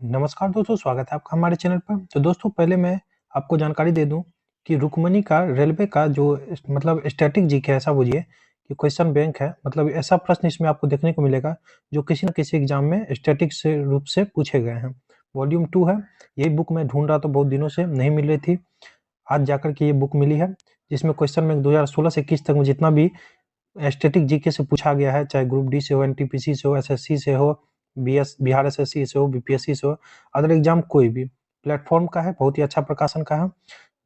नमस्कार दोस्तों, स्वागत है आपका हमारे चैनल पर। तो दोस्तों, पहले मैं आपको जानकारी दे दूं कि रुक्मणी का रेलवे का जो मतलब स्टैटिक जीके ऐसा बुझिए कि क्वेश्चन बैंक है। मतलब ऐसा प्रश्न इसमें आपको देखने को मिलेगा जो किसी न किसी एग्जाम में स्टैटिक से रूप से पूछे गए हैं। वॉल्यूम 2 है। यही बुक मैं ढूंढ रहा था, बहुत दिनों से नहीं मिल रही थी। आज जाकर के ये बुक मिली है, जिसमें क्वेश्चन बैंक 2016 से 21 तक में जितना भी स्टैटिक जीके से पूछा गया है, चाहे ग्रुप डी से हो, एनटीपीसी से हो, एसएससी से हो, बिहार एसएससी से हो, बीपीएससी से हो, अदर एग्जाम कोई भी प्लेटफॉर्म का है, बहुत ही अच्छा प्रकाशन का है।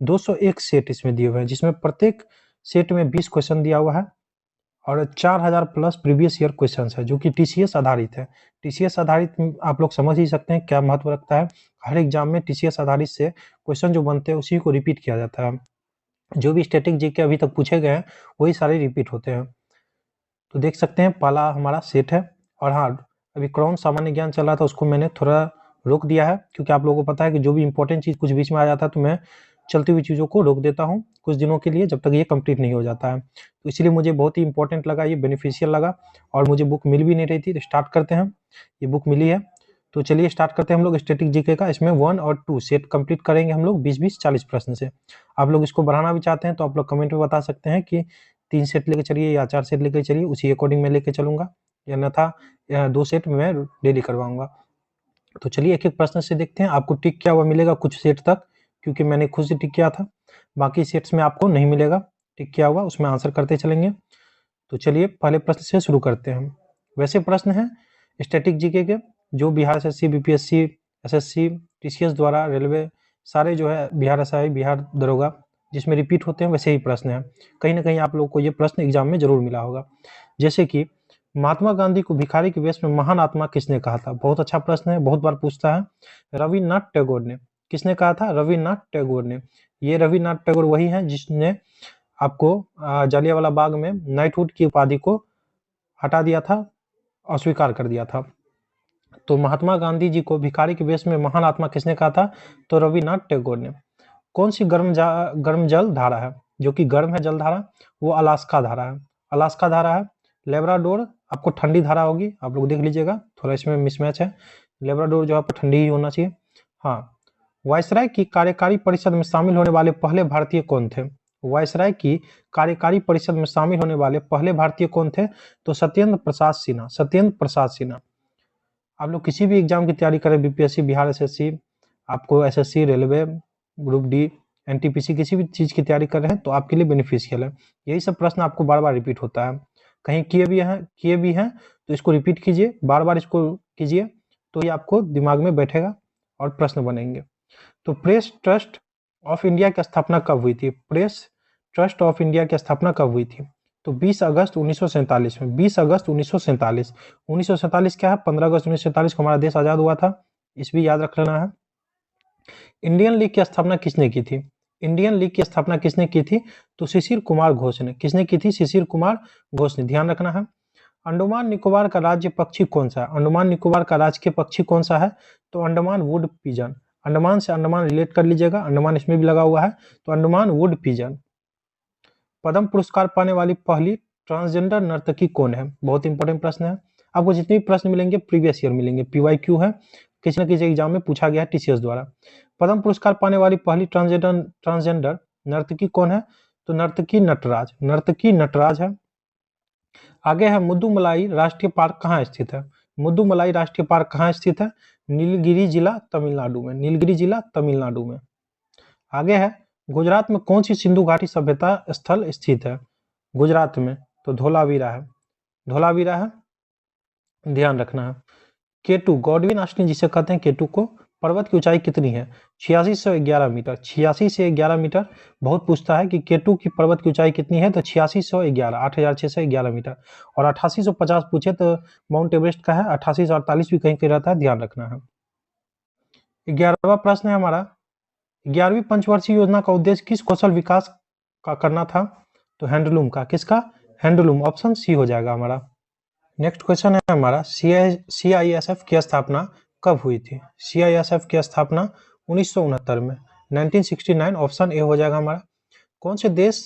201 सेट इसमें दिए हुए हैं, जिसमें प्रत्येक सेट में 20 क्वेश्चन दिया हुआ है और 4000 प्लस प्रीवियस ईयर क्वेश्चन है, जो कि टीसीएस आधारित है। टीसीएस आधारित आप लोग समझ ही सकते हैं क्या महत्व रखता है। हर एग्जाम में टीसीएस आधारित से क्वेश्चन जो बनते हैं उसी को रिपीट किया जाता है। जो भी स्टैटिक जीके अभी तक पूछे गए हैं वही सारे रिपीट होते हैं। तो देख सकते हैं पहला हमारा सेट है। और हाँ, अभी क्रॉन सामान्य ज्ञान चल रहा था, उसको मैंने थोड़ा रोक दिया है, क्योंकि आप लोगों को पता है कि जो भी इंपॉर्टेंट चीज़ कुछ बीच में आ जाता है तो मैं चलती हुई चीज़ों को रोक देता हूँ कुछ दिनों के लिए, जब तक ये कंप्लीट नहीं हो जाता है। तो इसलिए मुझे बहुत ही इंपॉर्टेंट लगा, ये बेनिफिशियल लगा, और मुझे बुक मिल भी नहीं रही थी। तो स्टार्ट करते हैं, ये बुक मिली है। तो चलिए स्टार्ट करते हैं हम लोग स्टैटिक जीके का। इसमें 1 और 2 सेट कंप्लीट करेंगे हम लोग 20-20, 40 प्रश्न से। आप लोग इसको बढ़ाना भी चाहते हैं तो आप लोग कमेंट में बता सकते हैं कि 3 सेट लेके चलिए या 4 सेट लेके चलिए, उसी अकॉर्डिंग मैं लेके चलूंगा, या अन्यथा 2 सेट मैं डेली करवाऊंगा। तो चलिए एक एक प्रश्न से देखते हैं। आपको टिक किया हुआ मिलेगा कुछ सेट तक, क्योंकि मैंने खुद से टिक किया था। बाकी सेट्स में आपको नहीं मिलेगा टिक किया हुआ, उसमें आंसर करते चलेंगे। तो चलिए पहले प्रश्न से शुरू करते हैं। वैसे प्रश्न है स्टैटिक जीके के, जो Bihar SSC, BPSC, SSC, TCS द्वारा, रेलवे, सारे जो है, बिहार एसआई, बिहार दरोगा, जिसमें रिपीट होते हैं वैसे ही प्रश्न है। कहीं ना कहीं आप लोग को ये प्रश्न एग्जाम में जरूर मिला होगा। जैसे कि महात्मा गांधी को भिखारी के वेश में महान आत्मा किसने कहा था? बहुत अच्छा प्रश्न है, बहुत बार पूछता है। रविन्द्रनाथ टैगोर ने। किसने कहा था? रविन्द्रनाथ टैगोर ने। ये रविन्द्रनाथ टैगोर वही है जिसने आपको जालियांवाला बाग में नाइटहुड की उपाधि को हटा दिया था, अस्वीकार कर दिया था। तो महात्मा गांधी जी को भिखारी के वेश में महान आत्मा किसने कहा था? तो रविन्द्रनाथ टैगोर ने। कौन सी गर्म जल धारा है? जो कि गर्म है जल धारा, वो अलास्का धारा है। अलास्का धारा है। लेब्राडोर आपको ठंडी धारा होगी, आप लोग देख लीजिएगा, थोड़ा इसमें मिसमैच है। लेब्राडोर जो आपको ठंडी ही होना चाहिए। हाँ। वायसराय की कार्यकारी परिषद में शामिल होने वाले पहले भारतीय कौन थे? वायसराय की कार्यकारी परिषद में शामिल होने वाले पहले भारतीय कौन थे? तो सत्येंद्र प्रसाद सिन्हा। सत्येंद्र प्रसाद सिन्हा। आप लोग किसी भी एग्जाम की तैयारी करें, बीपीएससी, बिहार एसएससी, आपको SSC, railway, group D, NTPC, किसी भी चीज की तैयारी कर रहे हैं तो आपके लिए बेनिफिशियल है। यही सब प्रश्न आपको बार बार रिपीट होता है, कहीं किए भी हैं तो इसको रिपीट कीजिए, बार बार इसको कीजिए, तो ये आपको दिमाग में बैठेगा और प्रश्न बनेंगे। तो प्रेस ट्रस्ट ऑफ इंडिया की स्थापना कब हुई थी? प्रेस ट्रस्ट ऑफ इंडिया की स्थापना कब हुई थी? तो 20 अगस्त 1947 में। 20 अगस्त 1947। 1947 क्या है? 15 अगस्त 1947 को हमारा देश आजाद हुआ था, इस भी याद रख लेना है। इंडियन लीग की स्थापना किसने की थी? इंडियन लीग की स्थापना किसने की थी? तो शिशिर कुमार घोष ने। किसने की थी? शिशिर कुमार घोष ने, ध्यान रखना है। अंडमान निकोबार का राज्य पक्षी कौन सा है? अंडमान निकोबार का राजकीय पक्षी कौन सा है? तो अंडमान वुड पिजन। अंडमान से अंडमान रिलेट कर लीजिएगा, अंडमान इसमें भी लगा हुआ है, तो अंडमान वुड पिजन। पद्म पुरस्कार पाने वाली पहली ट्रांसजेंडर नर्तकी कौन है? बहुत इंपॉर्टेंट प्रश्न है। आपको जितने भी प्रश्न मिलेंगे प्रीवियस ईयर मिलेंगे, पीवाईक्यू है, किसी न किसी एग्जाम में पूछा गया है टीसीएस द्वारा। पद्म पुरस्कार पाने वाली पहली ट्रांसजेंडर नर्तकी कौन है? तो नर्तकी नटराज। नर्तकी नटराज है। आगे है मुद्दुमलाई राष्ट्रीय पार्क कहाँ स्थित है? मुद्दुमलाई राष्ट्रीय पार्क कहाँ स्थित है? नीलगिरी जिला, तमिलनाडु में। नीलगिरी जिला, तमिलनाडु में। आगे है गुजरात में कौन सी सिंधु घाटी सभ्यता स्थल स्थित है? गुजरात में तो धोलावीरा है। धोलावीरा है, ध्यान रखना है। केटू, गॉडविन ऑस्टिन जिसे कहते हैं केटू को, पर्वत की ऊंचाई कितनी है? 8611 मीटर। 86 से 11 मीटर। बहुत पूछता है कि केटू की पर्वत की ऊंचाई कितनी है, तो 8611, 8611 मीटर। और 8850 पूछे तो माउंट एवरेस्ट का है, 8848 भी कहीं कहीं रहता है, ध्यान रखना है। 11वां प्रश्न है हमारा, 11वीं पंचवर्षीय योजना का उद्देश्य किस कौशल विकास का करना था? तो हैंडलूम का। किसका? हैंडलूम। ऑप्शन सी हो जाएगा हमारा। नेक्स्ट क्वेश्चन है हमारा, सीआईएसएफ की स्थापना कब हुई थी? सीआईएसएफ की स्थापना 1969 में, 1969। ऑप्शन ए हो जाएगा हमारा। कौन से देश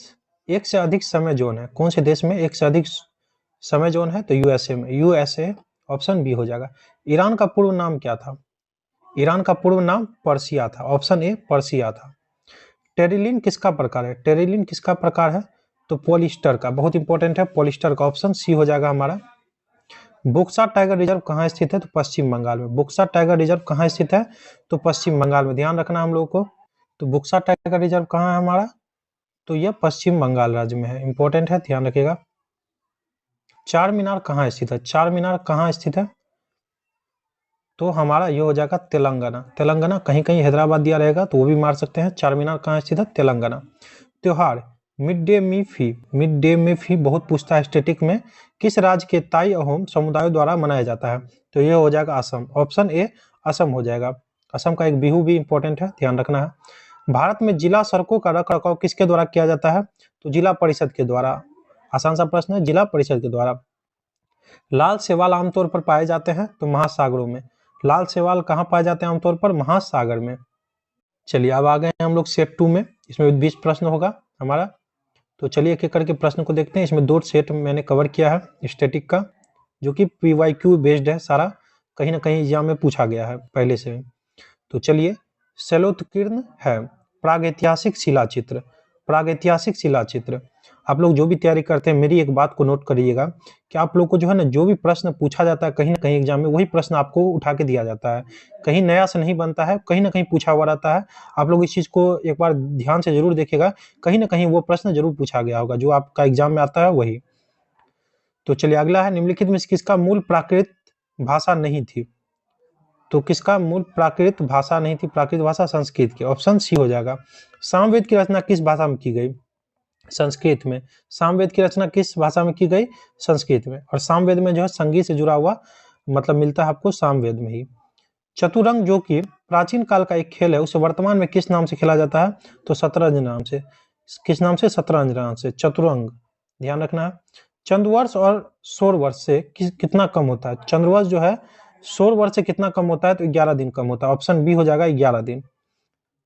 एक से अधिक समय जोन है? कौन से देश में एक से अधिक समय जोन है? तो यूएसए में। यूएसए, ऑप्शन बी हो जाएगा। ईरान का पूर्व नाम क्या था? ईरान का पूर्व नाम पर्सिया था। ऑप्शन ए पर्सिया था। टेरिलिन किसका प्रकार है? टेरिलिन किसका प्रकार है? तो पॉलिस्टर का। बहुत इंपॉर्टेंट है, पॉलिस्टर का। ऑप्शन सी हो जाएगा हमारा। बुक्सा टाइगर रिजर्व कहाँ स्थित है? तो पश्चिम बंगाल में। बुक्सा टाइगर रिजर्व कहाँ स्थित है? तो पश्चिम बंगाल में। ध्यान रखना हम लोगों को। तो बुक्सा टाइगर रिजर्व कहाँ है हमारा? तो यह पश्चिम बंगाल राज्य में है। इंपॉर्टेंट है, ध्यान रखिएगा। चार मीनार कहाँ स्थित है? चार मीनार कहाँ स्थित है? तो हमारा ये हो जाएगा तेलंगाना। तेलंगाना, कहीं कहीं हैदराबाद दिया रहेगा तो वो भी मार सकते हैं। चार मीनार कहाँ स्थित है? तेलंगाना। त्योहार मिड डे मील फी। मिड डे मील फी बहुत पूछता है स्टैटिक में। किस राज्य के ताई अहोम समुदायों द्वारा मनाया जाता है? तो ये हो जाएगा असम। ऑप्शन ए असम हो जाएगा। असम का एक बिहू भी इंपॉर्टेंट है, ध्यान रखना है। भारत में जिला सड़कों का रख रखाव किसके द्वारा किया जाता है? तो जिला परिषद के द्वारा। आसान सा प्रश्न है, जिला परिषद के द्वारा। लाल शैवाल आमतौर पर पाए जाते हैं तो महासागरों में। लाल शैवाल कहाँ पाए जाते हैं आमतौर पर? महासागर में। चलिए अब आ गए हैं हम लोग सेट 2 में। इसमें 20 प्रश्न होगा हमारा। तो चलिए एक एक करके प्रश्न को देखते हैं। इसमें 2 सेट मैंने कवर किया है स्टैटिक का, जो कि PYQ बेस्ड है सारा। कहीं ना कहीं एग्जाम में पूछा गया है पहले से। तो चलिए, शैलोत्कीर्ण है प्रागैतिहासिक शिलाचित्र। प्रागैतिहासिक शिलाचित्र। आप लोग जो भी तैयारी करते हैं, मेरी एक बात को नोट करिएगा कि आप लोग को जो है ना, जो भी प्रश्न पूछा जाता है कहीं ना कहीं एग्जाम में, वही प्रश्न आपको उठा के दिया जाता है। कहीं नया से नहीं बनता है, कहीं ना कहीं पूछा हुआ रहता है। आप लोग इस चीज को एक बार ध्यान से जरूर देखिएगा। कहीं ना कहीं वो प्रश्न जरूर पूछा गया होगा जो आपका एग्जाम में आता है वही। तो चलिए अगला है, निम्नलिखित में से किसका मूल प्राकृत भाषा नहीं थी? तो किसका मूल प्राकृत भाषा नहीं थी? प्राकृत भाषा संस्कृत की। ऑप्शन सी हो जाएगा। सामवेद की रचना किस भाषा में की गई? संस्कृत में। सामवेद की रचना किस भाषा में की गई? संस्कृत में। और सामवेद में जो है संगीत से जुड़ा हुआ मतलब मिलता है आपको सामवेद में ही। चतुरंग जो कि प्राचीन काल का एक खेल है, उसे वर्तमान में किस नाम से खेला जाता है? तो शतरंज नाम से। किस नाम से? शतरंज नाम से, चतुरंग। ध्यान रखना है। चंद्रवर्ष और सौरवर्ष से कितना कम होता है? चंद्रवर्ष जो है सौरवर्ष से कितना कम होता है? तो 11 दिन कम होता है। ऑप्शन बी हो जाएगा 11 दिन।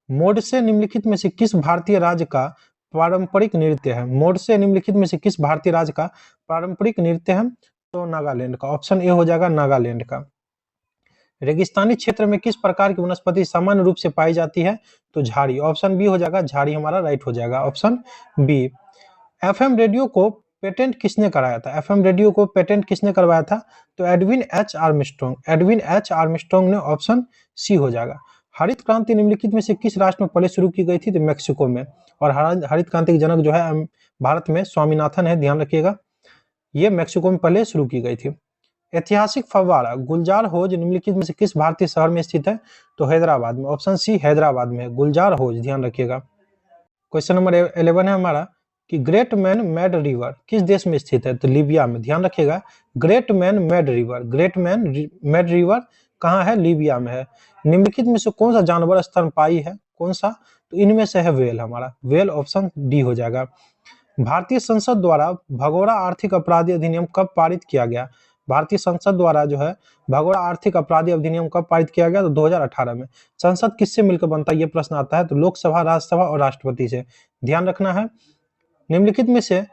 मोडसे निम्नलिखित में से किस भारतीय राज्य का पारंपरिक नृत्य है? मोडसे निम्नलिखित में से किस भारतीय राज्य का पारंपरिक नृत्य है? तो नागालैंड का। ऑप्शन ए हो जाएगा नागालैंड का। रेगिस्तानी क्षेत्र में किस प्रकार की वनस्पति सामान्य रूप से पाई जाती है? तो झाड़ी। ऑप्शन बी हो जाएगा, झाड़ी हमारा राइट हो जाएगा। Option B. एफएम रेडियो को पेटेंट किसने कराया था? एफएम रेडियो को पेटेंट किसने करवाया था? तो Edwin H Armstrong. Edwin H Armstrong ने। ऑप्शन सी हो जाएगा। हरित क्रांति निम्नलिखित में से किस राष्ट्र में पहले शुरू की गई थी? तो मैक्सिको में। और हरित क्रांति के जनक जो है भारत में स्वामीनाथन है, ध्यान रखिएगा। ये मैक्सिको में पहले शुरू की गई थी। ऐतिहासिक फव्वारा गुलजार हौज निम्नलिखित में से किस भारतीय शहर में स्थित है? तो हैदराबाद में। ऑप्शन सी हैदराबाद में है गुलजार हौज, ध्यान रखिएगा। क्वेश्चन नंबर 11 है हमारा कि ग्रेट मैन मेड रिवर किस देश में स्थित है? तो लीबिया में। ध्यान रखिएगा, great man made river, great man made river कहाँ है? लीबिया में है। निम्नलिखित में से कौन सा जानवर स्तनपायी है? कौन सा? तो इनमें से है व्हेल हमारा, व्हेल। ऑप्शन डी हो जाएगा। भारतीय संसद द्वारा भगोड़ा आर्थिक अपराधी अधिनियम कब पारित किया गया? भारतीय संसद द्वारा जो है भगोड़ा आर्थिक अपराधी अधिनियम कब पारित किया गया? तो 2018 में। संसद किससे मिलकर बनता है? ये प्रश्न आता है। तो लोकसभा, राज्यसभा और राष्ट्रपति से। ध्यान रखना है। निम्नलिखित में से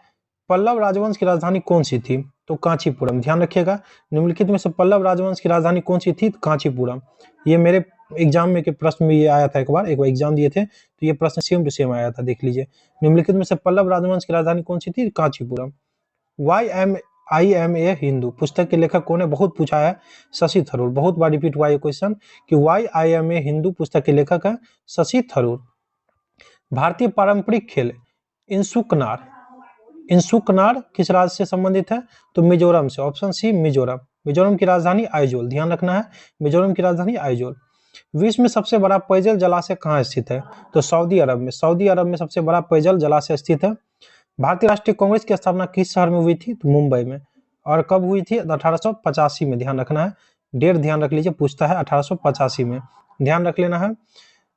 पल्लव राजवंश की राजधानी कौन सी थी? तो कांचीपुरम। ध्यान रखिएगा, निम्नलिखित में से पल्लव राजवंश की राजधानी कौन सी थी? तो कांचीपुरम। ये मेरे एग्जाम में के प्रश्न में ये आया था, एक बार एग्जाम दिए थे तो ये प्रश्न सेम टू सेम आया था, देख लीजिए। निम्नलिखित में से पल्लव राजवंश की राजधानी कौन सी थी? Kanchipuram. I am a Hindu पुस्तक के लेखक कौन है? बहुत पूछा है, शशि थरूर। बहुत बार रिपीट हुआ ये क्वेश्चन कि why I am a Hindu पुस्तक के लेखक है शशि थरूर। भारतीय पारंपरिक खेल इंसुकनार। इंसुकनार किस राज्य से संबंधित है? तो मिजोरम से। Option C Mizoram. मिजोरम की राजधानी आइजोल, ध्यान रखना है, मिजोरम की राजधानी आइजोल। विश्व में सबसे बड़ा पेयजल जलाशय कहाँ स्थित है? तो सऊदी अरब में। सऊदी अरब में सबसे बड़ा पेयजल जलाशय स्थित है। भारतीय राष्ट्रीय कांग्रेस की स्थापना किस शहर में हुई थी? तो मुंबई में। और कब हुई थी? 1885 में। ध्यान रखना है, डेट ध्यान रख लीजिए, पूछता है 1885 में, ध्यान रख लेना है।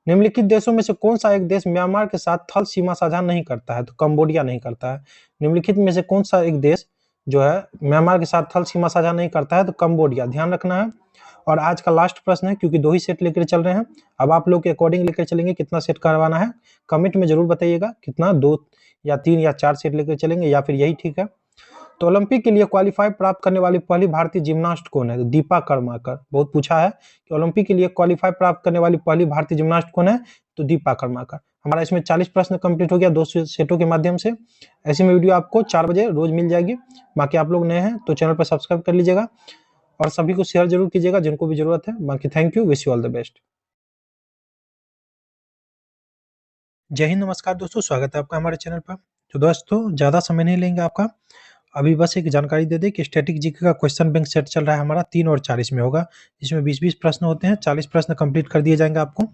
निम्नलिखित देशों में से कौन सा एक देश म्यांमार के साथ थल सीमा साझा नहीं करता है? तो कंबोडिया नहीं करता है। निम्नलिखित में से कौन सा एक देश जो है म्यांमार के साथ थल सीमा साझा नहीं करता है? तो कंबोडिया, ध्यान रखना है। और आज का लास्ट प्रश्न है, क्योंकि 2 ही सेट लेकर चल रहे हैं। अब आप लोग के अकॉर्डिंग लेकर चलेंगे, कितना सेट करवाना है कमेंट में जरूर बताइएगा, कितना 2 या 3 या 4 सेट लेकर चलेंगे या फिर यही ठीक है। तो ओलंपिक के लिए क्वालीफाई प्राप्त करने वाली पहली भारतीय जिम्नास्ट कौन है? तो दीपा कर्माकर। बहुत पूछा है कि ओलंपिक के लिए क्वालीफाई प्राप्त करने वाली पहली भारतीय जिम्नास्ट कौन है? तो दीपा कर्माकर। हमारा इसमें 40 प्रश्न कंप्लीट हो गया 2 सेटों के माध्यम से। ऐसी में वीडियो आपको 4 बजे रोज मिल जाएगी। बाकी आप लोग नए हैं तो चैनल पर सब्सक्राइब कर लीजिएगा और सभी को शेयर जरूर कीजिएगा जिनको भी जरूरत है। बाकी thank you, wish you all the best. जय हिंद, नमस्कार दोस्तों, स्वागत है आपका हमारे चैनल पर। तो दोस्तों ज़्यादा समय नहीं लेंगे आपका, अभी बस एक जानकारी दे दें कि स्टैटिक जीके का क्वेश्चन बैंक सेट चल रहा है हमारा 3 और 4 इसमें होगा, जिसमें 20-20 प्रश्न होते हैं, 40 प्रश्न कंप्लीट कर दिए जाएंगे आपको।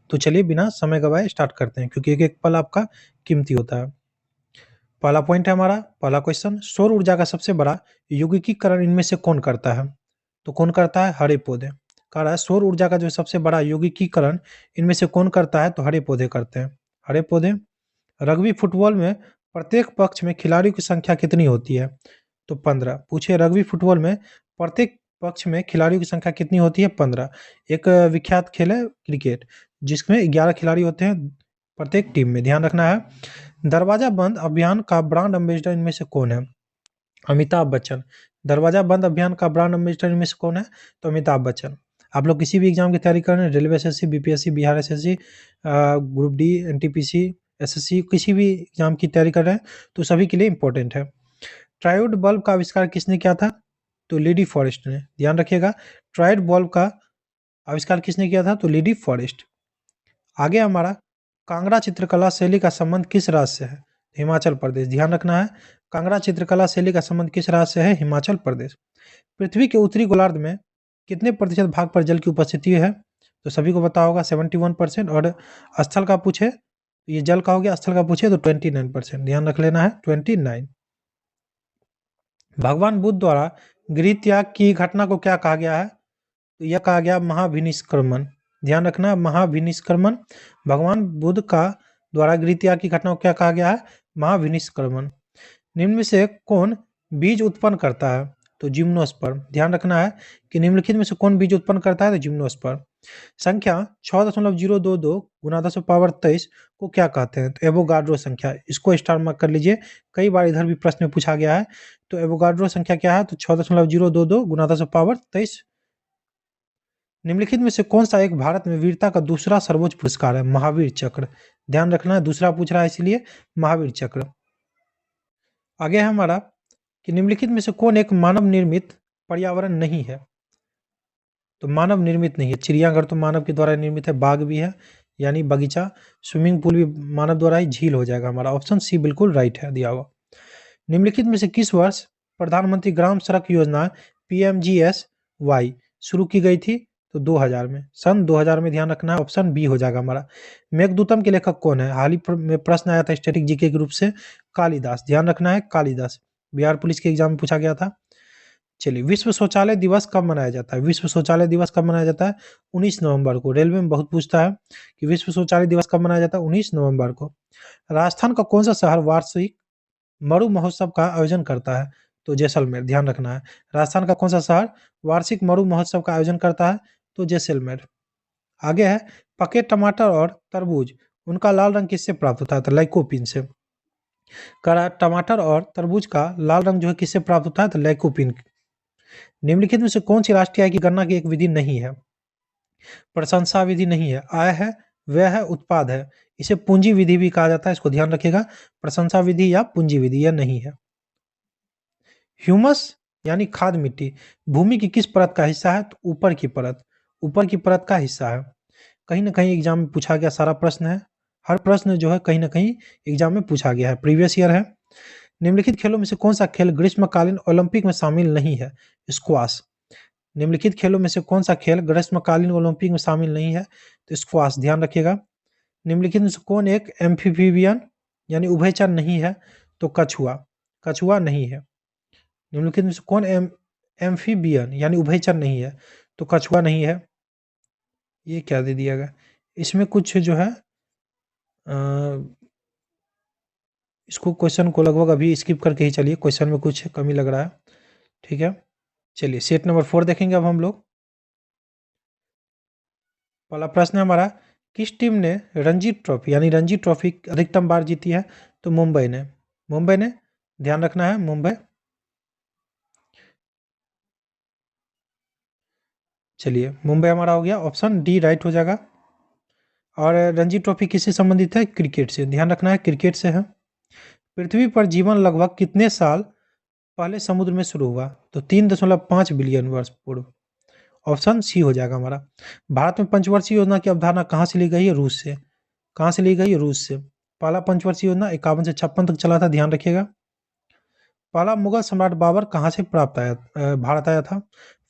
तो चलिए बिना समय गवाए स्टार्ट करते हैं, क्योंकि एक एक पल आपका कीमती होता है। पहला पॉइंट है हमारा, पहला क्वेश्चन, सौर ऊर्जा का सबसे बड़ा यौगिकीकरण इनमें से कौन करता है? तो कौन करता है? हरे पौधे। कह रहा है सौर ऊर्जा का जो सबसे बड़ा यौगिकीकरण इनमें से कौन करता है? तो हरे पौधे करते हैं, हरे पौधे। रग्बी फुटबॉल में प्रत्येक पक्ष में खिलाड़ियों की संख्या कितनी होती है? तो 15। पूछे रग्बी फुटबॉल में प्रत्येक पक्ष में खिलाड़ियों की संख्या कितनी होती है? 15। एक विख्यात खेल है क्रिकेट, जिसमें 11 खिलाड़ी होते हैं प्रत्येक टीम में, ध्यान रखना है। दरवाजा बंद अभियान का ब्रांड एम्बेसडर इनमें से कौन है? अमिताभ बच्चन। दरवाजा बंद अभियान का ब्रांड एम्बेसडर इनमें से कौन है? तो अमिताभ बच्चन। आप लोग किसी भी एग्जाम की तैयारी कर रहे हैं, railway SSC, BPSC, Bihar SSC, group D, NTPC, SSC, किसी भी एग्जाम की तैयारी कर रहे हैं तो सभी के लिए इंपॉर्टेंट है। ट्रायोड बल्ब का आविष्कार किसने किया था? तो लेडी फॉरेस्ट ने, ध्यान रखिएगा। ट्रायोड बल्ब का आविष्कार किसने किया था? तो लेडी फॉरेस्ट। आगे हमारा, कांगड़ा चित्रकला शैली का संबंध किस राज्य से है? हिमाचल प्रदेश, ध्यान रखना है। कांगड़ा चित्रकला शैली का संबंध किस राज्य से है? हिमाचल प्रदेश। पृथ्वी के उत्तरी गोलार्ध में कितने प्रतिशत भाग पर जल की उपस्थिति है? तो सभी को पता होगा 71%। और स्थल का पूछे, ये जल का हो गया, स्थल का पूछे तो 29%, ध्यान रख लेना है 29। भगवान बुद्ध द्वारा गृह त्याग की घटना को क्या कहा गया है? तो यह कहा गया महाभिनिष्क्रमण, ध्यान रखना, महाभिनिष्क्रमण। भगवान बुद्ध का द्वारा गृह त्याग की घटना को क्या कहा गया है? महाभिनिष्क्रमण। निम्न में से कौन बीज उत्पन्न करता है? तो जिम्नोस्पर्म, ध्यान रखना है कि निम्नलिखित में से कौन बीज उत्पन्न करता है? तो जिम्नोस्पर्म। संख्या 6.022 गुना 10⁻23 को क्या कहते हैं? तो एवोगाड्रो संख्या। इसको स्टार मार्क कर लीजिए, कई बार इधर भी प्रश्न में पूछा गया है। तो एवोगाड्रो संख्या क्या है? तो 6.022 गुना 10⁻23। निम्नलिखित में से कौन सा एक भारत में वीरता का दूसरा सर्वोच्च पुरस्कार है? महावीर चक्र, ध्यान रखना है, दूसरा पूछ रहा है इसलिए महावीर चक्र। आगे है हमारा कि निम्नलिखित में से कौन एक मानव निर्मित पर्यावरण नहीं है? तो मानव निर्मित नहीं है। चिड़ियाघर तो मानव के द्वारा निर्मित है, बाग भी है यानी बगीचा, स्विमिंग पूल भी मानव द्वारा ही, झील हो जाएगा हमारा। ऑप्शन सी बिल्कुल राइट है दिया हुआ। निम्नलिखित में से किस वर्ष प्रधानमंत्री ग्राम सड़क योजना PMGSY शुरू की गई थी? तो 2000 में, सन 2000 में, ध्यान रखना है, ऑप्शन बी हो जाएगा हमारा। मेघदूतम के लेखक कौन है? हाल ही में प्रश्न आया था स्टैटिक जीके के रूप से, कालिदास, ध्यान रखना है, कालिदास। बिहार पुलिस के एग्जाम में पूछा गया था। चलिए, विश्व शौचालय दिवस कब मनाया जाता है? विश्व शौचालय दिवस कब मनाया जाता है? 19 नवंबर को। रेलवे में बहुत पूछता है कि विश्व शौचालय दिवस कब मनाया जाता है? 19 नवंबर को। राजस्थान का कौन सा शहर वार्षिक मरु महोत्सव का आयोजन करता है? तो जैसलमेर, ध्यान रखना है। राजस्थान का कौन सा शहर वार्षिक मरु महोत्सव का आयोजन करता है? तो जैसलमेर। आगे है, पके टमाटर और तरबूज, उनका लाल रंग किससे प्राप्त होता है? तो लाइकोपिन से। करा टमाटर और तरबूज का लाल रंग जो है किससे प्राप्त होता है? तो लाइकोपिन। निम्नलिखित में से कौन सी राष्ट्रीय आय की गणना की एक विधि नहीं है? प्रशंसा विधि नहीं है, आय है, व्यय है, उत्पाद है। इसे पूंजी विधि भी कहा जाता है, इसको ध्यान रखिएगा। प्रशंसा विधि या पूंजी विधि यह नहीं है। ह्यूमस यानी खाद मिट्टी भूमि की किस परत का हिस्सा है? तो ऊपर की परत, ऊपर की परत का हिस्सा है। कहीं ना कहीं एग्जाम में पूछा गया सारा प्रश्न है, हर प्रश्न जो है कहीं ना कहीं एग्जाम में पूछा गया है, प्रीवियस ईयर है। निम्नलिखित खेलों में से कौन सा खेल ग्रीष्मकालीन ओलंपिक में शामिल नहीं है? स्क्वाश। निम्नलिखित खेलों में से कौन सा खेल ग्रीष्मकालीन ओलंपिक में शामिल नहीं है? तो स्क्वाश, ध्यान रखिएगा। निम्नलिखित में से कौन एक एम्फीबियन यानी उभयचर नहीं है? तो कछुआ, कछुआ नहीं है। निम्नलिखित में से कौन एम्फीबियन यानी उभयचर नहीं है? तो कछुआ नहीं है। ये क्या दे दिया गया इसमें, कुछ जो है इसको क्वेश्चन को लगभग अभी स्किप करके ही चलिए, क्वेश्चन में कुछ कमी लग रहा है, ठीक है। चलिए सेट नंबर 4 देखेंगे अब हम लोग। पहला प्रश्न है हमारा, किस टीम ने रणजी ट्रॉफी यानी रणजी ट्रॉफी अधिकतम बार जीती है? तो मुंबई ने, मुंबई ने, ध्यान रखना है, मुंबई। चलिए, मुंबई हमारा हो गया, ऑप्शन डी राइट हो जाएगा। और रणजी ट्रॉफी किससे संबंधित है? क्रिकेट से, ध्यान रखना है क्रिकेट से है। पृथ्वी पर जीवन लगभग कितने साल पहले समुद्र में शुरू हुआ? तो 3.5 बिलियन वर्ष पूर्व। ऑप्शन सी हो जाएगा हमारा। भारत में पंचवर्षीय योजना की अवधारणा कहाँ से ली गई है? रूस से। कहाँ से ली गई है? रूस से। पहला पंचवर्षीय योजना 51 से 56 तक चला था, ध्यान रखिएगा। पहला मुगल सम्राट बाबर कहाँ से भारत आया था?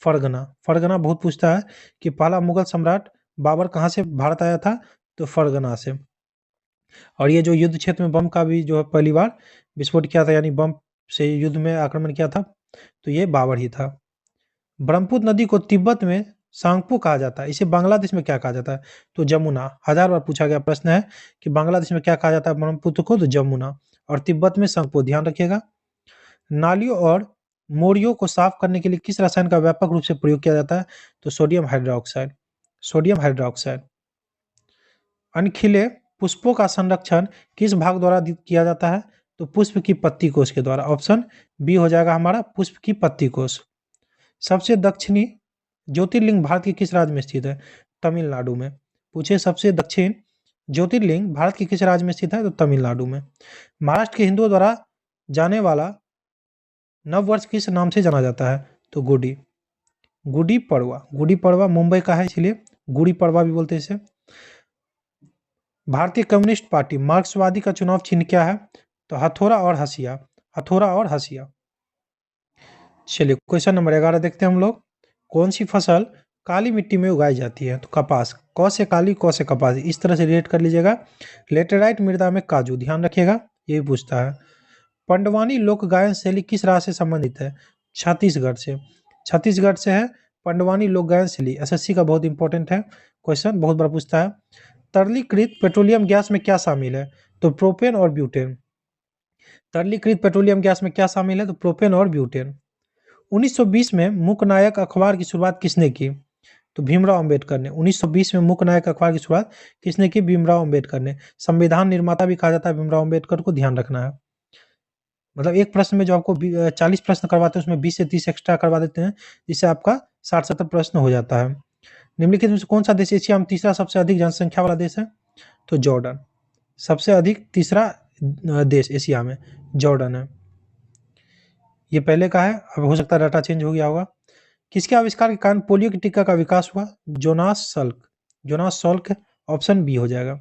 फरगना। फरगना बहुत पूछता है कि पहला मुगल सम्राट बाबर कहाँ से भारत आया था? तो फरगना से। और ये जो युद्ध क्षेत्र में बम का भी जो है पहली बार विस्फोट किया था, यानी बम से युद्ध में आक्रमण किया था, तो ये बाबर ही था। ब्रह्मपुत्र नदी को तिब्बत में सांगपो कहा जाता है, इसे बांग्लादेश में क्या कहा जाता है? तो जमुना। 1000 बार पूछा गया प्रश्न है कि बांग्लादेश में क्या कहा जाता है ब्रह्मपुत्र को? तो जमुना। और तिब्बत में सांगपो, ध्यान रखिएगा। नालियों और मोरियों को साफ करने के लिए किस रसायन का व्यापक रूप से प्रयोग किया जाता है? तो सोडियम हाइड्रोक्साइड। Sodium hydroxide. अनखिले पुष्पों का संरक्षण किस भाग द्वारा किया जाता है? तो पुष्प की पत्ती कोश के द्वारा। ऑप्शन बी हो जाएगा हमारा, पुष्प की पत्ती कोश। सबसे दक्षिणी ज्योतिर्लिंग भारत के किस राज्य में स्थित है? तमिलनाडु में। पूछे सबसे दक्षिण ज्योतिर्लिंग भारत के किस राज्य में स्थित है? तो तमिलनाडु में। महाराष्ट्र के हिंदुओं द्वारा जाने वाला नव वर्ष किस नाम से जाना जाता है? तो गुडी। गुडी पड़वा। गुडी पड़वा मुंबई का है, इसलिए गुड़ी पड़वा भी बोलते हैं इसे। भारतीय कम्युनिस्ट पार्टी मार्क्सवादी का चुनाव चिन्ह क्या है? तो हथौड़ा और हसिया। हथौड़ा और हसिया। चलिए, क्वेश्चन नंबर 11 देखते हैं हम लोग। कौन सी फसल काली मिट्टी में उगाई जाती है? तो कपास। कौ से काली, कौ से कपास, इस तरह से रिलेट कर लीजिएगा। लेटेराइट मृदा में काजू, ध्यान रखिएगा, ये भी पूछता है। पंडवानी लोक गायन शैली किस राज्य से संबंधित है? छत्तीसगढ़ से। छत्तीसगढ़ से है पंडवानी लोक गायन शैली। एसएससी का बहुत इंपॉर्टेंट है क्वेश्चन, बहुत बार पूछता है। तरलीकृत पेट्रोलियम गैस में क्या शामिल है? तो प्रोपेन और ब्यूटेन। तरलीकृत पेट्रोलियम गैस में क्या शामिल है? तो प्रोपेन और ब्यूटेन। 1920 में मूकनायक अखबार की शुरुआत किसने की? तो भीमराव अंबेडकर ने। 1920 में मूकनायक अखबार की शुरुआत किसने की? भीमराव अंबेडकर ने। संविधान निर्माता भी कहा जाता है भीमराव अंबेडकर को, ध्यान रखना है। मतलब एक प्रश्न में जो आपको 40 प्रश्न करवाते हैं उसमें 20 से 30 एक्स्ट्रा करवा देते हैं, जिससे आपका 60-70 प्रश्न हो जाता है। निम्नलिखित में से कौन सा देश एशिया में तीसरा सबसे अधिक जनसंख्या वाला देश है? तो जॉर्डन। सबसे अधिक तीसरा देश एशिया में जॉर्डन है। ये पहले का है, अब हो सकता है डाटा चेंज हो गया होगा। किसके आविष्कार के कारण पोलियो की टीका का विकास हुआ? जोनास सल्क। जोनास सल्क। ऑप्शन बी हो जाएगा।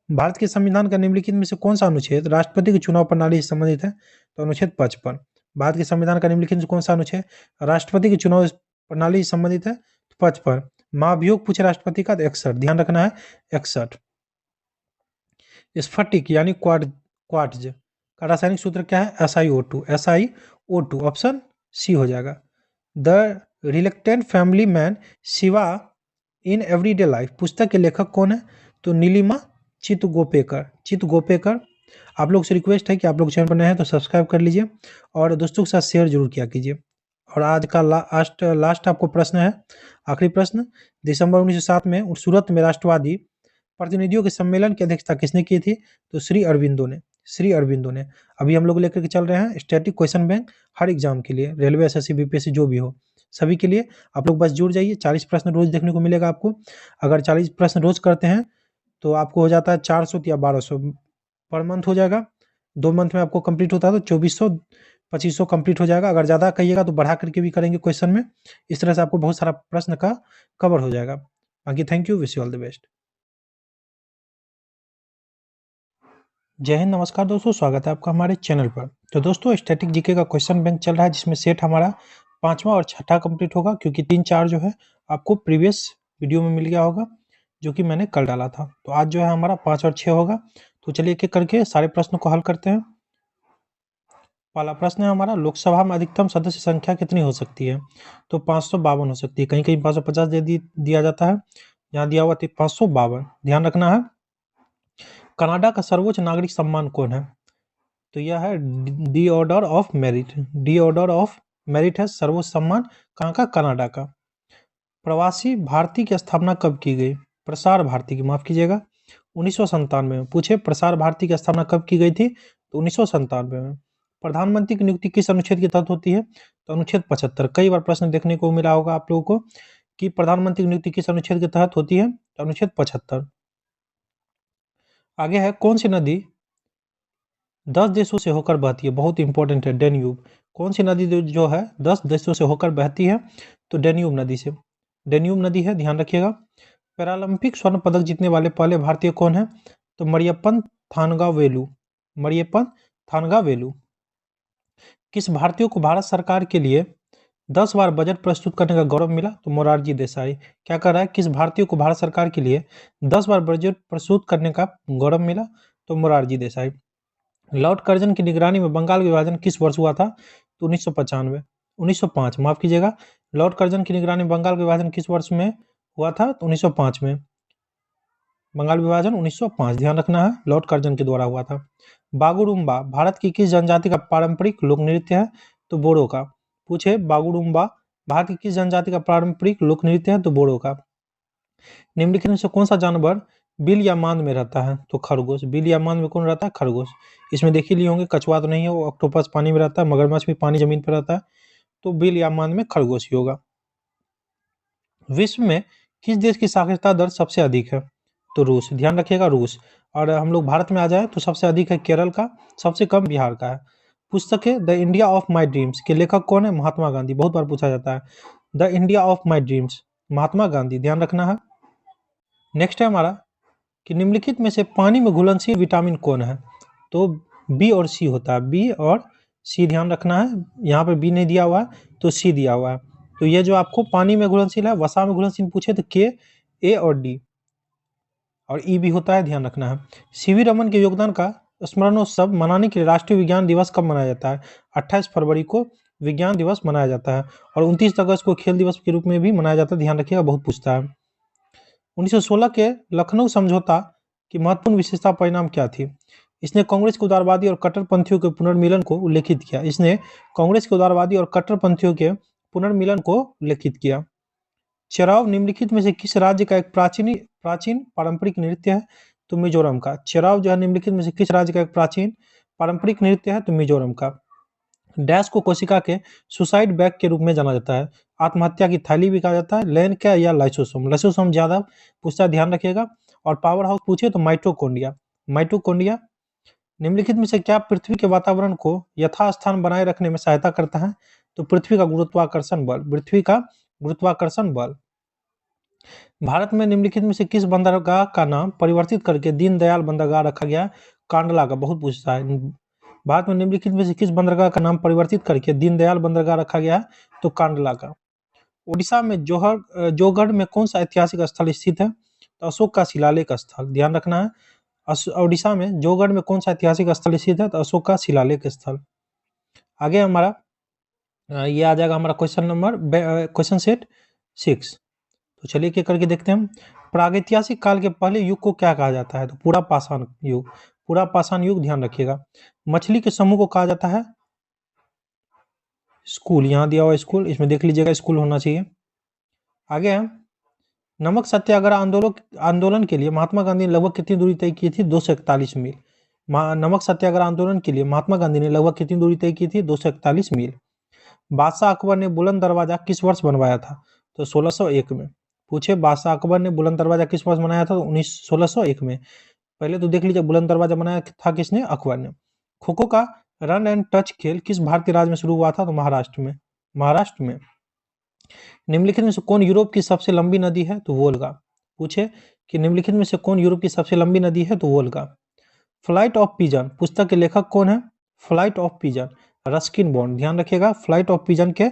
भारत के संविधान का निम्नलिखित में से कौन सा अनुच्छेद राष्ट्रपति की चुनाव प्रणाली से संबंधित है? तो अनुच्छेद 55। भारत के संविधान का निम्नलिखित में से कौन सा अनुच्छेद राष्ट्रपति की चुनाव प्रणाली से संबंधित है? तो 55। महाभियोग पूछे राष्ट्रपति का? 61, ध्यान रखना है 61। स्फटिक यानी क्वार्ट्ज का रासायनिक सूत्र क्या है? SiO2। SiO2, ऑप्शन सी हो जाएगा। The reluctant family man Shiva in everyday life पुस्तक के लेखक कौन है? तो नीलिमा चितगोपेकर। चितगोपेकर। आप लोग से रिक्वेस्ट है कि आप लोग चैनल पर नए हैं तो सब्सक्राइब कर लीजिए और दोस्तों के साथ शेयर जरूर किया कीजिए। और आज का लास्ट आपको प्रश्न है, आखिरी प्रश्न। दिसंबर 1907 में सूरत में राष्ट्रवादी प्रतिनिधियों के सम्मेलन की अध्यक्षता किसने की थी? तो श्री अरविंदो ने। श्री अरविंदो ने। अभी हम लोग लेकर के चल रहे हैं स्टैटिक क्वेश्चन बैंक हर एग्जाम के लिए, रेलवे, एसएससी, बीपीएससी जो भी हो, सभी के लिए आप लोग बस जुड़ जाइए। 40 प्रश्न रोज देखने को मिलेगा आपको। अगर 40 प्रश्न रोज करते हैं तो आपको हो जाता है 400 या 1200 पर मंथ हो जाएगा। 2 मंथ में आपको कंप्लीट होता है तो 2400 2500 कंप्लीट हो जाएगा। अगर ज़्यादा कहिएगा तो बढ़ा करके भी करेंगे क्वेश्चन में। इस तरह से आपको बहुत सारा प्रश्न का कवर हो जाएगा। बाकी thank you, wish you all the best. जय हिंद, नमस्कार दोस्तों, स्वागत है आपका हमारे चैनल पर। तो दोस्तों, स्टैटिक जीके का क्वेश्चन बैंक चल रहा है जिसमें सेट हमारा 5वां और 6ठा कंप्लीट होगा, क्योंकि 3-4 जो है आपको प्रीवियस वीडियो में मिल गया होगा जो कि मैंने कल डाला था। तो आज जो है हमारा 5 और 6 होगा। तो चलिए एक एक करके सारे प्रश्नों को हल करते हैं। पहला प्रश्न है हमारा, लोकसभा में अधिकतम सदस्य संख्या कितनी हो सकती है? तो 552 हो सकती है। कहीं कहीं 550 दिया जाता है, यहाँ दिया हुआ 552, ध्यान रखना है। कनाडा का सर्वोच्च नागरिक सम्मान कौन है? तो यह है D order of merit. D order of merit है सर्वोच्च सम्मान, कहाँ का? कनाडा का। प्रवासी भारती की स्थापना कब की गई? प्रसार भारती की, माफ कीजिएगा, 1997 में। पूछे प्रसार भारती की स्थापना कब की गई थी? तो 1997 में। प्रधानमंत्री की नियुक्ति किस अनुच्छेद के तहत होती है? तो अनुच्छेद 75। कई बार प्रश्न देखने को मिला होगा आप लोगों को कि प्रधानमंत्री की नियुक्ति किस अनुच्छेद के तहत होती है? तो अनुच्छेद 75। आगे है, कौन सी नदी 10 देशों से होकर बहती है? बहुत इंपॉर्टेंट है, डेन्यूब। कौन सी नदी जो है 10 देशों से होकर बहती है? तो डेन्यूब नदी से, डेन्यूब नदी है, ध्यान रखिएगा। पैरालंपिक स्वर्ण पदक जीतने वाले पहले भारतीय कौन है? तो मरियप्पन थानगावेलु, मरियप्पन थानगावेलु। किस भारतीय को भारत सरकार के लिए 10 बार बजट प्रस्तुत करने का गौरव मिला? तो मोरारजी देसाई। क्या कर रहा है? किस भारतीय को भारत सरकार के लिए 10 बार बजट प्रस्तुत करने का गौरव मिला? तो मोरारजी देसाई। लॉर्ड कर्जन की निगरानी में बंगाल विभाजन किस वर्ष हुआ था? तो 1995, 1905, माफ कीजिएगा। लॉर्ड कर्जन की निगरानी में बंगाल विभाजन किस वर्ष में हुआ था? तो 1905 में। बंगाल विभाजन 1905, ध्यान रखना है, लॉर्ड कर्जन के द्वारा हुआ था। बागुरुम्बा भारत की किस जनजाति का पारंपरिक लोक नृत्य है? तो बोडो का। पूछे, बागुरुम्बा भारत की किस जनजाति का पारंपरिक लोक नृत्य है? तो बोडो का। निम्नलिखित में से कौन सा जानवर बिल या मांद में रहता है? तो खरगोश। बिल या मांद में कौन रहता है? खरगोश। इसमें देख ही लिए होंगे, कछुआ तो नहीं है, वो ऑक्टोपस पानी में रहता है, मगरमच्छ भी पानी जमीन पर रहता है, तो बिल या मांद में खरगोश ही होगा। विश्व में किस देश की साक्षरता दर सबसे अधिक है? तो रूस, ध्यान रखिएगा, रूस। और हम लोग भारत में आ जाए तो सबसे अधिक है केरल का, सबसे कम बिहार का है। पुस्तक है the India of my dreams के लेखक कौन है? महात्मा गांधी। बहुत बार पूछा जाता है, the India of my dreams, Mahatma Gandhi, ध्यान रखना है। नेक्स्ट है हमारा कि निम्नलिखित में से पानी में घुलनशील विटामिन कौन है? तो बी और सी होता है, बी और सी, ध्यान रखना है। यहाँ पर बी नहीं दिया हुआ है तो सी दिया हुआ है। तो ये जो आपको पानी में घुलनशील है, वसा में घुलनशील पूछे तो के, ए और डी, और ई भी होता है, ध्यान रखना है। सीवी रमन के योगदान का स्मरणोत्सव मनाने के लिए राष्ट्रीय विज्ञान दिवस कब मनाया जाता है? 28 फरवरी को विज्ञान दिवस मनाया जाता है, और 29 अगस्त को खेल दिवस के रूप में भी मनाया जाता है, ध्यान रखिएगा, बहुत पूछता है। 1916 के लखनऊ समझौता की महत्वपूर्ण विशेषता परिणाम क्या थी? इसने कांग्रेस के उदारवादी और कट्टरपंथियों के पुनर्मिलन को उल्लेखित किया। इसने कांग्रेस के उदारवादी और कट्टरपंथियों के पुनर्मिलन को उल्लेखित किया। चेराव निम्नलिखित में से किस राज्य का एक प्राचीन पारंपरिक नृत्य है? तो मिजोरम का। चेराव जो है निम्नलिखित में से किस राज्य का एक प्राचीन पारंपरिक नृत्य है? तो मिजोरम का। डैश को कोशिका के सुसाइड बैग के रूप में जाना जाता है? आत्महत्या की थैली भी कहा जाता है, लैन क्या या लाइसोसोम। लाइसोसोम ज्यादा पूछता है, ध्यान रखिएगा। और पावर हाउस पूछे तो माइटोकॉन्ड्रिया, माइटोकॉन्ड्रिया। निम्नलिखित में से क्या पृथ्वी के वातावरण को यथास्थान बनाए रखने में सहायता करता है? तो पृथ्वी का गुरुत्वाकर्षण बल, पृथ्वी का गुरुत्वाकर्षण बल। भारत में निम्नलिखित में से किस बंदरगाह का नाम परिवर्तित करके दीनदयाल बंदरगाह रखा गया? कांडला का, बहुत पूछता है। भारत में निम्नलिखित में से किस बंदरगाह का नाम परिवर्तित करके दीनदयाल बंदरगाह रखा गया है? तो कांडला का। उड़ीसा में जोगढ़ में कौन सा ऐतिहासिक स्थल स्थित है? तो अशोक का शिलालेख स्थल, ध्यान रखना है। उड़ीसा में जोगढ़ में कौन सा ऐतिहासिक स्थल स्थित है? तो अशोक का शिलालेख स्थल। आगे हमारा ये आ जाएगा हमारा क्वेश्चन सेट 6। तो चलिए क्या करके देखते हैं हम। प्रागैतिहासिक काल के पहले युग को क्या कहा जाता है? तो पूरा पाषाण युग, पूरा पाषाण युग, ध्यान रखिएगा। मछली के समूह को कहा जाता है स्कूल, यहाँ दिया हुआ स्कूल, इसमें देख लीजिएगा स्कूल होना चाहिए। आगे है नमक सत्याग्रह आंदोलन के लिए महात्मा गांधी ने लगभग कितनी दूरी तय की थी? 241 मील। नमक सत्याग्रह आंदोलन के लिए महात्मा गांधी ने लगभग कितनी दूरी तय की थी? 241 मील। बादशाह अकबर ने बुलंद दरवाजा किस वर्ष बनवाया था? तो 1601 में। पूछे, बादशाह अकबर ने बुलंद दरवाजा किस वर्ष बनाया था? तो 1601 में। पहले तो देख लीजिए, बुलंद दरवाजा बनाया था किसने? अकबर ने। खो खो का रन एंड टच खेल किस भारतीय राज्य में शुरू हुआ था? तो महाराष्ट्र में, महाराष्ट्र में। निम्नलिखित में से कौन यूरोप की सबसे लंबी नदी है? तो वोल्गा। पूछे कि निम्नलिखित में से कौन यूरोप की सबसे लंबी नदी है? तो वोल्गा। फ्लाइट ऑफ पिजन पुस्तक के लेखक कौन है? Flight of pigeon, Ruskin bond, ध्यान रखिएगा। फ्लाइट ऑफ पिजन के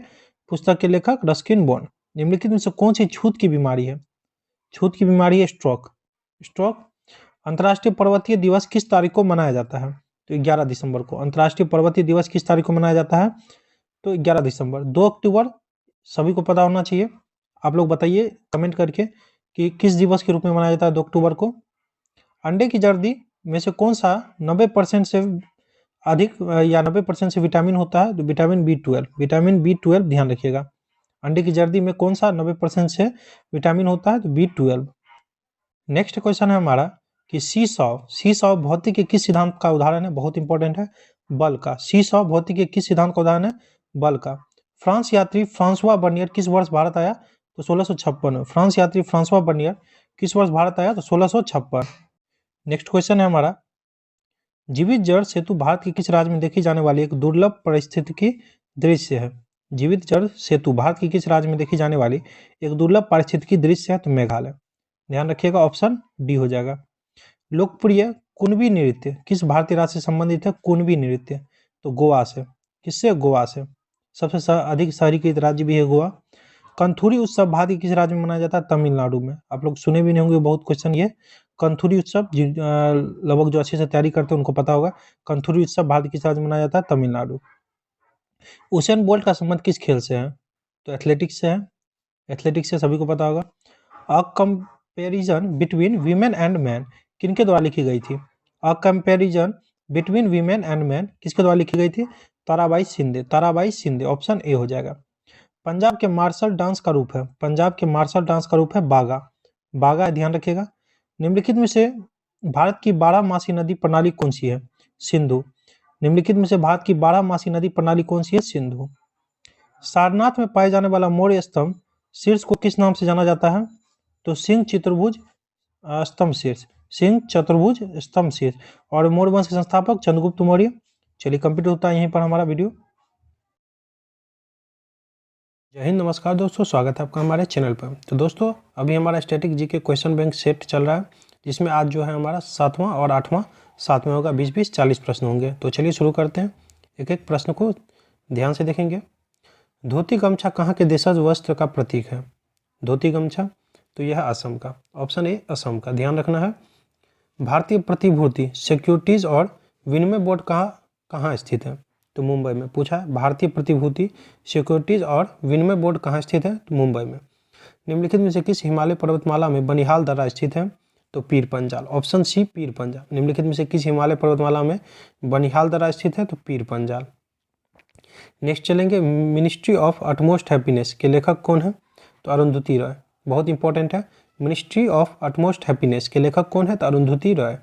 पुस्तक के लेखक रस्किन बॉन्ड। निम्नलिखित में से कौन सी छूत की बीमारी है? छूत की बीमारी है स्ट्रोक, स्ट्रोक। अंतर्राष्ट्रीय पर्वतीय दिवस किस तारीख को मनाया जाता है? तो 11 दिसंबर को। अंतर्राष्ट्रीय पर्वतीय दिवस किस तारीख को मनाया जाता है? तो 11 दिसंबर। 2 अक्टूबर सभी को पता होना चाहिए। आप लोग बताइए कमेंट करके कि किस दिवस के रूप में मनाया जाता है 2 अक्टूबर को। अंडे की जर्दी में से कौन सा 90% से अधिक या 90% से विटामिन होता है? तो विटामिन B12, विटामिन B12, ध्यान रखिएगा। अंडे की जर्दी में कौन सा 90% से विटामिन होता है? तो B12। नेक्स्ट क्वेश्चन है हमारा कि सीसॉ भौतिक के किस सिद्धांत का उदाहरण है? बहुत इंपॉर्टेंट है, बल का। सीसॉ भौतिक के किस सिद्धांत का उदाहरण है? बल का। फ्रांस यात्री फ्रांसवा बर्नियर किस वर्ष भारत आया? तो 1656। फ्रांस यात्री फ्रांसवा बर्नियर किस वर्ष भारत आया? तो 1656। नेक्स्ट क्वेश्चन है हमारा, जीवित जल सेतु भारत के किस राज्य में देखी जाने वाली एक दुर्लभ पारिस्थितिकी दृश्य है? जीवित जल सेतु भारत की किस राज्य में देखी जाने वाली एक दुर्लभ पारिस्थितिकी दृश्य है? तो मेघालय। ध्यान रखिएगा, ऑप्शन डी हो जाएगा। लोकप्रिय कुणबी नृत्य किस भारतीय राज्य से संबंधित है? कुणबी नृत्य तो गोवा से। किससे? गोवा से। सबसे अधिक शहरीकृत राज्य भी है गोवा। कंथुरी उत्सव भारत के किस राज्य में मनाया जाता है? तमिलनाडु में। आप लोग सुने भी नहीं होंगे बहुत क्वेश्चन ये। कंथुरी उत्सव लगभग जो अच्छे से तैयारी करते हैं उनको पता होगा। कंथुरी उत्सव भारत के किस राज्य में मनाया जाता है? तमिलनाडु। उसेन बोल्ट का संबंध किस खेल से है? तो एथलेटिक्स से है। एथलेटिक्स से सभी को पता होगा। A comparison between women and man किनके द्वारा लिखी गई थी? A comparison between women and man किसके द्वारा लिखी गई थी? ताराबाई शिंदे। ताराबाई शिंदे, ऑप्शन ए हो जाएगा। पंजाब के मार्शल डांस का रूप है, पंजाब के मार्शल डांस का रूप है बागा। बागा है, ध्यान रखिएगा। निम्नलिखित में से भारत की 12मासी नदी प्रणाली कौन सी है? सिंधु। निम्नलिखित में से भारत की 12मासी नदी प्रणाली कौन सी है? सिंधु। सारनाथ में पाए जाने वाला मौर्य स्तंभ शीर्ष को किस नाम से जाना जाता है? तो सिंह चतुर्भुज स्तंभ शीर्ष। सिंह चतुर्भुज स्तंभ शीर्ष। और मौर्य वंश के संस्थापक चंद्रगुप्त मौर्य। चलिए, कंप्लीट होता है यहीं पर हमारा वीडियो। जय हिंद, नमस्कार दोस्तों, स्वागत है आपका हमारे चैनल पर। तो दोस्तों, अभी हमारा स्टैटिक जी के क्वेश्चन बैंक सेट चल रहा है, जिसमें आज जो है हमारा 7वां और 8वां साथ में होगा। 20-20 40 प्रश्न होंगे। तो चलिए शुरू करते हैं। एक एक प्रश्न को ध्यान से देखेंगे। धोती गमछा कहाँ के देशज वस्त्र का प्रतीक है? धोती गमछा तो यह असम का। ऑप्शन ए असम का, ध्यान रखना है। भारतीय प्रतिभूति सिक्योरिटीज और विनिमय बोर्ड कहाँ स्थित है? तो मुंबई में। पूछा है भारतीय प्रतिभूति सिक्योरिटीज और विनिमय बोर्ड कहाँ स्थित है? तो मुंबई में। निम्नलिखित में से किस हिमालय पर्वतमाला में बनिहाल दर्रा स्थित है? तो पीर पंजाल। Option C Pir Panjal. निम्नलिखित में से किस हिमालय पर्वतमाला में बनिहाल दर्रा स्थित है? तो पीर पंजाल। नेक्स्ट चलेंगे, मिनिस्ट्री ऑफ अटमोस्ट हैप्पीनेस के लेखक कौन है? तो अरुंधति रॉय। बहुत इंपॉर्टेंट है। मिनिस्ट्री ऑफ अटमोस्ट हैप्पीनेस के लेखक कौन है? तो अरुंधति रॉय।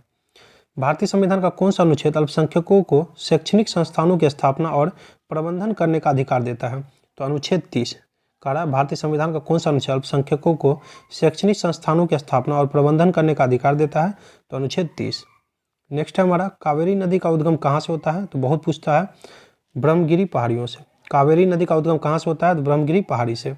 भारतीय संविधान का कौन सा अनुच्छेद अल्पसंख्यकों को शैक्षणिक संस्थानों की स्थापना और प्रबंधन करने का अधिकार देता है? तो अनुच्छेद 30 कह रहा है भारतीय संविधान का कौन सा अनुच्छेद अल्पसंख्यकों को शैक्षणिक संस्थानों की स्थापना और प्रबंधन करने का अधिकार देता है? तो अनुच्छेद 30। नेक्स्ट है हमारा, कावेरी नदी का उद्गम कहाँ से होता है? तो बहुत पूछता है, ब्रह्मगिरी पहाड़ियों से। कावेरी नदी का उद्गम कहाँ से होता है? तो ब्रह्मगिरी पहाड़ी से।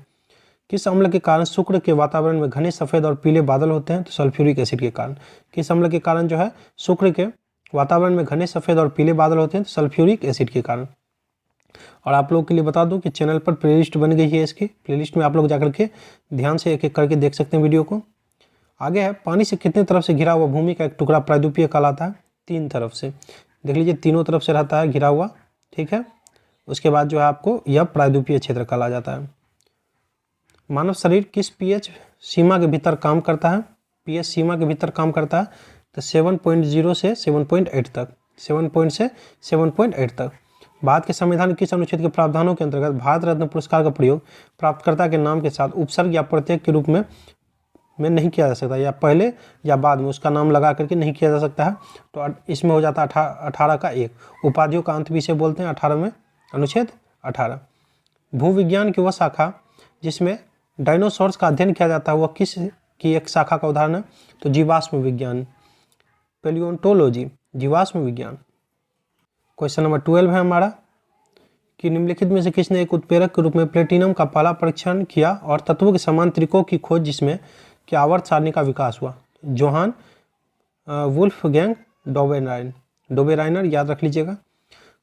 किस अम्ल के कारण शुक्र के वातावरण में घने सफेद और पीले बादल होते हैं? तो सल्फ्यूरिक एसिड के कारण। किस अम्ल के कारण जो है शुक्र के वातावरण में घने सफेद और पीले बादल होते हैं? तो सल्फ्यूरिक एसिड के कारण। और आप लोग के लिए बता दूं कि चैनल पर प्लेलिस्ट बन गई है। इसकी प्लेलिस्ट में आप लोग जाकर के ध्यान से एक एक करके देख सकते हैं वीडियो को। आगे है, पानी से कितने तरफ से घिरा हुआ भूमि का एक टुकड़ा प्रायद्वीपीय कहलाता है? 3 तरफ से। देख लीजिए, तीनों तरफ से रहता है घिरा हुआ, ठीक है। उसके बाद जो है आपको यह प्रायद्वीपीय क्षेत्र कहा जाता है। मानव शरीर किस पीएच सीमा के भीतर काम करता है? पीएच सीमा के भीतर काम करता है तो 7.0 से 7.8 तक। 7 से 7.8 तक। भारत के संविधान किस अनुच्छेद के प्रावधानों के अंतर्गत भारत रत्न पुरस्कार का प्रयोग प्राप्तकर्ता के नाम के साथ उपसर्ग या प्रत्यय के रूप में नहीं किया जा सकता, या पहले या बाद में उसका नाम लगा करके नहीं किया जा सकता है? तो इसमें हो जाता है 18 का 1। उपाधियों का अंत भी इसे बोलते हैं 18 में, अनुच्छेद 18। भूविज्ञान की वह शाखा जिसमें डायनासोर्स का अध्ययन किया जाता है वह किस की एक शाखा का उदाहरण है? तो जीवाश्म विज्ञान, पैलियोंटोलॉजी, जीवाश्म विज्ञान। क्वेश्चन नंबर 12 है हमारा कि निम्नलिखित में से किसने एक उत्प्रेरक के रूप में प्लेटिनम का पहला परीक्षण किया और तत्वों के समान तरीकों की खोज जिसमें कि आवर्त सारणी का विकास हुआ? जोहान वुल्फगैंग डोबेराइनर, याद रख लीजिएगा।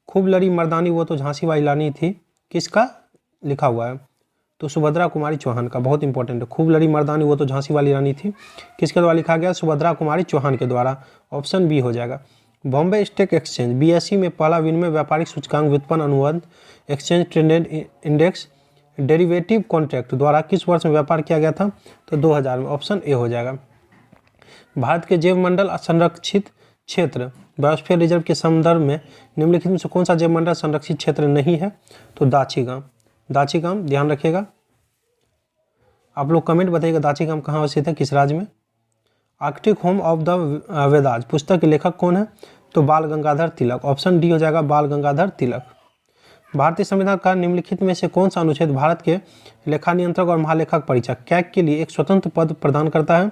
खूब लड़ी मर्दानी वो तो झांसी वाली रानी थी, किसका लिखा हुआ है? तो सुभद्रा कुमारी चौहान का। बहुत इंपॉर्टेंट है। खूब लड़ी मर्दानी वो तो झांसी वाली रानी थी, किसके द्वारा लिखा गया? सुभद्रा कुमारी चौहान के द्वारा। ऑप्शन बी हो जाएगा। बॉम्बे स्टॉक एक्सचेंज बीएसई में पहला विनिमय व्यापारिक सूचकांक व्युत्पन्न अनुबंध exchange traded index derivative contract द्वारा किस वर्ष में व्यापार किया गया था? तो 2000 में। ऑप्शन ए हो जाएगा। भारत के जैव मंडल संरक्षित क्षेत्र बायोस्फीयर रिजर्व के संदर्भ में निम्नलिखित में से कौन सा जैव मंडल संरक्षित क्षेत्र नहीं है? तो दाची गांव, ध्यान रखिएगा। आप लोग कमेंट बताइएगा दाची गांव कहाँ स्थित है, किस राज्य में? Arctic home of the Vedas पुस्तक के लेखक कौन है? तो बाल गंगाधर तिलक। ऑप्शन डी हो जाएगा, बाल गंगाधर तिलक। भारतीय संविधान का निम्नलिखित में से कौन सा अनुच्छेद भारत के लेखा नियंत्रक और महालेखा परीक्षक कैग के लिए एक स्वतंत्र पद प्रदान करता है?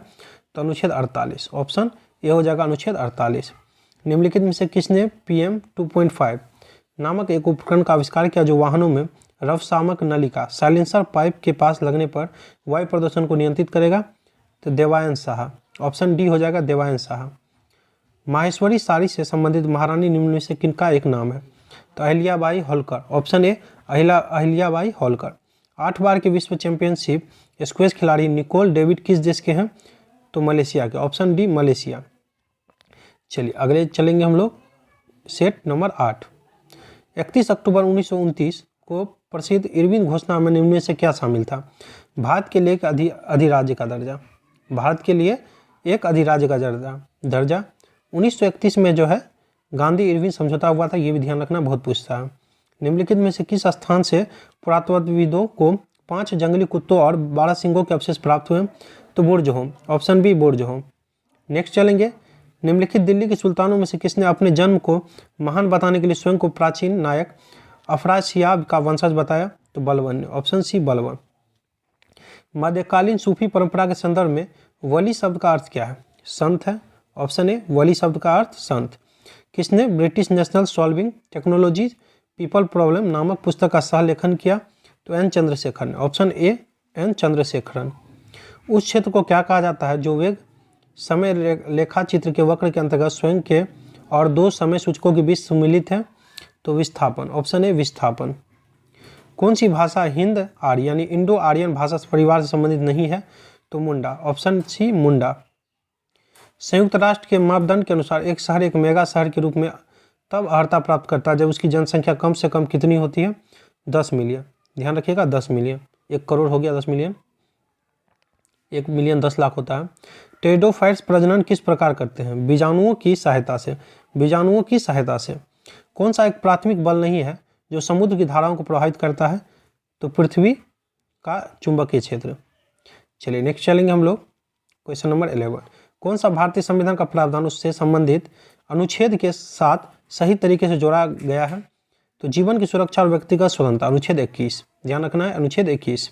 तो अनुच्छेद 48, ऑप्शन ए हो जाएगा अनुच्छेद 48। निम्नलिखित में से किसने PM 2.5 नामक एक उपकरण का आविष्कार किया जो वाहनों में रवशामक नलिका साइलेंसर पाइप के पास लगने पर वायु प्रदूषण को नियंत्रित करेगा? तो देवायन साहा, ऑप्शन डी हो जाएगा देवायन साहा। माहेश्वरी साड़ी से संबंधित महारानी निम्न में से किनका एक नाम है? तो अहिल्याबाई होलकर, ऑप्शन ए अहिल्याबाई होलकर। 8 बार के विश्व चैंपियनशिप स्क्वैश खिलाड़ी निकोल डेविड किस देश के हैं? तो मलेशिया के, ऑप्शन डी मलेशिया। चलिए अगले चलेंगे हम लोग सेट नंबर 8। 31 अक्टूबर 1929 को प्रसिद्ध इरविन घोषणा में निम्न में से क्या शामिल था? भारत के लिए एक अधिराज्य का दर्जा, भारत के लिए एक अधिराज्य का दर्जा। 1931 में जो है गांधी इरविन समझौता हुआ था, ये भी ध्यान रखना, बहुत पूछता है। निम्नलिखित में से किस स्थान से पुरातत्वविदों को 5 जंगली कुत्तों और 12 सिंगों के अवशेष प्राप्त हुए? तो Burzahom, option B Burzahom. Next चलेंगे, निम्नलिखित दिल्ली के सुल्तानों में से किसने अपने जन्म को महान बताने के लिए स्वयं को प्राचीन नायक अफरासियाब का वंशज बताया? तो बलबन, ऑप्शन सी बलबन। मध्यकालीन सूफी परंपरा के संदर्भ में वली शब्द का अर्थ क्या है? संत है, ऑप्शन ए वली शब्द का अर्थ संत। किसने British national solving technology people problem नामक पुस्तक का सह लेखन किया? तो N Chandrasekaran, option A N Chandrasekaran. उस क्षेत्र को क्या कहा जाता है जो वेग समय लेखा चित्र के वक्र के अंतर्गत स्वयं के और 2 समय सूचकों के बीच सम्मिलित है? तो विस्थापन, ऑप्शन ए विस्थापन। कौन सी भाषा हिंद आर्य यानी इंडो आर्यन भाषा परिवार से संबंधित नहीं है? तो मुंडा, ऑप्शन सी मुंडा। संयुक्त राष्ट्र के मापदंड के अनुसार एक शहर एक मेगा शहर के रूप में तब अर्हता प्राप्त करता है जब उसकी जनसंख्या कम से कम कितनी होती है? 10 मिलियन। ध्यान रखिएगा 10 मिलियन, 1 करोड़ हो गया 10 मिलियन, 1 मिलियन 10 लाख होता है। टेरिडोफाइट्स प्रजनन किस प्रकार करते हैं? बीजाणुओं की सहायता से, बीजाणुओं की सहायता से। कौन सा एक प्राथमिक बल नहीं है जो समुद्र की धाराओं को प्रभावित करता है? तो पृथ्वी का चुंबकीय क्षेत्र। चलिए नेक्स्ट चलेंगे हम लोग क्वेश्चन नंबर 11। कौन सा भारतीय संविधान का प्रावधान उससे संबंधित अनुच्छेद के साथ सही तरीके से जोड़ा गया है? तो जीवन की सुरक्षा और व्यक्तिगत स्वतंत्रता, अनुच्छेद 21। ध्यान रखना है अनुच्छेद 21,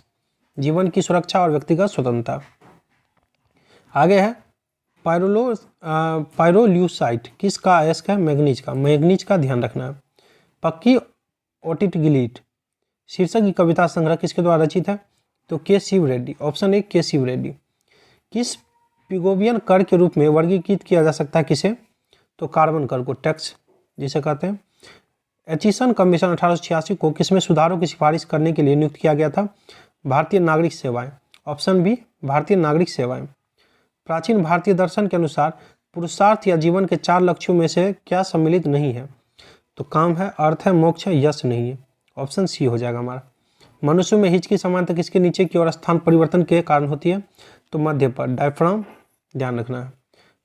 जीवन की सुरक्षा और व्यक्तिगत स्वतंत्रता। आगे है पायरोल्यूसाइट किसका अयस्क है? मैग्नीज का, मैग्नीज का ध्यान रखना है। पक्की ओटिट गिलीट शीर्षक की कविता संग्रह किसके द्वारा रचित है? तो के शिव रेड्डी, ऑप्शन ए के शिव रेड्डी। किस पिगोवियन कर के रूप में वर्गीकृत किया जा सकता है किसे? तो कार्बन कर को, टैक्स जिसे कहते हैं। एचिसन कमीशन 1886 को किसमें सुधारों की सिफारिश करने के लिए नियुक्त किया गया था? भारतीय नागरिक सेवाएं, ऑप्शन बी भारतीय नागरिक सेवाएं। प्राचीन भारतीय दर्शन के अनुसार पुरुषार्थ या जीवन के 4 लक्ष्यों में से क्या सम्मिलित नहीं है? तो काम है, अर्थ है, मोक्ष है, यश नहीं है, ऑप्शन सी हो जाएगा हमारा। मनुष्य में हिच की समानता किसके नीचे की ओर स्थान परिवर्तन के कारण होती है? तो मध्य पर, डायफ्राम, ध्यान रखना है।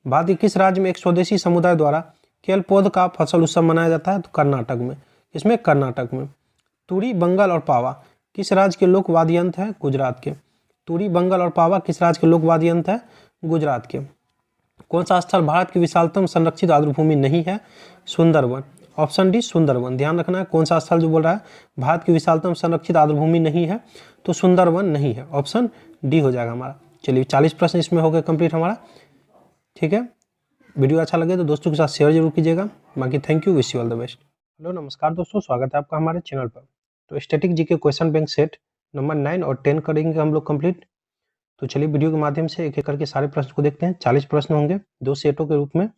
भारत के किस राज्य में एक स्वदेशी समुदाय द्वारा केल पौध का फसल उत्सव मनाया जाता है? तो कर्नाटक में। इसमें कर्नाटक में। तुरी, बंगाल और पावा किस राज्य के लोक वाद्य यंत्र है? गुजरात के। तुरी, बंगाल और पावा किस राज्य के लोक वाद्य यंत्र है? गुजरात के। कौन सा स्थल भारत की विशालतम संरक्षित आर्द्रभूमि नहीं है? Sundarban, option D Sundarban. ध्यान रखना है कौन सा स्थल जो बोल रहा है भारत की विशालतम संरक्षित आर्द्रभूमि नहीं है? तो सुंदरवन नहीं है, ऑप्शन डी हो जाएगा हमारा। चलिए 40 प्रश्न इसमें हो गए कंप्लीट हमारा। ठीक है, वीडियो अच्छा लगे तो दोस्तों के साथ शेयर जरूर कीजिएगा। बाकी thank you, wish you all the best. Hello नमस्कार दोस्तों, स्वागत है आपका हमारे चैनल पर। तो static GK question bank set number 9 और 10 करेंगे हम लोग कंप्लीट। तो चलिए वीडियो के माध्यम से एक एक करके सारे प्रश्न को देखते हैं। 40 प्रश्न होंगे 2 सेटों के रूप में।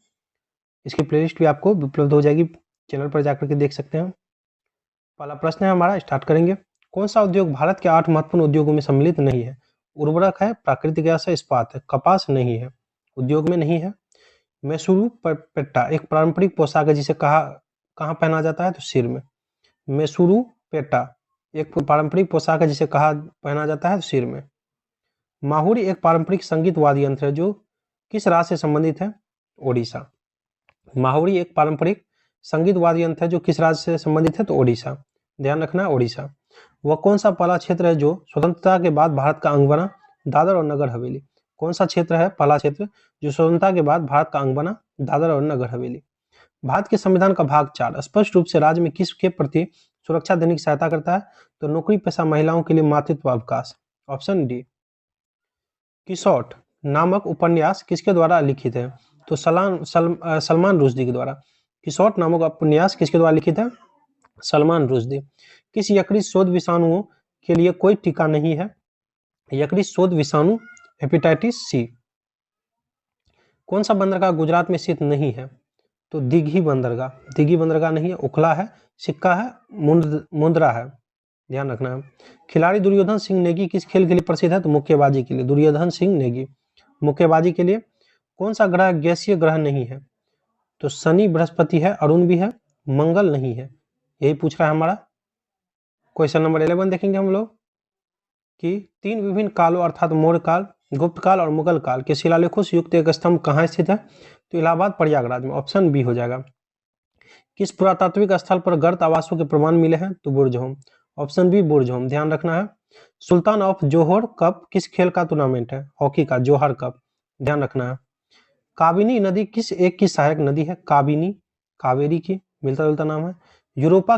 इसकी प्लेलिस्ट भी आपको उपलब्ध हो जाएगी, चैनल पर जाकर के देख सकते हैं। पहला प्रश्न है हमारा, स्टार्ट करेंगे। कौन सा उद्योग भारत के 8 महत्वपूर्ण उद्योगों में सम्मिलित नहीं है? उर्वरक है, प्राकृतिक गैस है, इस्पात है, कपास नहीं है, उद्योग में नहीं है। मैसूरू पेट्टा एक पारंपरिक पोशाक है जिसे कहाँ पहना जाता है? तो सिर में। मैसूरू पेट्टा एक पारंपरिक पोशाक है जिसे कहाँ पहना जाता है? तो सिर में। माहुरी एक पारंपरिक संगीत वाद्य यंत्र है जो किस राज्य से संबंधित है? ओडिशा। माहुरी एक पारंपरिक संगीत वाद्य यंत्र है जो किस राज्य से संबंधित है? तो ओडिशा। ध्यान रखना है ओडिशा। वह कौन सा पहला क्षेत्र है जो स्वतंत्रता के बाद भारत का अंग बना? दादर और नगर हवेली। कौन सा क्षेत्र है पहला क्षेत्र जो स्वतंत्रता के बाद भारत का अंग बना? दादर और नगर हवेली। भारत के संविधान का भाग 4 स्पष्ट रूप से राज्य में किसके प्रति सुरक्षा देने की सहायता करता है? तो नौकरी पेशा महिलाओं के लिए मातृत्व अवकाश। Option D. किशोट नामक उपन्यास किसके द्वारा लिखित है? तो सलमान रुश्दी के द्वारा। किशोट नामक उपन्यास किसके द्वारा लिखित है? सलमान रुश्दी। किस यकृत शोध विषाणुओं के लिए कोई टीका नहीं है? यकृत शोध विषाणु हेपेटाइटिस सी। कौन सा बंदरगाह गुजरात में स्थित नहीं है? तो दिघी बंदरगाह। दिघी बंदरगाह नहीं है, उखला है, सिक्का है, मुंद्रा है, ध्यान रखना है। खिलाड़ी दुर्योधन सिंह नेगी किस खेल के लिए प्रसिद्ध है? तो मुक्केबाजी के लिए। दुर्योधन सिंह नेगी मुक्केबाजी के लिए। कौन सा ग्रह गैसीय ग्रह नहीं है? तो शनि, बृहस्पति है, अरुण भी है, मंगल नहीं है। यही पूछ रहा है हमारा। क्वेश्चन नंबर 11 देखेंगे हम लोग कि 3 विभिन्न कालों अर्थात मौर्य काल, गुप्त काल और मुगल काल के शिलालेखों से युक्त एक स्तंभ कहाँ स्थित है? तो इलाहाबाद प्रयागराज में। ऑप्शन बी हो जाएगा। किस पुरातात्विक स्थल पर गर्त आवासों के प्रमाण मिले हैं? तो बुर्ज-होम। ऑप्शन बी बुर्ज-होम, ध्यान रखना है। सुल्तान ऑफ जोहोर कप किस खेल का टूर्नामेंट है? हॉकी का, जोहर कप, ध्यान रखना है। काबिनी नदी किस एक की सहायक नदी है? काबिनी, कावेरी की मिलता जुलता नाम है। यूरोपा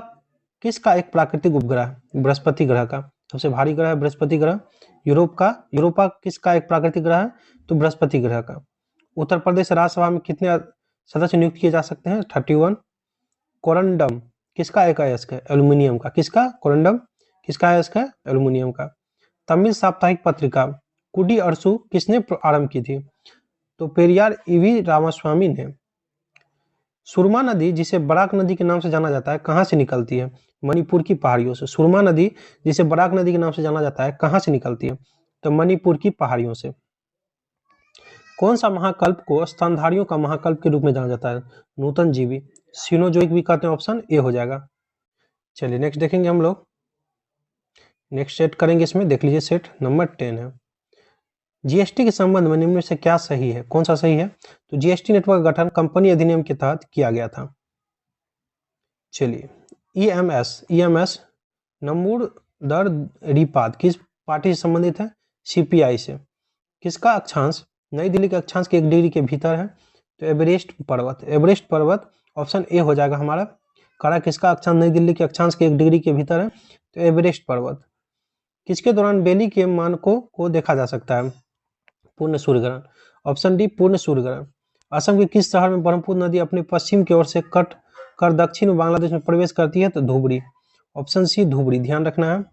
किसका एक प्राकृतिक उपग्रह है? बृहस्पति ग्रह का, सबसे भारी ग्रह है बृहस्पति ग्रह। यूरोपा किसका एक प्राकृतिक ग्रह है? तो बृहस्पति ग्रह का। उत्तर प्रदेश राज्यसभा में कितने सदस्य नियुक्त किए जा सकते हैं? 31। कोरंडम किसका एक अयस्क है? एल्यूमिनियम का। किसका? कोरंडम किसका अयस्क है? एल्यूमिनियम का। तमिल साप्ताहिक पत्रिका कुडी अरसू किसने आरंभ की थी? तो पेरियार ईवी रामास्वामी ने। सुरमा नदी जिसे बराक नदी के नाम से जाना जाता है कहाँ से निकलती है? मणिपुर की पहाड़ियों से। सुरमा नदी जिसे बराक नदी के नाम से जाना जाता है कहाँ से निकलती है? तो मणिपुर की पहाड़ियों से। कौन सा महाकल्प को स्तनधारियों का महाकल्प के रूप में जाना जाता है? नूतन जीवी, सिनोजोइक भी कहते हैं। ऑप्शन ए हो जाएगा। चलिए नेक्स्ट देखेंगे हम लोग। नेक्स्ट सेट करेंगे, इसमें देख लीजिए सेट नंबर 10 है। जीएसटी के संबंध में निम्न में से क्या सही है? कौन सा सही है? तो जीएसटी नेटवर्क का गठन कंपनी अधिनियम के तहत किया गया था। चलिए ईएमएस नमूर दर रिपाद किस पार्टी से संबंधित है? सीपीआई से। किसका अक्षांश नई दिल्ली के अक्षांश के 1 डिग्री के भीतर है? तो एवरेस्ट पर्वत। एवरेस्ट पर्वत ऑप्शन ए हो जाएगा हमारा। कड़ा किसका अक्षांश नई दिल्ली के अक्षांश के 1 डिग्री के भीतर है? तो एवरेस्ट पर्वत। किसके दौरान बेली के मानकों को देखा जा सकता है? पूर्ण सूर्यग्रहण। ऑप्शन डी पूर्ण सूर्यग्रहण। असम के किस शहर में ब्रह्मपुत्र नदी अपने पश्चिम की ओर से कट कर दक्षिण में बांग्लादेश में प्रवेश करती है? तो धुबरी। ऑप्शन सी धुबरी, ध्यान रखना है।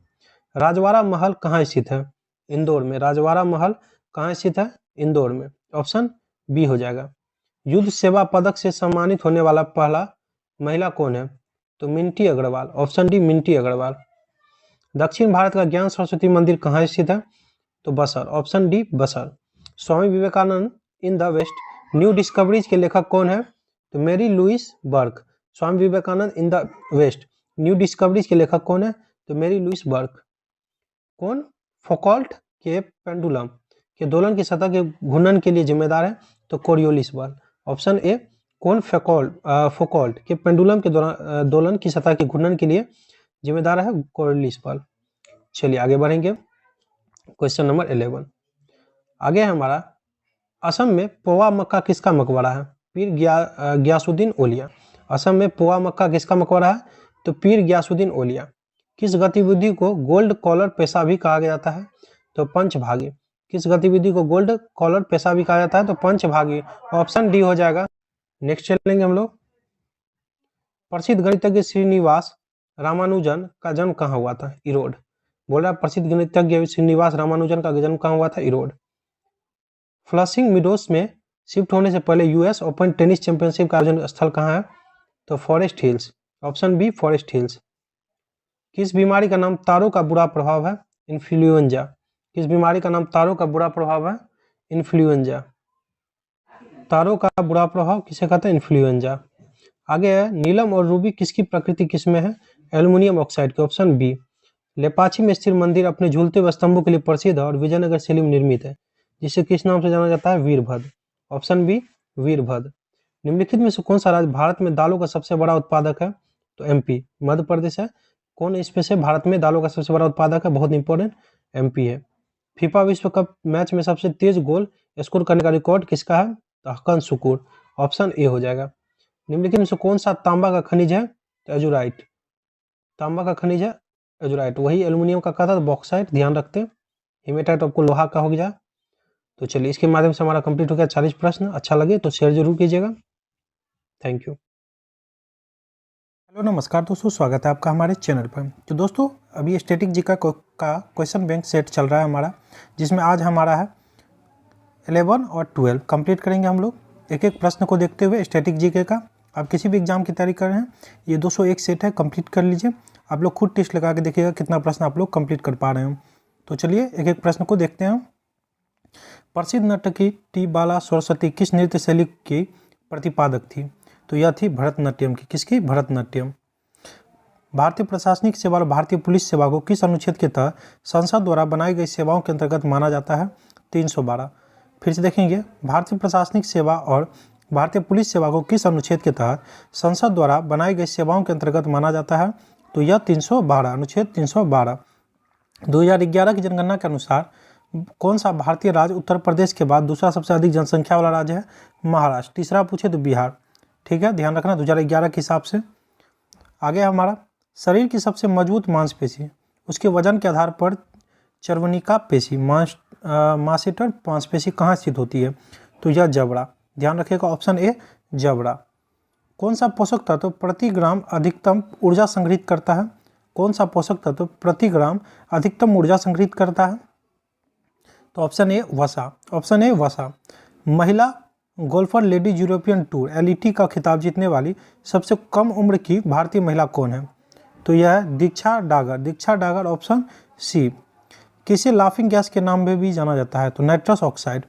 राजवाड़ा महल कहाँ स्थित है? इंदौर में। राजवाड़ा महल कहाँ स्थित है? इंदौर में। ऑप्शन बी हो जाएगा। युद्ध सेवा पदक से सम्मानित होने वाला पहला महिला कौन है? तो मिंटी अग्रवाल। Option D Minty Agarwal. दक्षिण भारत का ज्ञान सरस्वती मंदिर कहाँ स्थित है? तो बसर। Option D Basar. Swami Vivekananda in the west new discoveries के लेखक कौन है? तो Marie Louise Burke. Swami Vivekananda in the west new discoveries के लेखक कौन है? तो मेरी लुइस बर्क। कौन फौकॉल्ट के पेंडुलम के दोलन की सतह के घूर्णन के लिए जिम्मेदार है? तो कोरियोलिस बल। ऑप्शन ए कौन फौकॉल्ट के पेंडुलम के दोलन की सतह के घूर्णन के लिए जिम्मेदार है? कोरियोलिस बल। चलिए आगे बढ़ेंगे। क्वेश्चन नंबर 11 आगे है हमारा। असम में पोवा मक्का किसका मकबरा है? पीर गयासुद्दीन ओलिया। असम में पोवा मक्का किसका मकबरा है? तो पीर गयासुद्दीन ओलिया। किस गतिविधि को गोल्ड कॉलर पेशा भी कहा जाता है? तो पंचभागी। किस गतिविधि को गोल्ड कॉलर पेशा भी कहा जाता है? तो पंचभागी। ऑप्शन डी हो जाएगा। नेक्स्ट चलेंगे हम लोग। प्रसिद्ध गणितज्ञ श्रीनिवास रामानुजन का जन्म कहाँ हुआ था? इरोड। बोल रहा है प्रसिद्ध गणितज्ञ श्रीनिवास रामानुजन का जन्म कहाँ हुआ था? इरोड। फ्लशिंग मीडोज में शिफ्ट होने से पहले यूएस ओपन टेनिस चैंपियनशिप का आयोजन स्थल कहाँ है? तो Forest Hills. Option B Forest Hills. किस बीमारी का नाम तारों का बुरा प्रभाव है? इन्फ्लुएंजा। किस बीमारी का नाम तारों का बुरा प्रभाव है? इन्फ्लुएंजा। तारों का बुरा प्रभाव किसे कहते हैं? इन्फ्लुएंजा। आगे है नीलम और रूबी किसकी प्रकृति किसमें है? एल्युमिनियम ऑक्साइड के। Option B. लेपाची में स्थिर मंदिर अपने झूलते हुए स्तंभों के लिए प्रसिद्ध है और विजयनगर शैली में निर्मित है, जिसे किस नाम से जाना जाता है? वीरभद्र। Option B Virabhadra. निम्नलिखित में से कौन सा राज्य भारत में दालों का सबसे बड़ा उत्पादक है? तो एमपी। मध्य प्रदेश है। कौन इसमें से भारत में दालों का सबसे बड़ा उत्पादक है? बहुत इंपॉर्टेंट, एमपी है। फीफा विश्व कप मैच में सबसे तेज गोल स्कोर करने का रिकॉर्ड किसका है? तो हक्कन शुकुर। ऑप्शन ए हो जाएगा। निम्नलिखित में से कौन सा तांबा का खनिज है? तो एजुराइट। तांबा का खनिज है एजोराइट, वही एल्युमिनियम का था बॉक्साइट, ध्यान रखते हैं। हेमेटाइट आपको लोहा का हो गया। तो चलिए इसके माध्यम से हमारा कंप्लीट हो गया 40 प्रश्न। अच्छा लगे तो शेयर जरूर कीजिएगा। Thank you. हेलो नमस्कार दोस्तों, स्वागत है आपका हमारे चैनल पर। तो दोस्तों अभी स्टैटिक जी का क्वेश्चन बैंक सेट चल रहा है हमारा, जिसमें आज हमारा है 11 और 12 कंप्लीट करेंगे हम लोग एक एक प्रश्न को देखते हुए स्टैटिक जीके का। आप किसी भी एग्जाम की तैयारी कर रहे हैं, ये 201 सेट है, कंप्लीट कर लीजिए। आप लोग खुद टेस्ट लगा के देखिएगा कितना प्रश्न आप लोग कंप्लीट कर पा रहे हो। तो चलिए एक एक प्रश्न को देखते हैं। प्रसिद्ध नर्तकी टी बाला सरस्वती किस नृत्य शैली की प्रतिपादक थी? तो यह थी भरतनाट्यम की। किसकी? भरतनाट्यम। भारतीय प्रशासनिक सेवा और भारतीय पुलिस सेवा को किस अनुच्छेद के तहत संसद द्वारा बनाई गई सेवाओं के अंतर्गत माना जाता है? 312। फिर से देखेंगे, भारतीय प्रशासनिक सेवा और भारतीय पुलिस सेवा को किस अनुच्छेद के तहत संसद द्वारा बनाई गई सेवाओं के अंतर्गत माना जाता है? तो यह 312, अनुच्छेद 312। 2011 की जनगणना के अनुसार कौन सा भारतीय राज्य उत्तर प्रदेश के बाद दूसरा सबसे अधिक जनसंख्या वाला राज्य है? महाराष्ट्र। तीसरा पूछे तो बिहार। ठीक है, ध्यान रखना 2011 के हिसाब से। आगे हमारा शरीर की सबसे मजबूत मांसपेशी, उसके वजन के आधार पर चर्वनिका पेशी मास्सेटर मांसपेशी कहाँ स्थित होती है? तो यह जबड़ा। ध्यान रखिएगा ऑप्शन ए जबड़ा। कौन सा पोषक तत्व प्रति ग्राम अधिकतम ऊर्जा संग्रहित करता है? कौन सा पोषक तत्व प्रति ग्राम अधिकतम ऊर्जा संग्रहित करता है? तो ऑप्शन ए वसा। ऑप्शन ए वसा। महिला golfer ladies European tour LET का खिताब जीतने वाली सबसे कम उम्र की भारतीय महिला कौन है? तो यह है दीक्षा डागर। दीक्षा डागर, ऑप्शन सी। किसे लाफिंग गैस के नाम में भी जाना जाता है? तो नाइट्रस ऑक्साइड।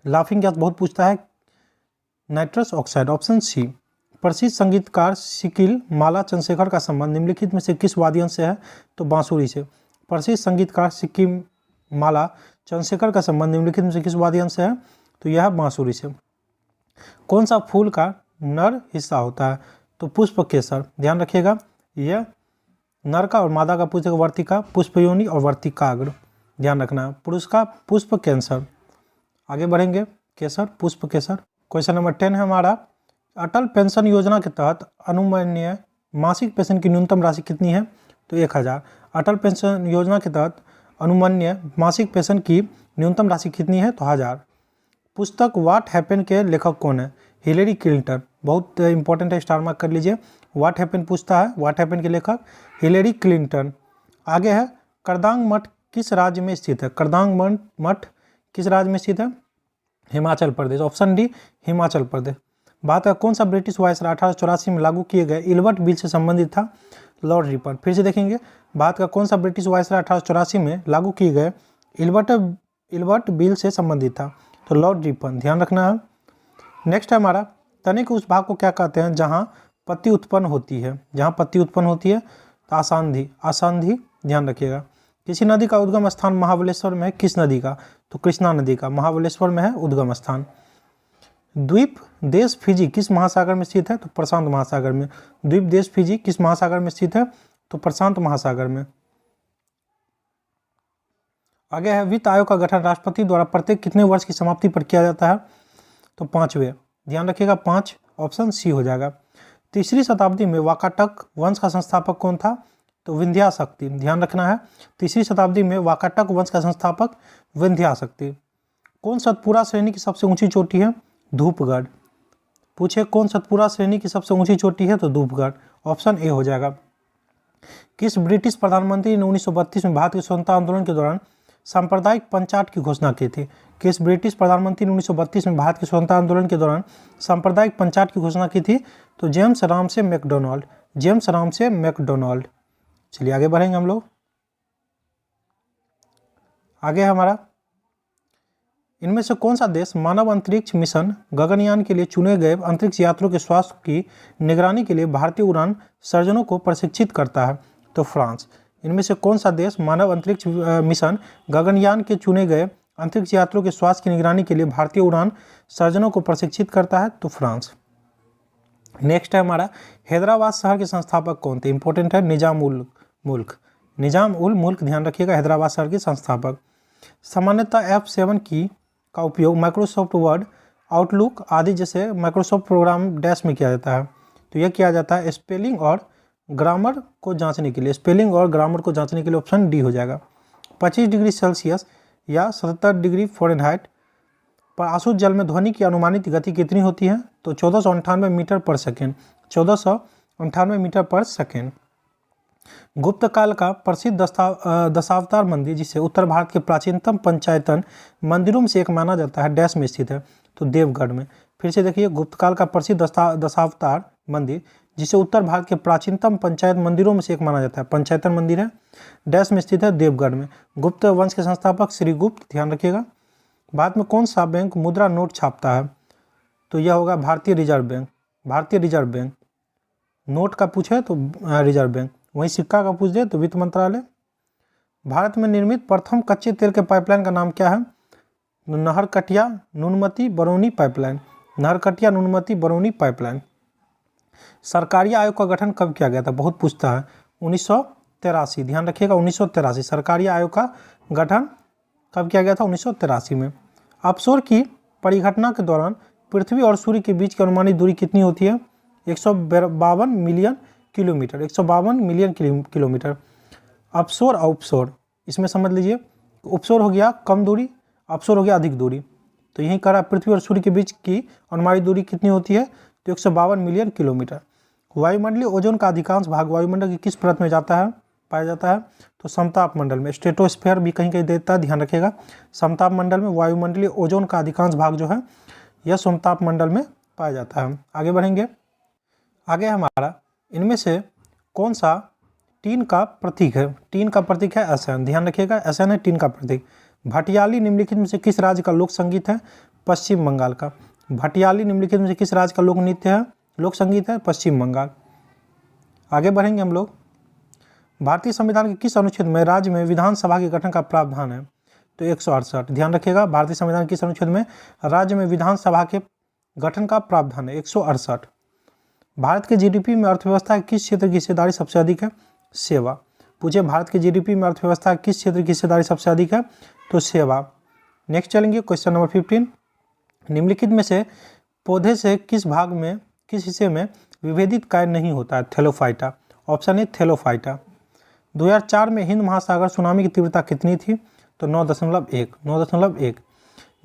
लाफिंग गैस बहुत पूछता है, नाइट्रस ऑक्साइड, ऑप्शन सी। प्रसिद्ध संगीतकार सिकिल माला चंद्रशेखर का संबंध निम्नलिखित में से किस वाद्ययंत्र से है? तो बांसुरी से। प्रसिद्ध संगीतकार सिक्किम माला चंद्रशेखर का संबंध निम्नलिखित में से किस वाद्ययंत्र से है? तो यह बांसुरी से। कौन सा फूल का नर हिस्सा होता है? तो पुष्प केसर। ध्यान रखिएगा, यह नर का और मादा का पूछेगा वर्तिका, पुष्पयोनि और वर्तिकाग्र। ध्यान रखना। पुरुष का पुष्प कैंसर। आगे बढ़ेंगे, केसर, पुष्प केसर। क्वेश्चन नंबर 10 है हमारा, अटल पेंशन योजना के तहत अनुमान्य मासिक पेंशन की न्यूनतम राशि कितनी है? तो 1000। अटल पेंशन योजना के तहत अनुमान्य मासिक पेंशन की न्यूनतम राशि कितनी है? तो 1000। पुस्तक व्हाट हैपन के लेखक कौन है? Hillary Clinton. बहुत इंपॉर्टेंट है, स्टार मार्क कर लीजिए। व्हाट हैपन पूछता है, व्हाट हैपन के लेखक हिलेरी क्लिंटन। आगे है, करदांग मठ किस राज्य में स्थित है? करदांग मठ किस राज्य में स्थित है? हिमाचल प्रदेश। Option D Himachal Pradesh. बात है कौन सा ब्रिटिश वायसराय 1884 में लागू किए गए इल्बर्ट बिल से संबंधित था? Lord Ripon. फिर से देखेंगे, बात का कौन सा ब्रिटिश वायसराय 1884 में लागू किए गए इल्बर्ट बिल से संबंधित था? तो लॉर्ड रिपन। ध्यान रखना है। नेक्स्ट है हमारा, तने के उस भाग को क्या कहते हैं जहाँ पत्ती उत्पन्न होती है? जहाँ पत्ती उत्पन्न होती है तो आसांधी। आसांधी, ध्यान रखिएगा। किसी नदी का उद्गम स्थान महाबलेश्वर में है? किस नदी का? तो कृष्णा नदी का महाबलेश्वर में है उद्गम स्थान। द्वीप देश फिजी किस महासागर में स्थित है? तो प्रशांत महासागर में। द्वीप देश फिजी किस महासागर में स्थित है? तो प्रशांत महासागर में। आगे है, वित्त आयोग का गठन राष्ट्रपति द्वारा प्रत्येक कितने वर्ष की समाप्ति पर किया जाता है? तो 5वें। ध्यान रखिएगा 5, ऑप्शन सी हो जाएगा। तीसरी शताब्दी में वाकाटक वंश का संस्थापक कौन था? तो विंध्याशक्ति। ध्यान रखना है, तीसरी शताब्दी में वाकाटक वंश का संस्थापक विंध्याशक्ति। कौन सतपुरा श्रेणी की सबसे ऊंची चोटी है? धूपगढ़। पूछे कौन सतपुरा श्रेणी की सबसे ऊंची चोटी है? तो धूपगढ़। ऑप्शन ए हो जाएगा। किस ब्रिटिश प्रधानमंत्री ने 1932 में भारत के स्वतंत्रता आंदोलन के दौरान सांप्रदायिक पंचायत की घोषणा की थी? किस ब्रिटिश प्रधानमंत्री ने 1932 में भारत के स्वतंत्रता आंदोलन के दौरान सांप्रदायिक पंचायत की घोषणा की थी? तो James Ramsay McDonald. James Ramsay McDonald. चलिए आगे बढ़ेंगे हम लोग। आगे हमारा, इनमें से कौन सा देश मानव अंतरिक्ष मिशन गगनयान के लिए चुने गए अंतरिक्ष यात्रियों के स्वास्थ्य की निगरानी के लिए भारतीय उड़ान सर्जनों को प्रशिक्षित करता है? तो फ्रांस। इनमें से कौन सा देश मानव अंतरिक्ष मिशन गगनयान के चुने गए अंतरिक्ष यात्रियों के स्वास्थ्य की निगरानी के लिए भारतीय उड़ान सर्जनों को प्रशिक्षित करता है? तो फ्रांस। नेक्स्ट है हमारा, हैदराबाद शहर के संस्थापक कौन थे? इंपॉर्टेंट है, निजाम उल मुल्क। निजाम उल मुल्क, ध्यान रखिएगा, हैदराबाद शहर के संस्थापक। सामान्यतः F7 की का उपयोग माइक्रोसॉफ्ट वर्ड, आउटलुक आदि जैसे माइक्रोसॉफ्ट प्रोग्राम डैश में किया जाता है। तो यह किया जाता है स्पेलिंग और ग्रामर को जांचने के लिए, स्पेलिंग और ग्रामर को जांचने के लिए ऑप्शन डी हो जाएगा। 25 डिग्री सेल्सियस या 77 डिग्री फ़ारेनहाइट पर आसुत जल में ध्वनि की अनुमानित गति कितनी होती है? तो 1498 मीटर पर सेकेंड, 1498 मीटर पर सेकेंड। गुप्त काल का प्रसिद्ध दशावतार मंदिर, जिसे उत्तर भारत के प्राचीनतम पंचायतन मंदिरों में से एक माना जाता है, डैश में स्थित है? तो देवगढ़ में। फिर से देखिए, गुप्त काल का प्रसिद्ध दशावतार मंदिर, जिसे उत्तर भारत के प्राचीनतम पंचायत मंदिरों में से एक माना जाता है, पंचायतन मंदिर है, डैश में स्थित है? देवगढ़ में। गुप्त वंश के संस्थापक श्री गुप्त, ध्यान रखिएगा। भारत में कौन सा बैंक मुद्रा नोट छापता है? तो यह होगा भारतीय रिजर्व बैंक। भारतीय रिजर्व बैंक। नोट का पूछे तो रिजर्व बैंक, वहीं सिक्का का पूछ दे तो वित्त मंत्रालय। भारत में निर्मित प्रथम कच्चे तेल के पाइपलाइन का नाम क्या है? नहरकटिया नुनमती बरौनी पाइपलाइन। नहरकटिया नुनमती बरौनी पाइपलाइन। सरकारी आयोग का गठन कब किया गया था? बहुत पूछता है। 1983, ध्यान रखिएगा, 1983 सरकारी आयोग का गठन कब किया गया था? 1983 में। ऑफशोर की परिघटना के दौरान पृथ्वी और सूर्य के बीच की अनुमानित दूरी कितनी होती है? 152 million kilometre. 152 million kilometre. Offshore और उपशोर, इसमें समझ लीजिए, उपशोर हो गया कम दूरी, ऑफशोर हो गया अधिक दूरी। तो यही कह रहा है पृथ्वी और सूर्य के बीच की अनुमानित दूरी कितनी होती है? तो 152 मिलियन किलोमीटर। वायुमंडलीय ओजोन का अधिकांश भाग वायुमंडल की किस परत में पाया जाता है? तो समताप मंडल में। स्ट्रेटोस्फीयर भी कहीं कहीं देता है, ध्यान रखिएगा। समताप मंडल में वायुमंडलीय ओजोन का अधिकांश भाग जो है यह समताप मंडल में पाया जाता है। आगे बढ़ेंगे। आगे हमारा, इनमें से कौन सा टीन का प्रतीक है? टीन का प्रतीक है एसन, ध्यान रखिएगा, एसन है टीन का प्रतीक। भटियाली निम्नलिखित में से किस राज्य का लोक संगीत है? पश्चिम बंगाल का। भटियाली निम्नलिखित में से किस राज्य का लोक नृत्य है, लोक संगीत है? पश्चिम बंगाल। आगे बढ़ेंगे हम लोग। भारतीय संविधान के किस अनुच्छेद में राज्य में विधानसभा के गठन का प्रावधान है? तो 168, ध्यान रखिएगा। भारतीय संविधान किस अनुच्छेद में राज्य में विधानसभा के गठन का प्रावधान है? 168। भारत के जीडीपी में अर्थव्यवस्था के किस क्षेत्र की हिस्सेदारी सबसे अधिक है? सेवा। पूछे, भारत के जीडीपी में अर्थव्यवस्था किस क्षेत्र की हिस्सेदारी सबसे अधिक है? तो सेवा। नेक्स्ट चलेंगे, क्वेश्चन नंबर 15। निम्नलिखित में से पौधे से किस हिस्से में विभेदित कार्य नहीं होता है? थैलोफाइटा। Option A Thallophyta. 2004 में हिंद महासागर सुनामी की तीव्रता कितनी थी? तो 9.1। 9.1।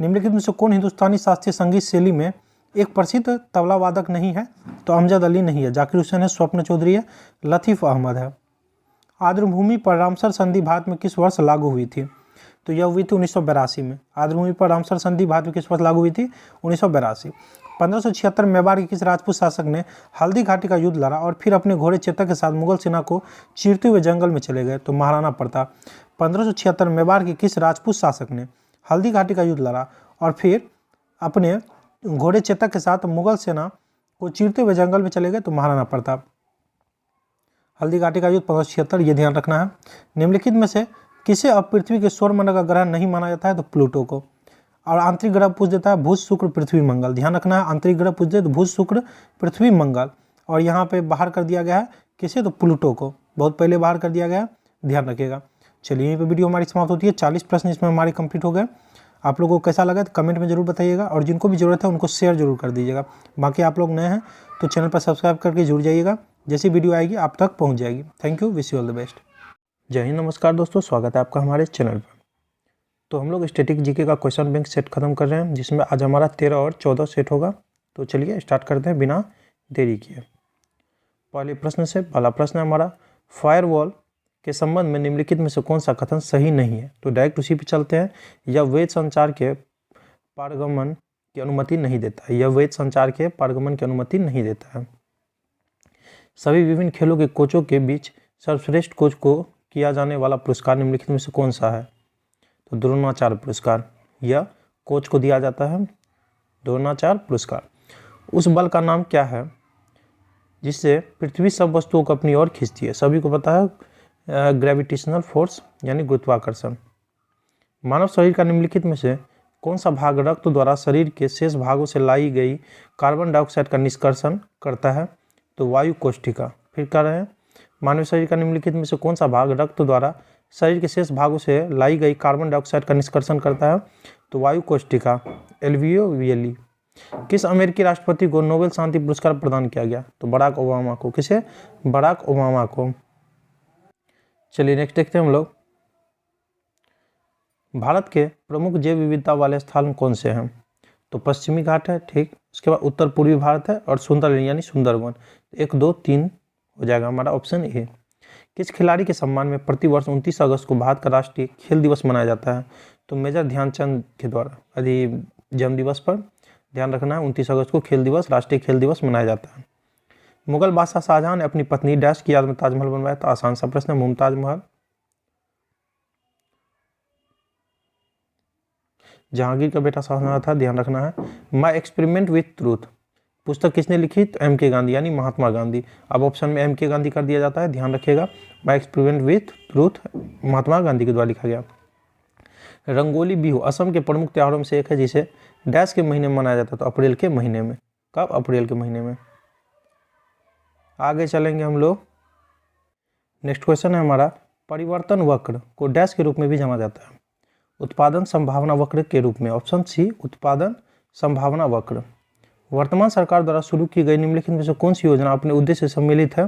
निम्नलिखित में से कौन हिंदुस्तानी शास्त्रीय संगीत शैली में एक प्रसिद्ध तबला वादक नहीं है? तो अमजद अली नहीं है, जाकिर हुसैन है, स्वप्न चौधरी है, लतीफ़ अहमद है। आर्द्रभूमि पर रामसर संधि भारत में किस वर्ष लागू हुई थी? तो यह हुई थी 1982 में। आर्द्रभूमि पर रामसर संधि भारत में किस वर्ष लागू हुई थी? 1982। 1576 में मेवाड़ के किस राजपूत शासक ने हल्दी घाटी का युद्ध लड़ा और फिर अपने घोड़े चेतक के साथ मुगल सेना को चीरते हुए जंगल में चले गए? तो महाराणा प्रताप। 1576 मेवाड़ के किस राजपूत शासक ने हल्दी घाटी का युद्ध लड़ा और फिर अपने घोड़े चेतक के साथ मुगल सेना को चीरते हुए जंगल में चले गए? तो महाराणा प्रताप। हल्दी घाटी का युद्ध 1576, ये ध्यान रखना है। निम्नलिखित में से किसे अब पृथ्वी के सौरमंडल का ग्रह नहीं माना जाता है? तो प्लूटो को। और आंतरिक ग्रह पूछ देता है बुध शुक्र पृथ्वी मंगल, ध्यान रखना है। आंतरिक ग्रह पूछ दे तो बुध शुक्र पृथ्वी मंगल, और यहाँ पे बाहर कर दिया गया है किसे? तो प्लूटो को, बहुत पहले बाहर कर दिया गया है, ध्यान रखिएगा। चलिए, यहीं पे वीडियो हमारी समाप्त होती है। 40 प्रश्न इसमें हमारे कंप्लीट हो गए। आप लोगों को कैसा लगा तो कमेंट में जरूर बताइएगा, और जिनको भी जरूरत है उनको शेयर जरूर कर दीजिएगा। बाकी आप लोग नए हैं तो चैनल पर सब्सक्राइब करके जुड़ जाइएगा, जैसी वीडियो आएगी आप तक पहुँच जाएगी। Thank you, wish you all the best. जय हिंद, नमस्कार दोस्तों, स्वागत है आपका हमारे चैनल पर। तो हम लोग स्टैटिक जीके का क्वेश्चन बैंक सेट खत्म कर रहे हैं, जिसमें आज हमारा 13 और 14 सेट होगा। तो चलिए स्टार्ट करते हैं बिना देरी किए। पहले प्रश्न से, पहला प्रश्न है हमारा, फायरवॉल के संबंध में निम्नलिखित में से कौन सा कथन सही नहीं है? तो डायरेक्ट उसी पे चलते हैं। यह वैध संचार के पारगमन की अनुमति नहीं देता है। यह वैध संचार के पारगमन की अनुमति नहीं देता है। सभी विभिन्न खेलों के कोचों के बीच सर्वश्रेष्ठ कोच को किया जाने वाला पुरस्कार निम्नलिखित में से कौन सा है? तो द्रोणाचार्य पुरस्कार, यह कोच को दिया जाता है, द्रोणाचार्य पुरस्कार। उस बल का नाम क्या है जिससे पृथ्वी सब वस्तुओं को अपनी ओर खींचती है? सभी को पता है, ग्रेविटेशनल फोर्स यानी गुरुत्वाकर्षण। मानव शरीर का निम्नलिखित में से कौन सा भाग रक्त द्वारा शरीर के शेष भागों से लाई गई कार्बन डाइऑक्साइड का निष्कर्षण करता है? तो वायु कोष्ठिका। फिर कह रहे हैं, मानव शरीर का निम्नलिखित में से कौन सा भाग रक्त द्वारा शरीर के शेष भागों से लाई गई कार्बन डाइऑक्साइड का निष्कर्षण करता है? तो वायु कोष्ठिका, एल्वियोवियली। किस अमेरिकी राष्ट्रपति को नोबेल शांति पुरस्कार प्रदान किया गया? तो बराक ओबामा को। किसे? बराक ओबामा को। चलिए नेक्स्ट देखते हैं हम लोग। भारत के प्रमुख जैव विविधता वाले स्थान कौन से हैं? तो पश्चिमी घाट है, ठीक। उसके बाद उत्तर पूर्वी भारत है और सुंदर यानी सुंदरवन। 1 2 3 हो जाएगा हमारा ऑप्शन ए। किस खिलाड़ी के सम्मान में प्रतिवर्ष 29 अगस्त को भारत का राष्ट्रीय खेल दिवस मनाया जाता है? तो मेजर ध्यानचंद के द्वारा यदि जन्म दिवस पर ध्यान रखना है, 29 अगस्त को खेल दिवस, राष्ट्रीय खेल दिवस मनाया जाता है। मुगल बादशाह शाहजहां ने अपनी पत्नी डैश की याद में ताजमहल बनवाया? तो आसान सा प्रश्न है, मुमताज महल। जहांगीर का बेटा शाहजहां था, ध्यान रखना है। माई एक्सपेरिमेंट विथ ट्रूथ पुस्तक किसने लिखी? तो M.K. गांधी यानी महात्मा गांधी। अब ऑप्शन में M.K. गांधी कर दिया जाता है, ध्यान रखिएगा। My experiment with truth Mahatma Gandhi के द्वारा लिखा गया। रंगोली बिहू असम के प्रमुख त्योहारों में से एक है, जिसे डैश के महीने में मनाया जाता है? तो अप्रैल के महीने में। कब? अप्रैल के महीने में। आगे चलेंगे हम लोग। नेक्स्ट क्वेश्चन है हमारा, परिवर्तन वक्र को डैश के रूप में भी जाना जाता है? उत्पादन संभावना वक्र के रूप में। ऑप्शन सी, उत्पादन संभावना वक्र। वर्तमान सरकार द्वारा शुरू की गई निम्नलिखित में से कौन सी योजना अपने उद्देश्य से सम्मिलित है?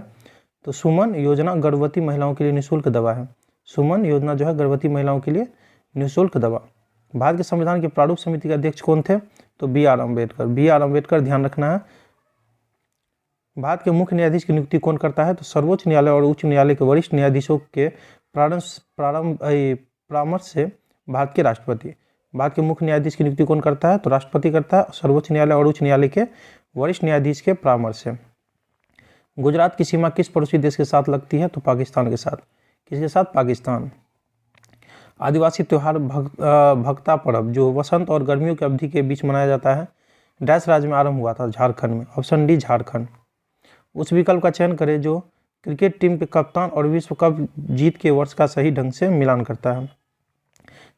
तो सुमन योजना गर्भवती महिलाओं के लिए निःशुल्क दवा है। सुमन योजना जो है गर्भवती महिलाओं के लिए निःशुल्क दवा। भारत के संविधान के प्रारूप समिति के अध्यक्ष कौन थे? तो B.R. अम्बेडकर। B.R. अम्बेडकर, ध्यान रखना है। भारत के मुख्य न्यायाधीश की नियुक्ति कौन करता है? तो सर्वोच्च न्यायालय और उच्च न्यायालय के वरिष्ठ न्यायाधीशों के परामर्श से भारत के राष्ट्रपति। भारत के मुख्य न्यायाधीश की नियुक्ति कौन करता है? तो राष्ट्रपति करता है। सर्वोच्च न्यायालय और उच्च न्यायालय के वरिष्ठ न्यायाधीश के परामर्श से। गुजरात की सीमा किस पड़ोसी देश के साथ लगती है? तो पाकिस्तान के साथ। किसके साथ? पाकिस्तान। आदिवासी त्योहार भक्ता पर्व जो वसंत और गर्मियों की अवधि के बीच मनाया जाता है, डैश राज्य में आरंभ हुआ था? झारखंड में। Option D, Jharkhand. उस विकल्प का चयन करें जो क्रिकेट टीम के कप्तान और विश्व कप जीत के वर्ष का सही ढंग से मिलान करता है।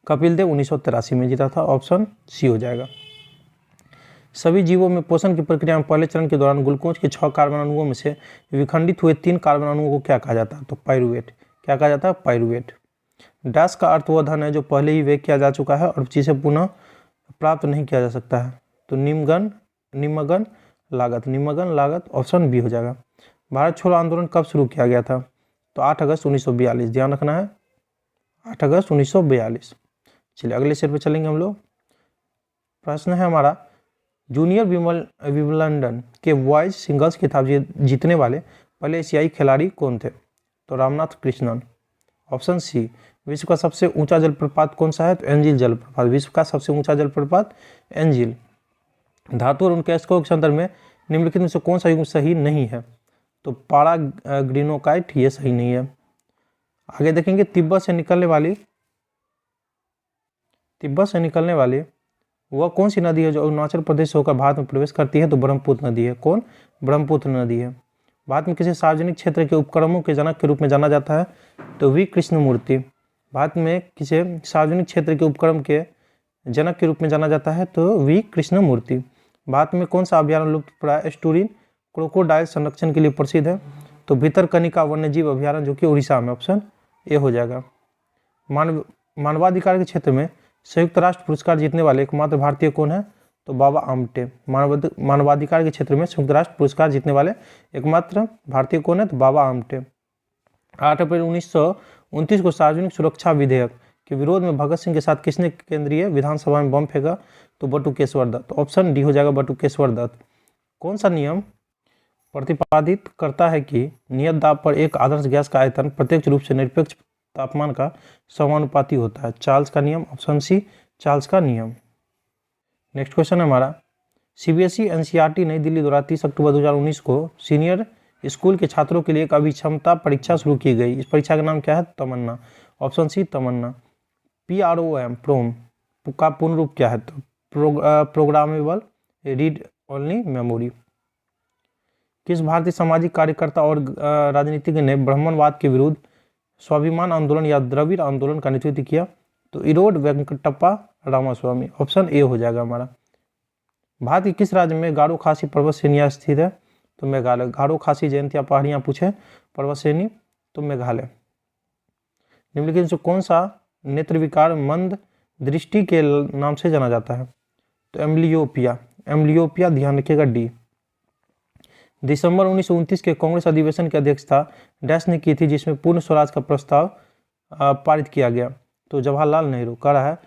कपिल देव 1983 में जीता था। ऑप्शन सी हो जाएगा। सभी जीवों में पोषण की प्रक्रिया में पहले चरण के दौरान ग्लूकोज के 6 कार्बन अणुओं में से विखंडित हुए 3 कार्बन अणुओं को क्या कहा जाता है? तो पाइरूवेट। क्या कहा जाता है? पाइरूवेट। डैश का अर्थ वह धन है जो पहले ही व्यय किया जा चुका है और जिसे पुनः प्राप्त नहीं किया जा सकता है। तो निमग्न लागत। ऑप्शन बी हो जाएगा। भारत छोड़ो आंदोलन कब शुरू किया गया था? तो 8 अगस्त 1942। ध्यान रखना है, 8 अगस्त 1942। चलिए अगले शेर पे चलेंगे हम लोग। प्रश्न है हमारा, जूनियर विंबलडन के बॉयज सिंगल्स खिताब जीतने वाले पहले एशियाई खिलाड़ी कौन थे? तो रामनाथ कृष्णन। ऑप्शन सी, विश्व का सबसे ऊंचा जलप्रपात कौन सा है? तो एंजिल जलप्रपात। विश्व का सबसे ऊंचा जलप्रपात एंजिल। धातु और उनके अयस्कों के संदर्भ में निम्नलिखित में से कौन सा युग्म सही नहीं है? तो पाराग्रीनोकाइट, ये सही नहीं है। आगे देखेंगे, तिब्बत से निकलने वाली वह कौन सी नदी है जो अरुणाचल प्रदेश होकर भारत में प्रवेश करती है? तो ब्रह्मपुत्र नदी है। कौन? ब्रह्मपुत्र नदी है। भारत में किसी सार्वजनिक क्षेत्र के उपक्रमों के जनक के रूप में जाना जाता है? तो वी कृष्णमूर्ति। भारत में किसी सार्वजनिक क्षेत्र के उपक्रम के जनक के रूप में जाना जाता है? तो वी कृष्णमूर्ति। भारत में कौन सा अभ्यारण्य लुप्तप्राय एस्टुरिन क्रोकोडाइल संरक्षण के लिए प्रसिद्ध है? तो भितरकनिका वन्यजीव अभ्यारण्य जो कि उड़ीसा में। ऑप्शन ए हो जाएगा। मानवाधिकार के क्षेत्र में संयुक्त राष्ट्र पुरस्कार जीतने वाले एकमात्र भारतीय कौन है? तो बाबा आमटे। मानवाधिकार के क्षेत्र में संयुक्त राष्ट्र पुरस्कार जीतने वाले एकमात्र भारतीय कौन है? तो बाबा आमटे। 8 अप्रैल 1929 को सार्वजनिक सुरक्षा विधेयक के विरोध में भगत सिंह के साथ किसने केंद्रीय विधानसभा में बम फेंका? तो बटुकेश्वर दत्त। ऑप्शन डी हो जाएगा, बटुकेश्वर दत्त। कौन सा नियम प्रतिपादित करता है कि नियत दाब पर एक आदर्श गैस का आयतन प्रत्यक्ष रूप से निरपेक्ष तापमान का समानुपाती होता है? चार्ल्स का नियम। ऑप्शन सी, चार्ल्स का नियम। नेक्स्ट क्वेश्चन है हमारा, सीबीएसई एनसीईआरटी नई दिल्ली द्वारा 30 अक्टूबर 2019 को सीनियर स्कूल के छात्रों के लिए एक अभिक्षमता परीक्षा शुरू की गई। इस परीक्षा का नाम क्या है? तमन्ना। ऑप्शन सी, तमन्ना। प्रोम का पूर्ण रूप क्या है? तो प्रोग्रामेबल रीड ओनली मेमोरी। किस भारतीय सामाजिक कार्यकर्ता और राजनीतिज्ञ ने ब्राह्मणवाद के विरुद्ध स्वाभिमान आंदोलन या द्रविड़ आंदोलन का नेतृत्व किया? तो इरोड वेंकटप्पा रामास्वामी। ऑप्शन ए हो जाएगा हमारा। भारत के किस राज्य में गारो खासी पर्वत श्रेणियां स्थित है? तो मेघालय। गारो खासी जयंतिया पहाड़ियां पूछे पर्वत श्रेणी, तो मेघालय। निम्नलिखित से कौन सा नेत्र विकार मंद दृष्टि के नाम से जाना जाता है? तो एम्ब्लियोपिया। एम्ब्लियोपिया, ध्यान रखिएगा डी। दिसंबर 1929 के कांग्रेस अधिवेशन की अध्यक्षता डैश ने की थी जिसमें पूर्ण स्वराज का प्रस्ताव पारित किया गया? तो जवाहरलाल नेहरू। कह रहा है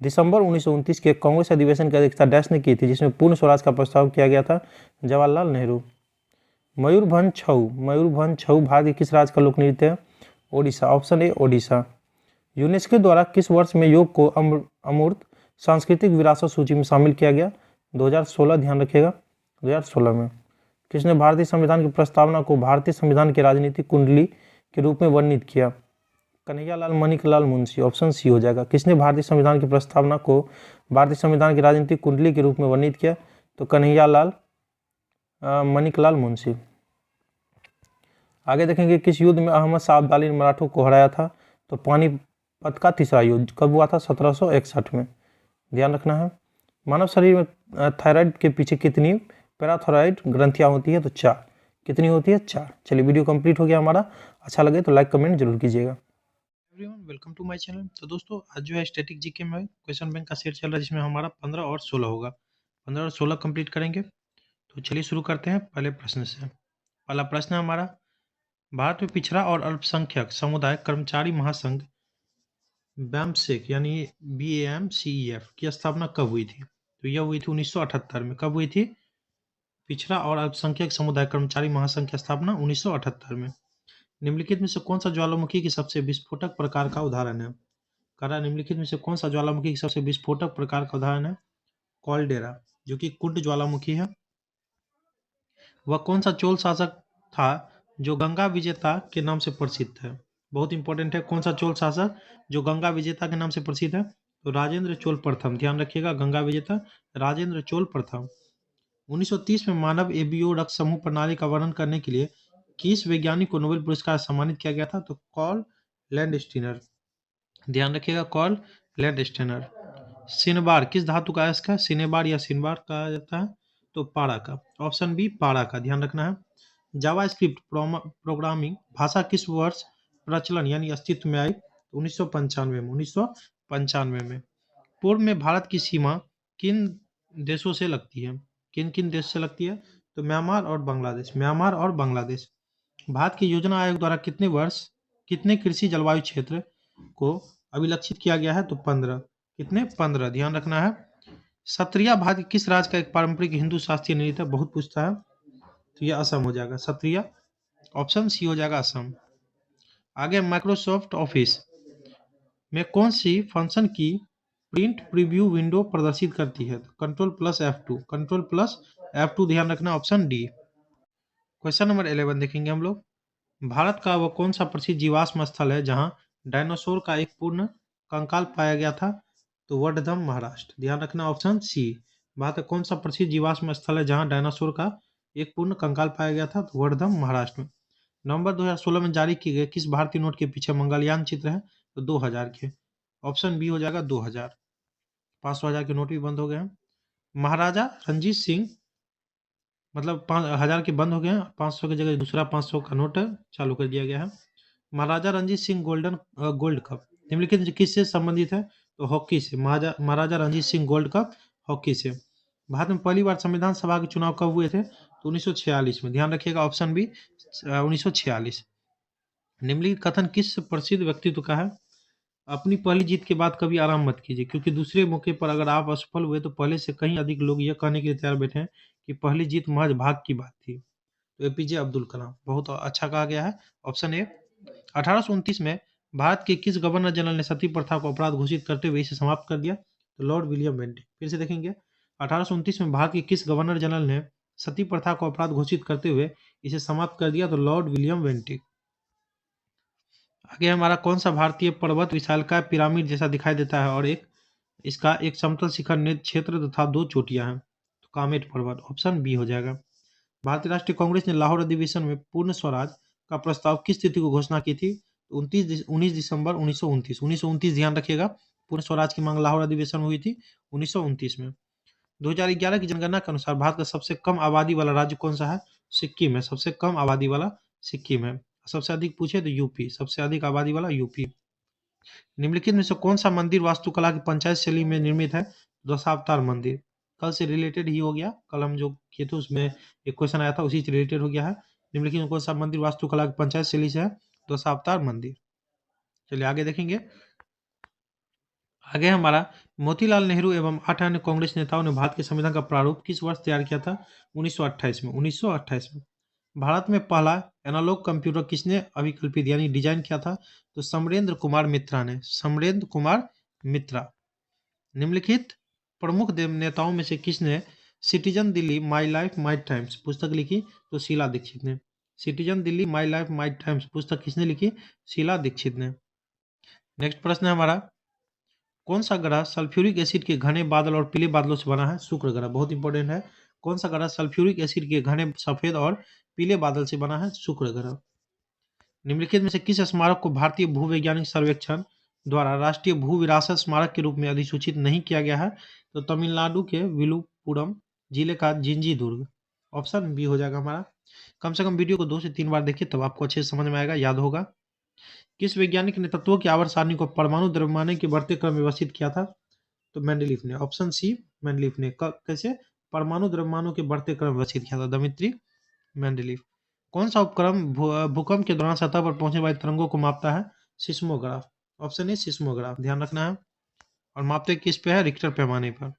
दिसंबर 1929 के कांग्रेस अधिवेशन की अध्यक्षता डैश ने की थी जिसमें पूर्ण स्वराज का प्रस्ताव किया गया था? जवाहरलाल नेहरू। मयूरभंज छऊ, मयूरभंज छऊ भारत के किस राज्य का लोक नृत्य है? Odisha. Option A Odisha. UNESCO द्वारा किस वर्ष में योग को अमूर्त सांस्कृतिक विरासत सूची में शामिल किया गया? 2016, ध्यान रखिएगा 2016 में। किसने भारतीय संविधान की प्रस्तावना को भारतीय संविधान की राजनीतिक कुंडली के रूप में वर्णित किया? कन्हैयालाल मणिकलाल मुंशी। ऑप्शन सी हो जाएगा। किसने भारतीय संविधान की प्रस्तावना को भारतीय संविधान की राजनीतिक कुंडली के रूप में वर्णित किया? तो कन्हैयालाल मणिकलाल मुंशी। आगे देखेंगे किस युद्ध में अहमद शाह अब्दाली ने मराठों को हराया था? तो पानीपत का तीसरा युद्ध कब हुआ था? 1761 में। ध्यान रखना है। मानव शरीर में थायराइड के पीछे कितनी पैराथायराइड ग्रंथियां होती है? तो 4। कितनी होती है? 4। चलिए वीडियो कंप्लीट हो गया हमारा। अच्छा लगे तो लाइक कमेंट जरूर कीजिएगा। Everyone welcome to my channel. तो दोस्तों आज जो है स्टैटिक जीके में क्वेश्चन बैंक का सेट चल रहा है जिसमें हमारा 15 और 16 होगा। 15 और 16 कंप्लीट करेंगे। तो चलिए शुरू करते हैं पहले प्रश्न से। पहला प्रश्न है हमारा, भारत में पिछड़ा और अल्पसंख्यक समुदाय कर्मचारी महासंघ बैम्सेक यानी BAMCEF की स्थापना कब हुई थी? तो यह हुई थी 1978 में। कब हुई थी? पिछड़ा और अल्पसंख्यक समुदाय कर्मचारी महासंघ की स्थापना 1978 में। निम्नलिखित में से कौन सा ज्वालामुखी की सबसे विस्फोटक प्रकार का उदाहरण है? करा निम्नलिखित में से कौन सा ज्वालामुखी की सबसे विस्फोटक प्रकार का उदाहरण है? कॉलडेरा, जो कि कुंड ज्वालामुखी है। वह कौन सा चोल शासक था जो गंगा विजेता के नाम से प्रसिद्ध है? बहुत इंपॉर्टेंट है। कौन सा चोल शासक जो गंगा विजेता के नाम से प्रसिद्ध है? तो राजेंद्र चोल प्रथम। ध्यान रखिएगा गंगा विजेता राजेंद्र चोल प्रथम। 1930 में मानव एबीओ रक्त समूह प्रणाली का वर्णन करने के लिए किस वैज्ञानिक को नोबेल पुरस्कार सम्मानित किया गया था? तो कॉल लैंडस्टीनर। ध्यान रखिएगा कॉल लैंडस्टीनर। सिनबार किस धातु का अयस्क है? सिनेबार या सिनबार कहा जाता है? तो पारा का। ऑप्शन बी पारा का। ध्यान रखना है। जावास्क्रिप्ट प्रोग्रामिंग भाषा किस वर्ष प्रचलन यानी अस्तित्व में आई? 1995 में। 1995 में। पूर्व में भारत की सीमा किन देशों से लगती है? किन किन देश से लगती है? तो म्यांमार और बांग्लादेश। म्यांमार और बांग्लादेश। भारत की योजना आयोग द्वारा कितने कृषि जलवायु क्षेत्र को अभिलक्षित किया गया है? तो 15। कितने? 15। ध्यान रखना है। सत्रिया भारत के किस राज्य का एक पारंपरिक हिंदू शास्त्रीय नृत्य है? बहुत पूछता है। तो यह असम हो जाएगा। सत्रिया ऑप्शन सी हो जाएगा असम। आगे माइक्रोसॉफ्ट ऑफिस में कौन सी फंक्शन की प्रिंट प्रीव्यू विंडो प्रदर्शित करती है? Ctrl+F2। Ctrl+F2 ध्यान रखना। Option D. क्वेश्चन नंबर 11 देखेंगे हम लोग। भारत का वह कौन सा प्रसिद्ध जीवाश्म स्थल है जहां डायनासोर का एक पूर्ण कंकाल पाया गया था? तो वर्धम महाराष्ट्र। ध्यान रखना। Option C. भारत का कौन सा प्रसिद्ध जीवाश्म स्थल है जहां डायनासोर का एक पूर्ण कंकाल पाया गया था? तो वर्धम महाराष्ट्र में। नवंबर 2016 में जारी किए गए किस भारतीय नोट के पीछे मंगलयान चित्र है? तो 2000 के। ऑप्शन बी हो जाएगा 2000। 500 हजार के नोट भी बंद हो गए हैं। महाराजा रंजीत सिंह मतलब 5000 के बंद हो गए हैं। 500 की जगह दूसरा 500 का नोट चालू कर दिया गया है। महाराजा रंजीत सिंह गोल्ड कप निम्नलिखित में किससे संबंधित है? तो हॉकी से। Maharaja Ranjit Singh gold cup hockey से। भारत में पहली बार संविधान सभा के चुनाव कब हुए थे? तो 1946 में। ध्यान रखिएगा ऑप्शन बी 1946। निम्नलिखित कथन किस प्रसिद्ध व्यक्तित्व का है? अपनी पहली जीत के बाद कभी आराम मत कीजिए, क्योंकि दूसरे मौके पर अगर आप असफल हुए तो पहले से कहीं अधिक लोग यह कहने के लिए तैयार बैठे हैं कि पहली जीत महज भाग की बात थी। तो एपीजे अब्दुल कलाम। बहुत अच्छा कहा गया है। Option A. 1829 में भारत के किस गवर्नर जनरल ने सती प्रथा को अपराध घोषित करते हुए इसे समाप्त कर दिया? तो लॉर्ड विलियम बेंटिक। फिर से देखेंगे 1829 में भारत के किस गवर्नर जनरल ने सती प्रथा को अपराध घोषित करते हुए इसे समाप्त कर दिया? तो लॉर्ड विलियम बेंटिक। आगे हमारा कौन सा भारतीय पर्वत विशालकाय पिरामिड जैसा दिखाई देता है और इसका एक समतल शिखर नेत्र क्षेत्र तथा 2 चोटियां हैं? तो कामेट पर्वत। ऑप्शन बी हो जाएगा। भारतीय राष्ट्रीय कांग्रेस ने लाहौर अधिवेशन में पूर्ण स्वराज का प्रस्ताव किस तिथि को घोषणा की थी? 19 दिसंबर 1929। 1929 ध्यान रखिएगा। पूर्ण स्वराज की मांग लाहौर अधिवेशन में हुई थी 1929 में। 2011 की जनगणना के अनुसार भारत का सबसे कम आबादी वाला राज्य कौन सा है? सिक्किम है। सबसे कम आबादी वाला सिक्किम है। सबसे अधिक पूछे तो यूपी। सबसे अधिक आबादी वाला यूपी। निम्नलिखित में से कौन सा मंदिर वास्तुकला की पंचायत शैली में निर्मित है? दशावतार मंदिर। कल से रिलेटेड ही हो गया, कल हम जो किए थे उसमें एक क्वेश्चन आया था, उसी से रिलेटेड हो गया है। निम्नलिखित में कौन सा मंदिर वास्तुकला की पंचायत शैली से है? दशावतार मंदिर। चलिए आगे देखेंगे। आगे हमारा मोतीलाल नेहरू एवं 8 अन्य कांग्रेस नेताओं ने भारत के संविधान का प्रारूप किस वर्ष तैयार किया था? 1928 में। 1928 में। भारत में पहला एनालॉग कंप्यूटर किसने अभिकल्पित यानी डिजाइन किया था? तो समरेंद्र कुमार मित्रा ने। समरेंद्र कुमार मित्रा। निम्नलिखित प्रमुख नेताओं में से किसने citizen Delhi my life my times पुस्तक लिखी? तो शीला दीक्षित ने। Citizen Delhi my life my times पुस्तक किसने लिखी? शीला दीक्षित ने। नेक्स्ट प्रश्न है हमारा, कौन सा ग्रह सल्फ्यूरिक एसिड के घने बादल और पीले बादलों से बना है? शुक्र ग्रह। बहुत इंपॉर्टेंट है। कौन सा ग्रह सल्फ्यूरिक एसिड के घने सफेद और पीले बादल से बना है? शुक्र ग्रह। निम्नलिखित में से किस स्मारक को भारतीय भूवैज्ञानिक सर्वेक्षण द्वारा राष्ट्रीय भू विरासत स्मारक के रूप में अधिसूचित नहीं किया गया है? तो तमिलनाडु के विलुपुरम जिले का जिंजी दुर्ग। ऑप्शन बी हो जाएगा हमारा। कम से कम वीडियो को 2 से 3 बार देखिए, तब आपको अच्छे से समझ में आएगा, याद होगा। किस वैज्ञानिक ने तत्वों की आवर्त सारणी को परमाणु द्रव्यमान के बढ़ते क्रम में व्यवस्थित किया था? तो मेंडलीफ ने। ऑप्शन सी मेंडलीफ ने। कैसे? परमाणु द्रव्यमानों के बढ़ते क्रम व्यवस्थित किया था, दमित्री मेंडलीफ। कौन सा उपकरण भूकंप के दौरान सतह पर पहुंचने वाली तरंगों को मापता है? सिस्मोग्राफ। ऑप्शन ए सिस्मोग्राफ, ध्यान रखना है। और मापते किस पे है? रिक्टर पैमाने पर।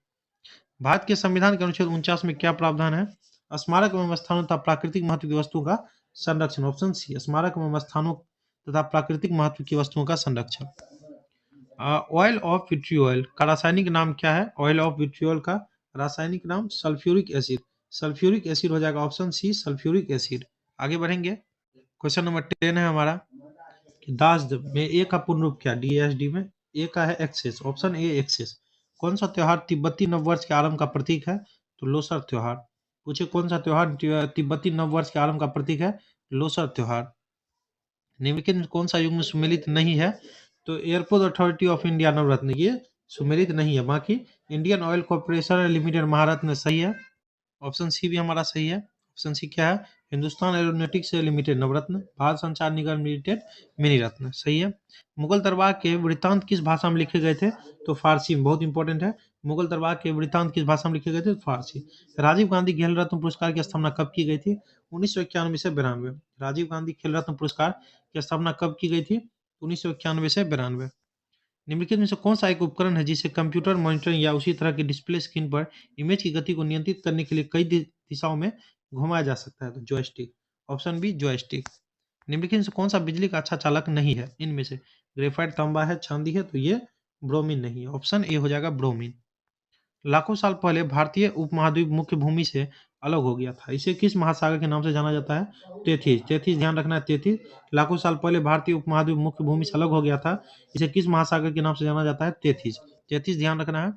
भारत के संविधान के अनुच्छेद 49 में क्या प्रावधान है? स्मारक एवं स्थानों तथा प्राकृतिक महत्व की वस्तुओं का संरक्षण। ऑप्शन सी स्मारक एवं स्थानों तथा प्राकृतिक महत्व की वस्तुओं का संरक्षण। ऑयल ऑफ विट्रियोल का रासायनिक नाम क्या है? ऑयल ऑफ विट्रियोल का रासायनिक नाम सल्फ्यूरिक एसिड। सल्फ्यूरिक एसिड हो जाएगा, ऑप्शन सी सल्फ्यूरिक एसिड। आगे बढ़ेंगे। क्वेश्चन नंबर 10 है हमारा कि दास में ए का पूर्ण रूप क्या? DSD में ए का है एक्सेस। Option A access. कौन सा त्योहार तिब्बती नववर्ष के आरंभ का प्रतीक है? तो लोसर त्योहार। पूछे कौन सा त्योहार तिब्बती नववर्ष के आरंभ का प्रतीक है? लोसर त्योहार। निम्नलिखित में कौन सा युग्म सुमेलित नहीं है? तो एयरपोर्ट अथॉरिटी ऑफ इंडिया नवरत्न, ये सुमेलित नहीं है। बाकी इंडियन ऑयल कॉर्पोरेशन लिमिटेड महारत्न सही है। ऑप्शन सी भी हमारा सही है। ऑप्शन सी क्या है? हिंदुस्तान एरोनॉटिक्स लिमिटेड नवरत्न, भारत संचार निगम लिमिटेड मिनी रत्न, सही है। मुगल दरबार के वृत्तांत किस भाषा में लिखे गए थे? तो फारसी में। बहुत इंपॉर्टेंट है। मुगल दरबार के वृत्तांत किस भाषा में लिखे गए थे? तो फारसी। राजीव गांधी खेल रत्न पुरस्कार की स्थापना कब की गई थी? 1991 से 92। राजीव गांधी खेल रत्न पुरस्कार की स्थापना कब की गई थी? 1991 से 92। निम्नलिखित में से कौन सा एक उपकरण है जिसे कंप्यूटर मॉनिटरिंग या उसी तरह के डिस्प्ले स्क्रीन पर इमेज की गति को नियंत्रित करने के लिए कई दिशाओं में घुमाया जा सकता है? तो जॉयस्टिक। Option B joystick. निम्नलिखित में से कौन सा बिजली का अच्छा चालक नहीं है? इनमें से ग्रेफाइट, तांबा है, चांदी है, तो ये ब्रोमीन नहीं है। ऑप्शन ए हो जाएगा ब्रोमीन। लाखों साल पहले भारतीय उपमहाद्वीप मुख्य भूमि से अलग हो गया था, इसे किस महासागर के नाम से जाना जाता है? तेथीज। तेथीज, ध्यान रखना है, तेथीज। लाखों साल पहले भारतीय उपमहाद्वीप मुख्य भूमि से अलग हो गया था, इसे किस महासागर के नाम से जाना जाता है? तेथीज। तेथीज, ध्यान रखना है।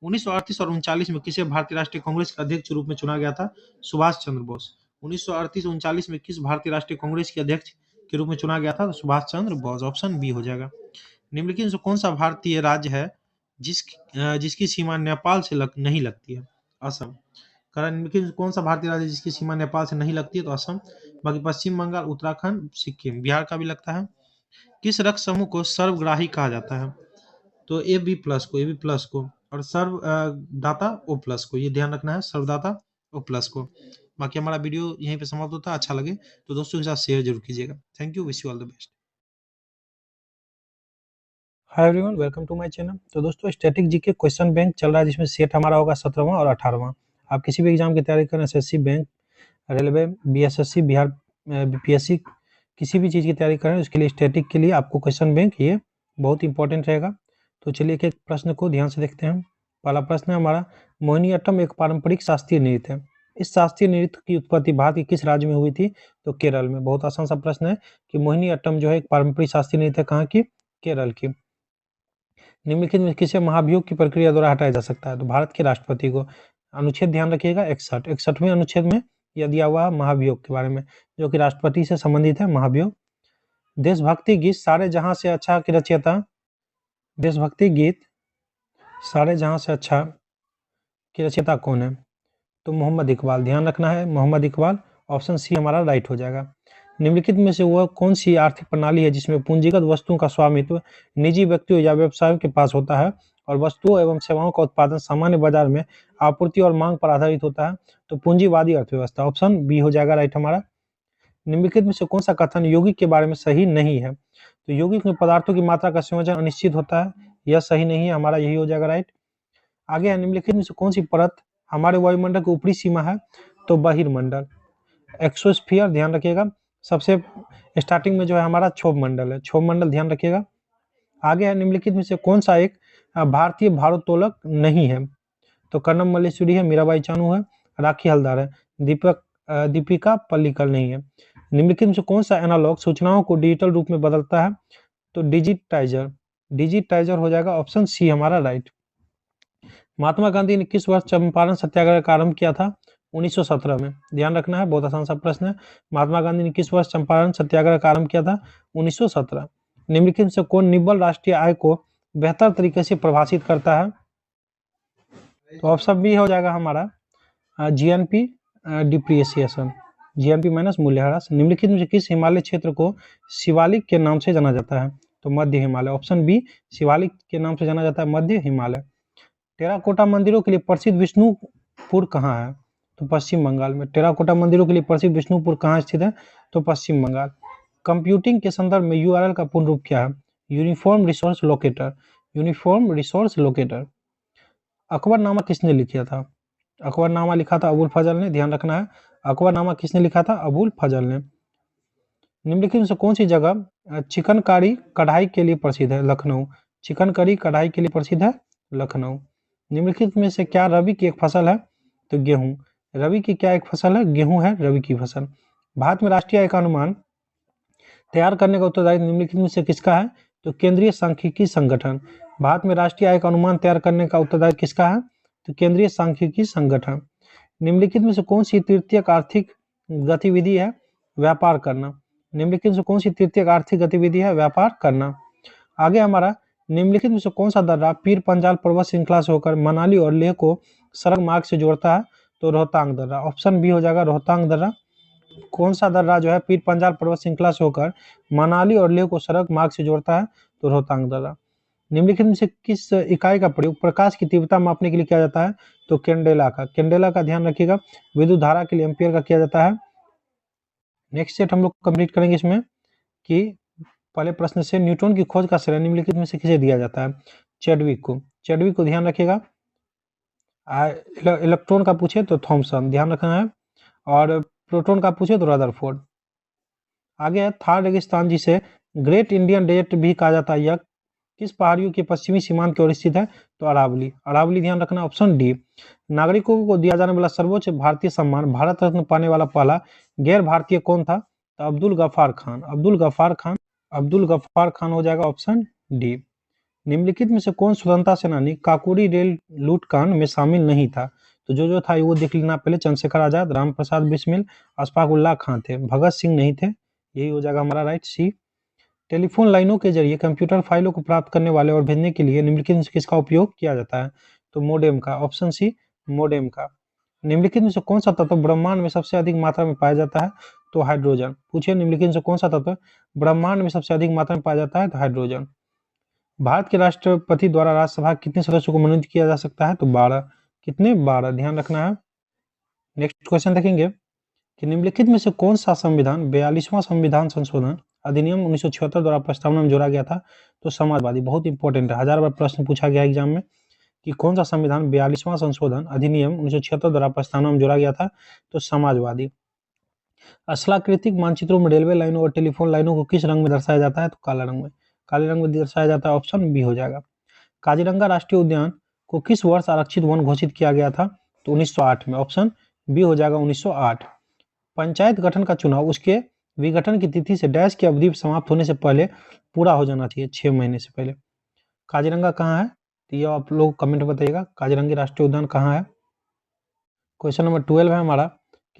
1938 और 39 में किसे भारतीय राष्ट्रीय कांग्रेस के अध्यक्ष के रूप में चुना गया था? सुभाष चंद्र बोस। 1938-39 में किस भारतीय राष्ट्रीय कांग्रेस के अध्यक्ष के रूप में चुना गया था? तो सुभाष चंद्र बोस। ऑप्शन बी हो जाएगा। निम्नलिखित में कौन सा भारतीय राज्य है जिसकी सीमा नेपाल से नहीं लगती है? असम। कारण निम्नलिखित में कौन सा भारतीय राज्य जिसकी सीमा नेपाल से नहीं लगती है? तो असम। बाकी पश्चिम बंगाल, उत्तराखंड, सिक्किम, बिहार का भी लगता है। किस रक्त समूह को सर्वग्राही कहा जाता है? तो AB+ को और सर्वदाता O+ को, ये ध्यान रखना है, सर्वदाता O+ को। बाकी हमारा वीडियो यहीं पे समाप्त होता है। अच्छा लगे तो दोस्तों के साथ शेयर जरूर कीजिएगा। Thank you, wish you all the best. Hi everyone, welcome to my channel. तो दोस्तों स्टैटिक जीके क्वेश्चन बैंक चल रहा है, जिसमें सेट हमारा होगा 17वां और 18वां। आप किसी भी एग्जाम की तैयारी करें, SSC, bank, railway, BSSC, Bihar BPSC, किसी भी चीज़ की तैयारी करें, उसके लिए स्टैटिक के लिए आपको क्वेश्चन बैंक ये बहुत इंपॉर्टेंट रहेगा। तो चलिए एक एक प्रश्न को ध्यान से देखते हैं। पहला प्रश्न है हमारा, मोहिनीअट्टम एक पारंपरिक शास्त्रीय नृत्य है। इस शास्त्रीय नृत्य की उत्पत्ति भारत के किस राज्य में हुई थी? तो केरल में। बहुत आसान सा प्रश्न है कि मोहिनीअट्टम जो है एक पारंपरिक शास्त्रीय नृत्य कहाँ की? केरल की। निम्नलिखित में किसे महाभियोग की प्रक्रिया द्वारा हटाया जा सकता है? तो भारत के राष्ट्रपति को। अनुच्छेद ध्यान रखिएगा 61वें अनुच्छेद में यह दिया हुआ है महाभियोग के बारे में, जो कि राष्ट्रपति से संबंधित है, महाभियोग। देशभक्ति गीत सारे जहां से अच्छा की रचयिता? देशभक्ति गीत सारे जहां से अच्छा की रचयिता कौन है? तो मोहम्मद इकबाल, ध्यान रखना है, मोहम्मद इकबाल। ऑप्शन सी हमारा राइट हो जाएगा। निम्नलिखित में से वह कौन सी आर्थिक प्रणाली है जिसमें पूंजीगत वस्तुओं का स्वामित्व निजी व्यक्तियों या व्यवसायों के पास होता है? और वस्तुओं एवं सेवाओं का उत्पादन सामान्य बाजार में आपूर्ति और मांग पर आधारित होता है, तो पूंजीवादी अर्थव्यवस्था। ऑप्शन बी हो जाएगा राइट हमारा। निम्नलिखित में से कौन सा कथन यौगिक के बारे में सही नहीं है? तो यौगिक में पदार्थों की मात्रा का संयोजन अनिश्चित होता है, यह सही नहीं है, हमारा यही हो जाएगा राइट। आगे है, निम्नलिखित में से कौन सी परत हमारे वायुमंडल की ऊपरी सीमा है? तो बहिर्मंडल, एक्सोस्फीयर, ध्यान रखिएगा। सबसे स्टार्टिंग में जो है हमारा क्षोभ मंडल है, क्षोभ मंडल ध्यान रखिएगा। आगे है, निम्नलिखित में से कौन सा एक भारतीय भारोत्तोलक नहीं है? तो कर्णम मल्लेश्वरी है, मीराबाई चानू है, राखी हलदार है, दीपिका पल्लिकल नहीं है। निम्नलिखित में से कौन सा एनालॉग सूचनाओं को डिजिटल रूप में बदलता है? तो डिजिटाइजर, डिजिटाइजर हो जाएगा, ऑप्शन सी हमारा राइट। महात्मा गांधी ने किस वर्ष चंपारण सत्याग्रह का आरंभ किया था? 1917 में, ध्यान रखना है, बहुत आसान सा प्रश्न है। महात्मा गांधी ने किस वर्ष चंपारण सत्याग्रह का आरंभ किया था? 1917। निम्नलिखित से कौन निव्वल राष्ट्रीय आय को बेहतर तरीके से परिभाषित करता है? तो ऑप्शन बी हो जाएगा हमारा जीएनपी डिप्रिसिएशन, जीएनपी माइनस मूल्यह्रास। निम्नलिखित में से किस हिमालय क्षेत्र को शिवालिक के नाम से जाना जाता है? तो मध्य हिमालय, ऑप्शन बी शिवालिक के नाम से जाना जाता है, मध्य हिमालय। टेराकोटा मंदिरों के लिए प्रसिद्ध विष्णुपुर कहाँ है? तो पश्चिम बंगाल में। टेराकोटा मंदिरों के लिए प्रसिद्ध विष्णुपुर कहाँ स्थित है? तो पश्चिम बंगाल। कंप्यूटिंग के संदर्भ में यूआरएल का पूर्ण रूप क्या है? Uniform resource locator, uniform resource locator. Akbarnama किसने लिखा था? अकबरनामा लिखा था अबुल फजल ने, ध्यान रखना है। अकबरनामा किसने लिखा था? अबुल फजल ने। निम्नलिखित में से कौन सी जगह चिकनकारी कढ़ाई के लिए प्रसिद्ध है? लखनऊ, चिकनकारी कढ़ाई के लिए प्रसिद्ध है, लखनऊ। निम्नलिखित में से क्या रबी की एक फसल है? तो गेहूं। रबी की क्या एक फसल है? गेहूं है रबी की फसल। भारत में राष्ट्रीय आय का अनुमान तैयार करने का उत्तरदायित्व निम्नलिखित में से किसका है? तो केंद्रीय सांख्यिकी संगठन। भारत में राष्ट्रीय आय का अनुमान तैयार करने का उत्तरदायित्व किसका है? तो केंद्रीय सांख्यिकी संगठन। निम्नलिखित में से कौन सी तृतीयक आर्थिक गतिविधि है? व्यापार करना। निम्नलिखित से कौन सी तृतीयक आर्थिक गतिविधि है? व्यापार करना। आगे हमारा, निम्नलिखित में से कौन सा दर्रा पीर पंजाल पर्वत श्रृंखला से होकर मनाली और लेह को सड़क मार्ग से जोड़ता है? तो रोहतांग दर्रा, ऑप्शन बी हो जाएगा रोहतांग दर्रा। कौन सा दर्रा जो है पीर पंजाल पर्वत श्रृंखला से होकर मनाली और लेह को सड़क मार्ग से जोड़ता है? तो रोहतांग दर्रा। निम्नलिखित में से किस इकाई का प्रयोग प्रकाश की तीव्रता मापने के लिए किया जाता है? तो कैंडेला का, कैंडेला का ध्यान रखिएगा। विद्युत धारा के लिए एम्पियर का किया जाता है। नेक्स्ट सेट हम लोग कंप्लीट करेंगे इसमें कि पहले प्रश्न से न्यूटन की खोज का श्रेय निम्नलिखित में से किसे दिया जाता है? चैडविक को, चैडविक को ध्यान रखिएगा। इलेक्ट्रॉन का पूछे तो थॉमसन, ध्यान रखना है, और प्रोटॉन का पूछे तो रदरफोर्ड। आगे है थार रेगिस्तान, जिसे ग्रेट इंडियन डेजर्ट भी कहा जाता है, यह किस पहाड़ियों के पश्चिमी सीमांत की ओर स्थित है? तो अरावली, अरावली ध्यान रखना, ऑप्शन डी। नागरिकों को दिया जाने वाला सर्वोच्च भारतीय सम्मान भारत रत्न पाने वाला पहला गैर भारतीय कौन था? तो अब्दुल गफ्फार खान, अब्दुल गफ्फार खान, अब्दुल गफ्फार खान हो जाएगा, ऑप्शन डी। निम्नलिखित में से कौन स्वतंत्रता सेनानी काकोरी रेल लूटकांड में शामिल नहीं था? तो जो था वो देख लेना पहले। चंद्रशेखर आजाद, राम प्रसाद बिस्मिल, अशफाक उल्लाह खां थे, भगत सिंह नहीं थे, यही हो जाएगा हमारा राइट सी। टेलीफोन लाइनों के जरिए कंप्यूटर फाइलों को प्राप्त करने वाले और भेजने के लिए निम्नलिखित में से किसका उपयोग किया जाता है? तो मोडेम का, ऑप्शन सी मोडेम का। निम्नलिखित में से कौन सा तत्व ब्रह्मांड में सबसे अधिक मात्रा में पाया जाता है? तो हाइड्रोजन। पूछिए निम्नलिखित में से कौन सा तत्व ब्रह्मांड में सबसे अधिक मात्रा में पाया जाता है? तो हाइड्रोजन। भारत के राष्ट्रपति द्वारा राज्यसभा कितने सदस्यों को मनोनीत किया जा सकता है? तो 12। कितने? 12, ध्यान रखना है। नेक्स्ट क्वेश्चन देखेंगे कि निम्नलिखित में से कौन सा संविधान 42वां संविधान संशोधन अधिनियम 1976 द्वारा प्रस्तावना में जोड़ा गया था? तो समाजवादी, बहुत इंपॉर्टेंट है, 1000 बार प्रश्न पूछा गया एग्जाम में कि कौन सा संविधान 42वां संशोधन अधिनियम 1976 द्वारा प्रस्तावना में जोड़ा गया था? तो समाजवादी। स्थलाकृतिक मानचित्रों में रेलवे लाइनों और टेलीफोन लाइनों को किस रंग में दर्शाया जाता है? तो काला रंग में, काले रंग में दर्शाया जाता है, ऑप्शन बी हो जाएगा। काजीरंगा राष्ट्रीय उद्यान को किस वर्ष आरक्षित वन घोषित किया गया था? तो 1908 में, ऑप्शन बी हो जाएगा 1908। पंचायत गठन का चुनाव उसके विघटन की तिथि से डैश की अवधि समाप्त होने से पहले पूरा हो जाना चाहिए, 6 महीने से पहले। काजीरंगा कहाँ है? तो ये आप लोग कमेंट में बताइएगा, काजीरंगा राष्ट्रीय उद्यान कहाँ है। क्वेश्चन नंबर 12 है हमारा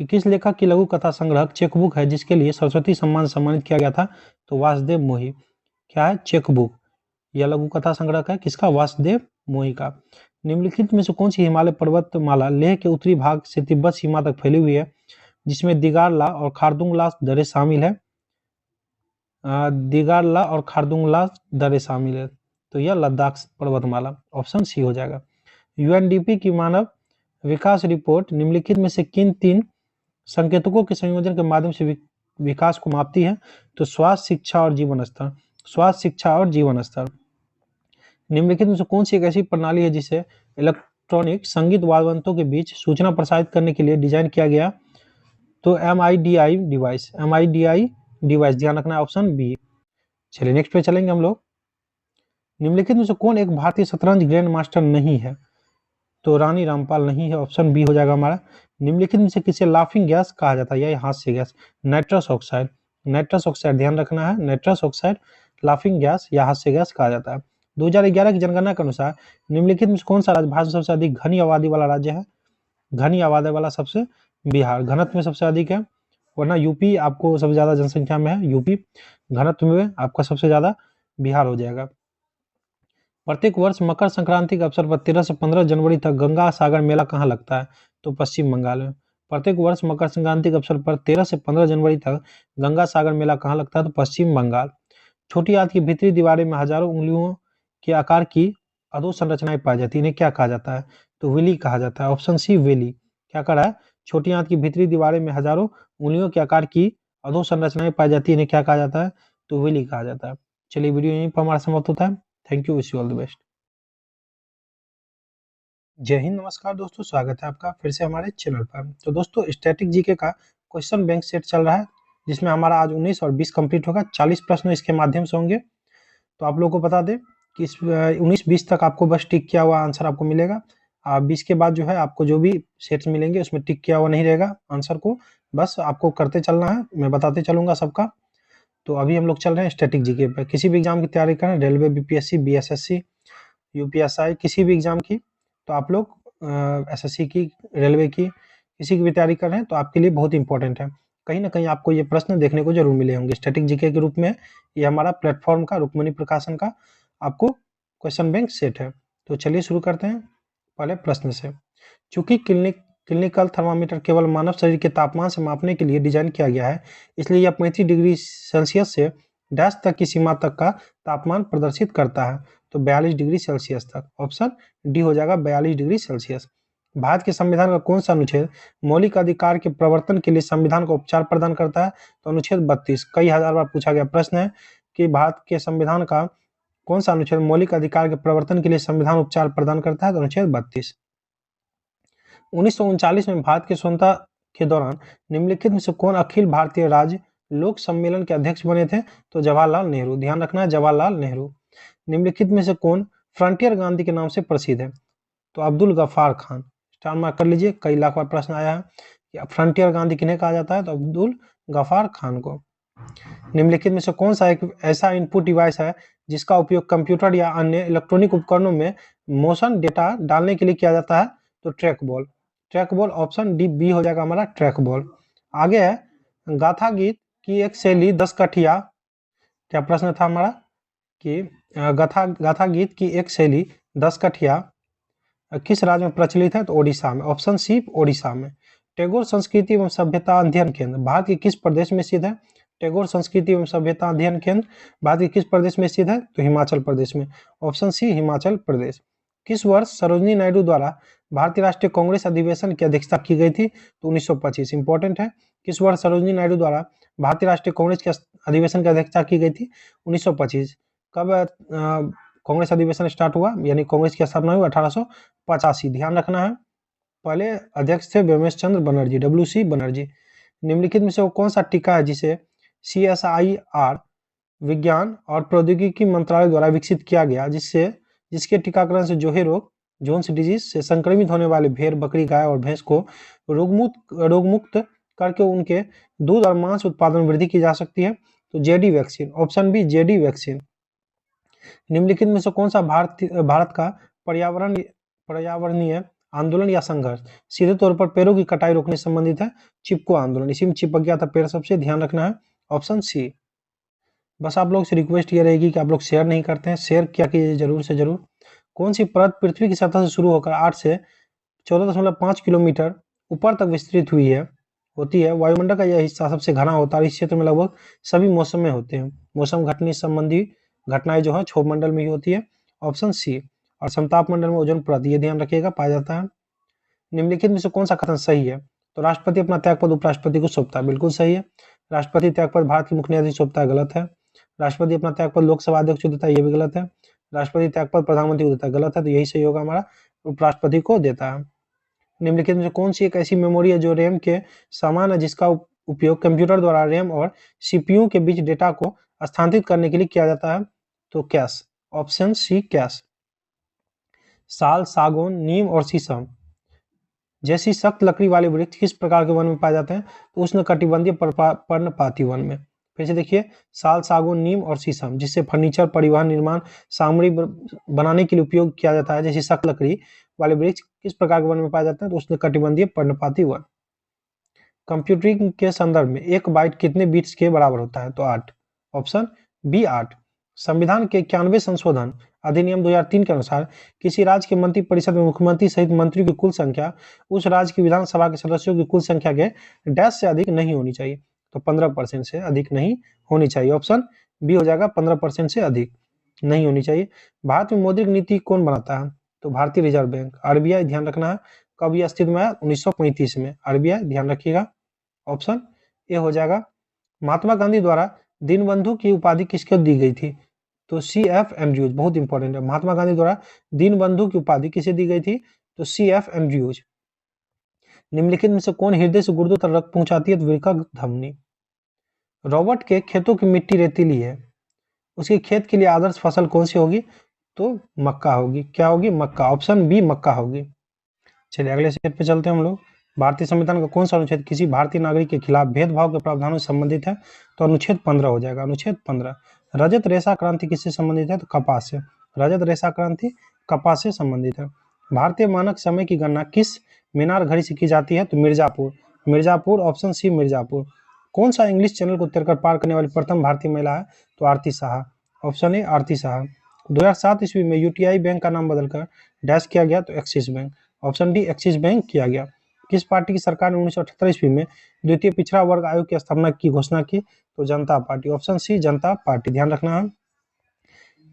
कि किस लेखक की लघु कथा संग्रह चेकबुक है जिसके लिए सरस्वती सम्मान सम्मानित किया गया था? तो वासुदेव मोही। क्या है? चेकबुक। यह लघु कथा संग्रह है किसका? वासुदेव मोही का। निम्नलिखित में से कौन सी हिमालय पर्वतमाला लेह के उत्तरी भाग से तिब्बत सीमा तक फैली हुई है, जिसमें दिगारला और खारदुंगला दर्रे शामिल है? दिगारला और खारदुंगला दर्रे शामिल है। तो यह लद्दाख पर्वतमाला, ऑप्शन सी हो जाएगा। यूएनडीपी की मानव विकास रिपोर्ट निम्नलिखित में से किन 3 संकेतकों के संयोजन के माध्यम से विकास को मापती है? तो स्वास्थ्य, शिक्षा और जीवन स्तर। स्वास्थ्य, शिक्षा और जीवन स्तर। निम्नलिखित में से कौन सी एक ऐसी प्रणाली है जिसे इलेक्ट्रॉनिक संगीत वाद्ययंत्रों के बीच सूचना प्रसारित करने के लिए डिजाइन किया गया? तो MIDI डिवाइस, MIDI डिवाइस, ध्यान रखना है, ऑप्शन बी। चलिए नेक्स्ट पे चलेंगे हम लोग। निम्नलिखित में से कौन एक भारतीय शतरंज ग्रैंड मास्टर नहीं है? तो रानी रामपाल नहीं है, ऑप्शन बी हो जाएगा हमारा। निम्नलिखित में से किसे लाफिंग गैस कहा जाता है या हास्य gas? Nitrous oxide, nitrous oxide, ध्यान रखना है, नाइट्रस ऑक्साइड लाफिंग गैस या हास्य गैस कहा जाता है। 2011 की जनगणना के अनुसार निम्नलिखित में कौन सा राज्य भारत में सबसे अधिक घनी आबादी वाला राज्य है? घनी आबादी वाला सबसे बिहार, घनत्व में सबसे अधिक है, वरना यूपी आपको सबसे ज्यादा जनसंख्या में है, यूपी घनत्व में आपका सबसे ज्यादा बिहार हो जाएगा। प्रत्येक वर्ष मकर संक्रांति के अवसर पर 13 से 15 जनवरी तक गंगा सागर मेला कहाँ लगता है? तो पश्चिम बंगाल में। प्रत्येक वर्ष मकर संक्रांति के अवसर पर 13 से 15 जनवरी तक गंगा सागर मेला कहाँ लगता है? तो पश्चिम बंगाल। छोटी हाथ की भीतरी दीवारें में हजारों उंगलियों के आकार की अधोसंरचनाएं पाई जाती है, इन्हें क्या कहा जाता है? तो वेली कहा जाता है, ऑप्शन सी वेली। क्या कह रहा है? छोटी हाथ की भीतरी दीवारें में हजारों उंगलियों के आकार की अधोसंरचनाएं पाई जाती है, इन्हें क्या कहा जाता है? तो वेली कहा जाता है। चलिए वीडियो यहीं पर हमारा समाप्त होता है। Thank you, wish you all the best. जय हिंद, नमस्कार दोस्तों, स्वागत है आपका फिर से हमारे चैनल पर। तो दोस्तों स्टैटिक जीके का क्वेश्चन बैंक सेट चल रहा है, जिसमें हमारा आज 19 और 20 कंप्लीट होगा। 40 प्रश्न इसके माध्यम से होंगे। तो आप लोगों को बता दें कि इस 19-20 तक आपको बस टिक किया हुआ आंसर आपको मिलेगा। 20 के बाद जो है आपको जो भी सेट्स मिलेंगे उसमें टिक किया हुआ नहीं रहेगा आंसर को, बस आपको करते चलना है, मैं बताते चलूंगा सबका। तो अभी हम लोग चल रहे हैं स्टैटिक जीके पर। किसी भी एग्जाम की तैयारी करें, रेलवे, बीपीएससी, बीएसएससी, यूपीएसआई, किसी भी एग्जाम की, तो आप लोग एसएससी की, रेलवे की, किसी की भी तैयारी कर रहे हैं तो आपके लिए बहुत इंपॉर्टेंट है। कहीं ना कहीं आपको ये प्रश्न देखने को जरूर मिले होंगे स्टैटिक जीके के रूप में। ये हमारा प्लेटफॉर्म का, रुक्मणी प्रकाशन का आपको क्वेश्चन बैंक सेट है। तो चलिए शुरू करते हैं पहले प्रश्न से। चूंकि क्लिनिकल थर्मामीटर केवल मानव शरीर के तापमान से मापने के लिए डिजाइन किया गया है, इसलिए यह 35 डिग्री सेल्सियस से डैश तक की सीमा तक का तापमान प्रदर्शित करता है। तो 42 डिग्री सेल्सियस तक, ऑप्शन डी हो जाएगा, 42 डिग्री सेल्सियस। भारत के संविधान का कौन सा अनुच्छेद मौलिक अधिकार के प्रवर्तन के लिए संविधान को उपचार प्रदान करता है? तो अनुच्छेद 32। कई हजार बार पूछा गया प्रश्न है कि भारत के संविधान का कौन सा अनुच्छेद मौलिक अधिकार के प्रवर्तन के लिए संविधान उपचार प्रदान करता है? तो अनुच्छेद 32। 1939 में भारत की स्वतंत्रता के दौरान निम्नलिखित में से कौन अखिल भारतीय राज्य लोक सम्मेलन के अध्यक्ष बने थे? तो जवाहरलाल नेहरू, ध्यान रखना है, जवाहरलाल नेहरू। निम्नलिखित में से कौन फ्रंटियर गांधी के नाम से प्रसिद्ध है? तो अब्दुल गफ्फार खान, स्टार मार्क कर लीजिए, कई लाख बार प्रश्न आया है कि फ्रंटियर गांधी किन्हें कहा जाता है? तो अब्दुल गफ्फार खान को। निम्नलिखित में से कौन सा एक ऐसा इनपुट डिवाइस है जिसका उपयोग कंप्यूटर या अन्य इलेक्ट्रॉनिक उपकरणों में मोशन डेटा डालने के लिए किया जाता है? तो trackball, trackball, option D B हो जाएगा हमारा, ट्रैक बॉल। आगे है गाथा गीत की एक शैली 10 कठिया, क्या प्रश्न था हमारा कि गाथा गीत की एक शैली 10 कठिया किस राज्य में प्रचलित है? तो ओडिशा में, ऑप्शन सी ओडिशा में। टैगोर संस्कृति एवं सभ्यता अध्ययन केंद्र भारत के किस प्रदेश में स्थित है? टैगोर संस्कृति एवं सभ्यता अध्ययन केंद्र भारत के किस प्रदेश में स्थित है? तो हिमाचल प्रदेश में, ऑप्शन सी हिमाचल प्रदेश। किस वर्ष सरोजिनी नायडू द्वारा भारतीय राष्ट्रीय कांग्रेस अधिवेशन की अध्यक्षता की गई थी? तो 1925, इंपॉर्टेंट है। किस वर्ष सरोजिनी नायडू द्वारा भारतीय राष्ट्रीय कांग्रेस के अधिवेशन की अध्यक्षता की गई थी? 1925। कब कांग्रेस अधिवेशन स्टार्ट हुआ, यानी कांग्रेस की स्थापना हुई? 1885, ध्यान रखना है। पहले अध्यक्ष थे व्योमेश चंद्र बनर्जी, WC बनर्जी। निम्नलिखित में से वो कौन सा टीका है जिसे CSIR विज्ञान और प्रौद्योगिकी मंत्रालय द्वारा विकसित किया गया, जिसके टीकाकरण से जोहे रोग, जोन्स डिजीज से संक्रमित होने वाले भेड़, बकरी, गाय और भैंस को रोगमुक्त करके उनके दूध और मांस उत्पादन में वृद्धि की जा सकती है? तो JD vaccine, option B JD vaccine. निम्नलिखित में से कौन सा भारत का पर्यावरणीय आंदोलन या संघर्ष सीधे तौर पर पेड़ों की कटाई रोकने से संबंधित है? चिपको आंदोलन, इसी में चिपक गया था पेड़ सबसे, ध्यान रखना है, ऑप्शन सी। बस आप लोग से रिक्वेस्ट ये रहेगी कि आप लोग शेयर नहीं करते हैं, शेयर क्या कीजिए जरूर से जरूर। कौन सी परत पृथ्वी की सतह से शुरू होकर 8 से 14.5 किलोमीटर ऊपर तक विस्तृत हुई है, होती है? वायुमंडल का यह हिस्सा सबसे घना होता है, इस क्षेत्र में लगभग सभी मौसम में होते हैं। मौसम घटने संबंधी घटनाएं जो है क्षोभ मंडल में ही होती है। Option C. और समताप मंडल में ओजोन परत, ये ध्यान रखिएगा, पाया जाता है। निम्नलिखित में से कौन सा कथन सही है? तो राष्ट्रपति अपना त्यागपद उपराष्ट्रपति को सौंपता है, बिल्कुल सही है। राष्ट्रपति त्यागपद भारत के मुख्य न्यायाधीश सौंपता है, गलत है। राष्ट्रपति अपना त्यागपद लोकसभा अध्यक्ष को देता है, ये भी गलत है। राष्ट्रपति त्यागपद प्रधानमंत्री को देता है, गलत है। तो यही सही होगा हमारा, उपराष्ट्रपति को देता है। निम्नलिखित में से कौन सी एक ऐसी मेमोरी है जो रैम के समान है, जिसका उपयोग कंप्यूटर द्वारा रैम और सीपीयू के बीच डेटा को स्थानांतरित करने के लिए किया जाता है? तो कैश, ऑप्शन सी कैश। साल, सागौन, नीम और शीशम जैसी सख्त लकड़ी वाले वृक्ष किस प्रकार के वन में पाए जाते हैं? तो उष्णकटिबंधीय पर्णपाती वन में। फिर से देखिए, साल, सागौन, नीम और शीशम जिससे फर्नीचर, परिवहन, निर्माण सामग्री बनाने के लिए उपयोग किया जाता है, जैसी सख्त लकड़ी वाले वृक्ष किस प्रकार के वन में पाए जाते हैं? तो उष्णकटिबंधीय पर्णपाती वन। कंप्यूटिंग के संदर्भ में 1 बाइट कितने बिट्स के बराबर होता है? तो 8, ऑप्शन बी 8। संविधान के 91 संशोधन अधिनियम 2003 के अनुसार किसी राज्य के मंत्रिपरिषद में मुख्यमंत्री सहित मंत्रियों की कुल संख्या उस राज्य की विधानसभा के सदस्यों की कुल संख्या के डैश से अधिक नहीं होनी चाहिए। तो 15% से अधिक नहीं होनी चाहिए, ऑप्शन बी हो जाएगा, 15% से अधिक नहीं होनी चाहिए। भारत में मौद्रिक नीति कौन बनाता है? तो भारतीय रिजर्व बैंक, आरबीआई, ध्यान रखना है। कब यह अस्तित्व में आया? 1935 में, आरबीआई, ध्यान रखिएगा, ऑप्शन ए हो जाएगा। महात्मा गांधी द्वारा दीनबंधु की उपाधि किसको दी गई थी? तो CF एंड्रयूज, बहुत इंपॉर्टेंट है। महात्मा गांधी द्वारा दीनबंधु की उपाधि किसे दी गई थी? तो CF एंड्रयूज। निम्नलिखित में से कौन हृदय से गुर्दों तक रक्त पहुंचाती है? तो वृक्क धमनी। रॉबर्ट के खेतों की मिट्टी रेतीली है, उसके खेत के लिए आदर्श फसल कौन सी होगी? तो मक्का होगी। क्या होगी? मक्का, ऑप्शन बी मक्का होगी। चलिए अगले सेट पे चलते हैं हम लोग। भारतीय संविधान का कौन सा अनुच्छेद किसी भारतीय नागरिक के खिलाफ भेदभाव के प्रावधानों से संबंधित है? तो अनुच्छेद 15 हो जाएगा, अनुच्छेद 15। रजत रेशा क्रांति किससे संबंधित है? तो कपास से। रजत रेशा क्रांति कपास से संबंधित है। भारतीय मानक समय की गणना किस मीनार घड़ी से की जाती है? तो मिर्जापुर, मिर्जापुर, ऑप्शन सी मिर्जापुर। कौन सा इंग्लिश चैनल को तैरकर पार करने वाली प्रथम भारतीय महिला है? तो आरती साहा, ऑप्शन ए आरती साहा। 2007 ईस्वी में यूटीआई बैंक का नाम बदलकर डैश किया गया? तो axis bank, option D axis bank किया गया। किस पार्टी की सरकार ने 1978 ईस्वी में द्वितीय पिछड़ा वर्ग आयोग की स्थापना की घोषणा की? तो जनता पार्टी, ऑप्शन सी जनता पार्टी, ध्यान रखना है।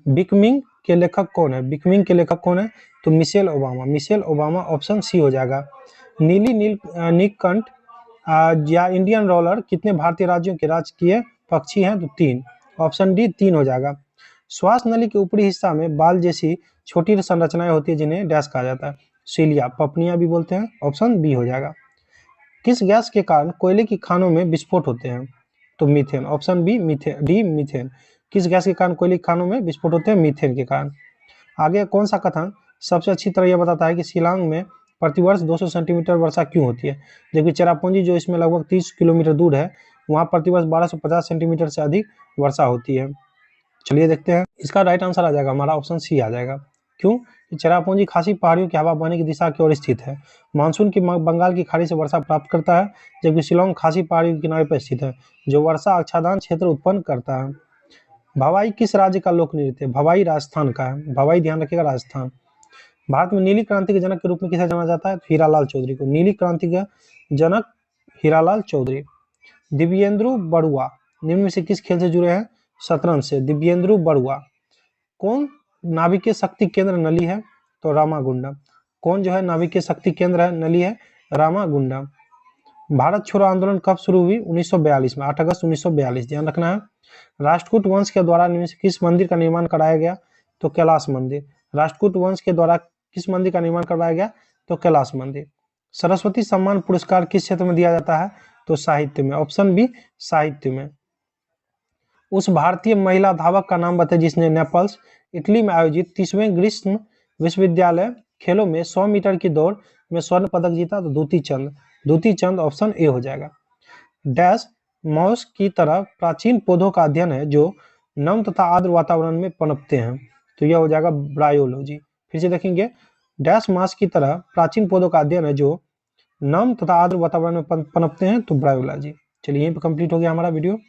बिकमिंग के लेखक कौन है? बिकमिंग के लेखक कौन है? तो Michelle Obama, Michelle Obama, option C हो जाएगा। नीलकंठ या इंडियन रोलर कितने भारतीय राज्यों के राजकीय पक्षी हैं? तो 3, ऑप्शन डी 3 हो जाएगा। श्वास नली के ऊपरी हिस्सा में बाल जैसी छोटी संरचनाएं होती है जिन्हें डैश कहा जाता है? सीलिया, पपनिया भी बोलते हैं, ऑप्शन बी हो जाएगा। किस गैस के कारण कोयले की खानों में विस्फोट होते हैं? तो methane, option B D methane. किस गैस के कारण कोयले की खानों में विस्फोट होते हैं? मीथेन के कारण। आगे कौन सा कथन सबसे अच्छी तरह यह बताता है कि शिलांग में प्रतिवर्ष 200 सेंटीमीटर वर्षा क्यों होती है, जबकि चेरापूंजी जो इसमें लगभग 30 किलोमीटर दूर है वहां प्रतिवर्ष 1250 सेंटीमीटर से अधिक वर्षा होती है? चलिए देखते हैं। इसका राइट आंसर आ जाएगा हमारा, ऑप्शन सी आ जाएगा। क्यों? चेरापूंजी खासी पहाड़ियों की हवा बहने की दिशा की ओर स्थित है। मानसून की बंगाल की खाड़ी से वर्षा प्राप्त करता है, जबकि शिलोंग खासी पहाड़ियों के किनारे पर स्थित है जो वर्षा आच्छादन क्षेत्र उत्पन्न करता है। भवाई किस राज्य का लोक नृत्य है? भवाई राजस्थान का है, भवाई, ध्यान रखिएगा, राजस्थान। भारत में नीली क्रांति के जनक के रूप में किसे जाना जाता है? हीरालाल चौधरी को। नीली क्रांति का जनक हीरालाल चौधरी। दिव्येंद्रु बड़ुआ निम्न में से किस खेल से जुड़े हैं? शतरंज से, दिव्येंद्रु बड़ुआ। कौन नाभिकीय शक्ति केंद्र नली है? तो रामागुंडम। कौन जो है नाभिकीय शक्ति केंद्र है नली है? रामागुंडम। भारत छोड़ो आंदोलन कब शुरू हुई? 1942 में, 8 अगस्त 1942, ध्यान रखना है। राष्ट्रकूट वंश के द्वारा निम्न से किस मंदिर का निर्माण कराया गया? तो कैलाश मंदिर। राष्ट्रकूट वंश के द्वारा किस मंदिर का निर्माण करवाया गया? तो कैलाश मंदिर। सरस्वती सम्मान पुरस्कार किस क्षेत्र में दिया जाता है? तो साहित्य में, ऑप्शन बी साहित्य में। उस भारतीय महिला धावक का नाम बताइए जिसने नेपल्स, इटली में आयोजित 30वें ग्रीष्म विश्वविद्यालय खेलों में 100 मीटर की दौड़ में स्वर्ण पदक जीता? तो दूती चंद, दूती चंद, ऑप्शन ए हो जाएगा। डैश मॉस की तरह प्राचीन पौधों का अध्ययन है जो नम तथा आर्द्र वातावरण में पनपते हैं? तो यह हो जाएगा ब्रायोलॉजी। फिर से देखेंगे, डैश मास की तरह प्राचीन पौधों का अध्ययन है जो नम तथा आर्द्र वातावरण में पनपते हैं? तो ब्रायोलॉजी। चलिए यहीं पे कंप्लीट हो गया हमारा वीडियो।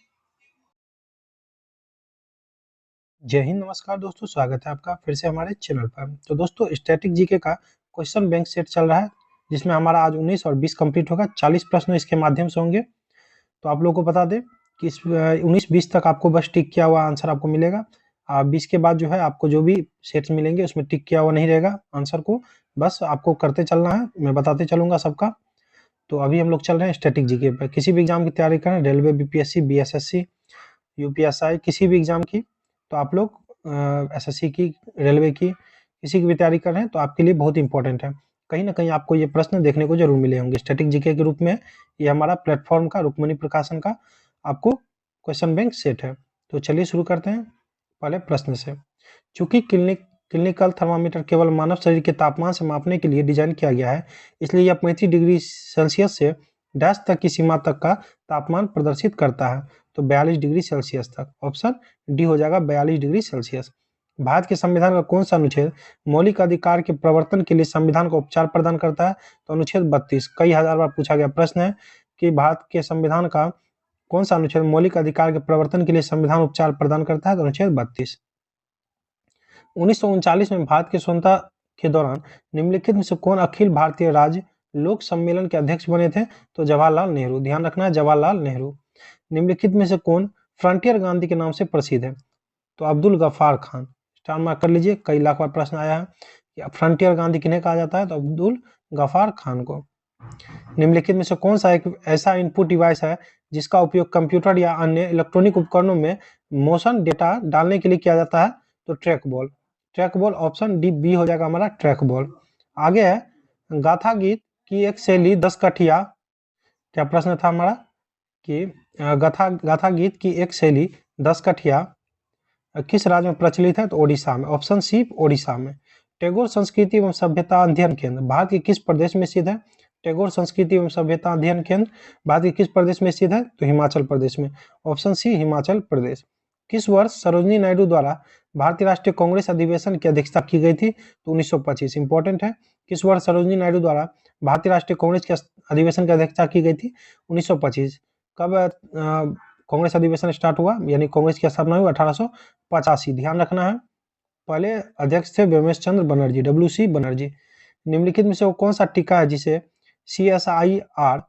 जय हिंद, नमस्कार दोस्तों, स्वागत है आपका फिर से हमारे चैनल पर। तो दोस्तों स्टैटिक जीके का क्वेश्चन बैंक सेट चल रहा है जिसमें हमारा आज 19 और 20 कंप्लीट होगा। 40 प्रश्न इसके माध्यम से होंगे। तो आप लोगों को बता दें कि इस 19-20 तक आपको बस टिक किया हुआ आंसर आपको मिलेगा। 20 के बाद जो है आपको जो भी सेट्स मिलेंगे उसमें टिक किया हुआ नहीं रहेगा आंसर को, बस आपको करते चलना है, मैं बताते चलूँगा सबका। तो अभी हम लोग चल रहे हैं स्टैटिक जीके पे। किसी भी एग्जाम की तैयारी करें, रेलवे, बीपीएससी, बीएसएससी, यूपीएसआई, किसी भी एग्जाम की, तो आप लोग एसएससी की, रेलवे की, किसी की भी तैयारी कर रहे हैं तो आपके लिए बहुत इंपॉर्टेंट है। कहीं ना कहीं आपको ये प्रश्न देखने को जरूर मिले होंगे स्टैटिक जीके के रूप में। ये हमारा प्लेटफॉर्म का, रुक्मणी प्रकाशन का आपको क्वेश्चन बैंक सेट है। तो चलिए शुरू करते हैं पहले प्रश्न से। चूंकि क्लिनिकल थर्मामीटर केवल मानव शरीर के तापमान से मापने के लिए डिजाइन किया गया है, इसलिए यह 35 डिग्री सेल्सियस से डैश तक की सीमा तक का तापमान प्रदर्शित करता है। तो 42 डिग्री सेल्सियस तक, ऑप्शन डी हो जाएगा 42 डिग्री सेल्सियस। भारत के संविधान का कौन सा अनुच्छेद मौलिक अधिकार के प्रवर्तन के लिए संविधान को उपचार प्रदान करता है? तो अनुच्छेद 32। कई हजार बार पूछा गया प्रश्न है कि भारत के संविधान का कौन सा अनुच्छेद मौलिक अधिकार के प्रवर्तन के लिए संविधान उपचार प्रदान करता है? तो अनुच्छेद 32। 1939 में भारत की स्वतंत्रता के दौरान निम्नलिखित में से कौन अखिल भारतीय राज्य लोक सम्मेलन के अध्यक्ष बने थे? तो जवाहरलाल नेहरू। ध्यान रखना है, जवाहरलाल नेहरू। निम्नलिखित में से कौन फ्रंटियर गांधी के नाम से प्रसिद्ध है? तो अब्दुल गफ्फार खान। स्टार मार्क कर लीजिए, कई लाख बार प्रश्न आया है कि फ्रंटियर गांधी किन्हें कहा जाता है? तो अब्दुल गफ्फार खान को। निम्नलिखित में से कौन सा एक ऐसा इनपुट डिवाइस है जिसका उपयोग कंप्यूटर या अन्य इलेक्ट्रॉनिक उपकरणों में मोशन डेटा डालने के लिए किया जाता है? तो trackball. Trackball, option D B हो जाएगा हमारा ट्रैक बॉल। आगे है गाथा गीत की एक शैली 10 कठिया। क्या प्रश्न था हमारा कि गाथा गीत की एक शैली 10 कठिया किस राज्य में प्रचलित है? तो ओडिशा में, ऑप्शन सी ओडिशा में। टैगोर संस्कृति एवं सभ्यता अध्ययन केंद्र भारत के किस प्रदेश में स्थित है? टैगोर संस्कृति एवं सभ्यता अध्ययन केंद्र भारत के किस प्रदेश में स्थित है? तो हिमाचल प्रदेश में, ऑप्शन सी हिमाचल प्रदेश। किस वर्ष सरोजिनी नायडू द्वारा भारतीय राष्ट्रीय कांग्रेस अधिवेशन की अध्यक्षता की गई थी? तो 1925। इंपॉर्टेंट है, किस वर्ष सरोजिनी नायडू द्वारा भारतीय राष्ट्रीय कांग्रेस के अधिवेशन की अध्यक्षता की गई थी? 1925। कब कांग्रेस अधिवेशन स्टार्ट हुआ, यानी कांग्रेस की स्थापना हुई? 1885। ध्यान रखना है, पहले अध्यक्ष थे व्योमेश चंद्र बनर्जी, WC बनर्जी। निम्नलिखित में से वो कौन सा टीका है जिसे CSIR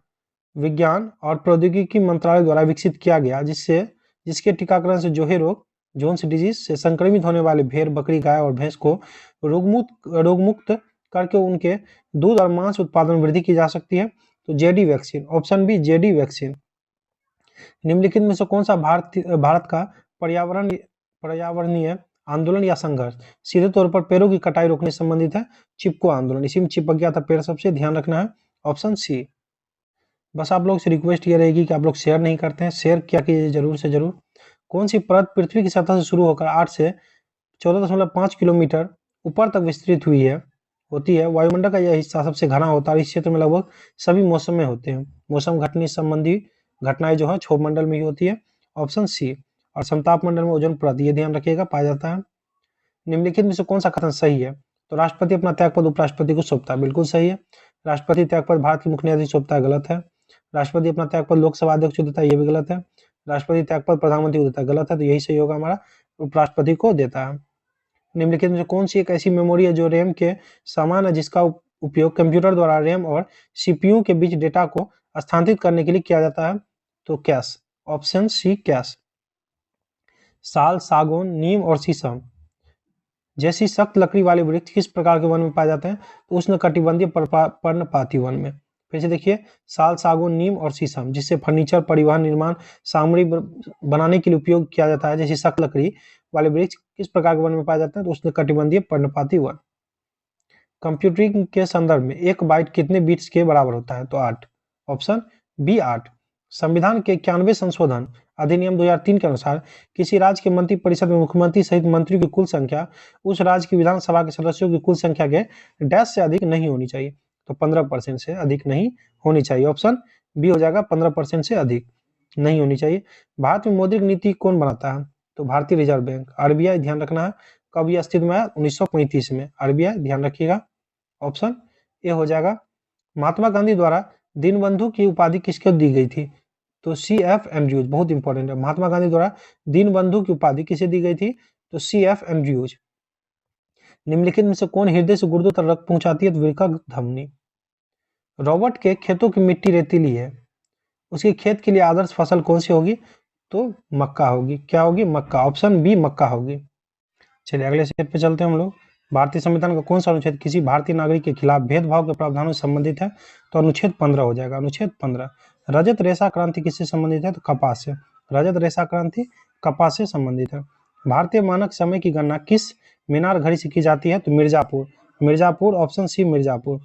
विज्ञान और प्रौद्योगिकी मंत्रालय द्वारा विकसित किया गया, जिसके टीकाकरण से जोहे रोग, जोन्स डिजीज से संक्रमित होने वाले भेड़, बकरी, गाय और भैंस को रोगमुक्त करके उनके दूध और मांस उत्पादन में वृद्धि की जा सकती है? तो JD vaccine, option B JD vaccine. निम्नलिखित में से कौन सा भारत का पर्यावरणीय आंदोलन या संघर्ष सीधे तौर पर पेड़ों की कटाई रोकने से संबंधित है? चिपको आंदोलन, इसी में चिपक गया था पेड़ सबसे, ध्यान रखना है, ऑप्शन सी। बस आप लोग से रिक्वेस्ट ये रहेगी कि आप लोग शेयर नहीं करते हैं, शेयर क्या कीजिए जरूर से जरूर। कौन सी परत पृथ्वी की सतह से शुरू होकर 8 से 14.5 किलोमीटर ऊपर तक विस्तृत हुई है होती है? वायुमंडल का यह हिस्सा सबसे घना होता है, इस क्षेत्र में लगभग सभी मौसम में होते हैं। मौसम घटने संबंधी घटनाएं जो है क्षोभ मंडल में ही होती है, ऑप्शन सी। और समताप मंडल में ओजोन परत, ये ध्यान रखिएगा, पाया जाता है। निम्नलिखित में से कौन सा कथन सही है? तो राष्ट्रपति अपना त्यागपद उपराष्ट्रपति को सौंपता है, बिल्कुल सही है। राष्ट्रपति त्यागपद भारत के मुख्य न्यायाधीश सौंपता है, गलत है। राष्ट्रपति अपना त्यागपद लोकसभा अध्यक्ष को देता है, ये भी गलत है। राष्ट्रपति त्यागपद प्रधानमंत्री को देता है, गलत है। तो यही सही होगा हमारा, उपराष्ट्रपति को देता है। निम्नलिखित में से कौन सी एक ऐसी मेमोरी है जो रैम के समान है, जिसका उपयोग कंप्यूटर द्वारा रैम और CPU के बीच डेटा को स्थानांतरित करने के लिए किया जाता है? तो कैश, ऑप्शन सी कैश। साल, सागौन, नीम और शीशम जैसी सख्त लकड़ी वाले वृक्ष किस प्रकार के वन में पाए जाते हैं? तो उष्णकटिबंधीय पर्णपाती वन में। फिर से देखिए, साल, सागौन, नीम और शीशम जिससे फर्नीचर, परिवहन, निर्माण सामग्री बनाने के लिए उपयोग किया जाता है, जैसी सख्त लकड़ी वाले वृक्ष किस प्रकार के वन में पाए जाते हैं? तो उष्णकटिबंधीय पर्णपाती वन। कंप्यूटिंग के संदर्भ में 1 बाइट कितने बिट्स के बराबर होता है? तो 8, ऑप्शन बी 8। संविधान के 91 संशोधन अधिनियम 2003 के अनुसार किसी राज्य के मंत्रिपरिषद में मुख्यमंत्री सहित मंत्रियों की कुल संख्या उस राज्य की विधानसभा के सदस्यों की कुल संख्या के डैश से अधिक नहीं होनी चाहिए? तो 15% से अधिक नहीं होनी चाहिए, ऑप्शन बी हो जाएगा, 15% से अधिक नहीं होनी चाहिए। भारत में मौद्रिक नीति कौन बनाता है? तो भारतीय रिजर्व बैंक, RBI। ध्यान रखना है, कब यह अस्तित्व में आया? 1935 में, RBI, ध्यान रखिएगा, ऑप्शन ए हो जाएगा। महात्मा गांधी द्वारा दीनबंधु की उपाधि किसको दी गई थी? तो CF एंड्रयूज, बहुत इंपॉर्टेंट है। महात्मा गांधी द्वारा दीनबंधु की उपाधि किसे दी गई थी? तो CF एंड्रयूज। निम्नलिखित में से कौन हृदय से गुर्दों तक रक्त पहुंचाती है? वृक्क धमनी। रॉबर्ट के खेतों की मिट्टी रेतीली है, उसके खेत के लिए आदर्श फसल कौन सी होगी? तो मक्का होगी। क्या होगी? मक्का, ऑप्शन बी मक्का होगी। चलिए अगले सेट पे चलते हैं हम लोग। भारतीय संविधान का कौन सा अनुच्छेद किसी भारतीय नागरिक के खिलाफ भेदभाव के प्रावधानों से संबंधित है? तो अनुच्छेद 15 हो जाएगा, अनुच्छेद 15। रजत रेशा क्रांति किससे संबंधित है? तो कपास से। रजत रेशा क्रांति कपास से संबंधित है। भारतीय मानक समय की गणना किस मीनार घड़ी से की जाती है? तो मिर्जापुर। Mirzapur, option C Mirzapur.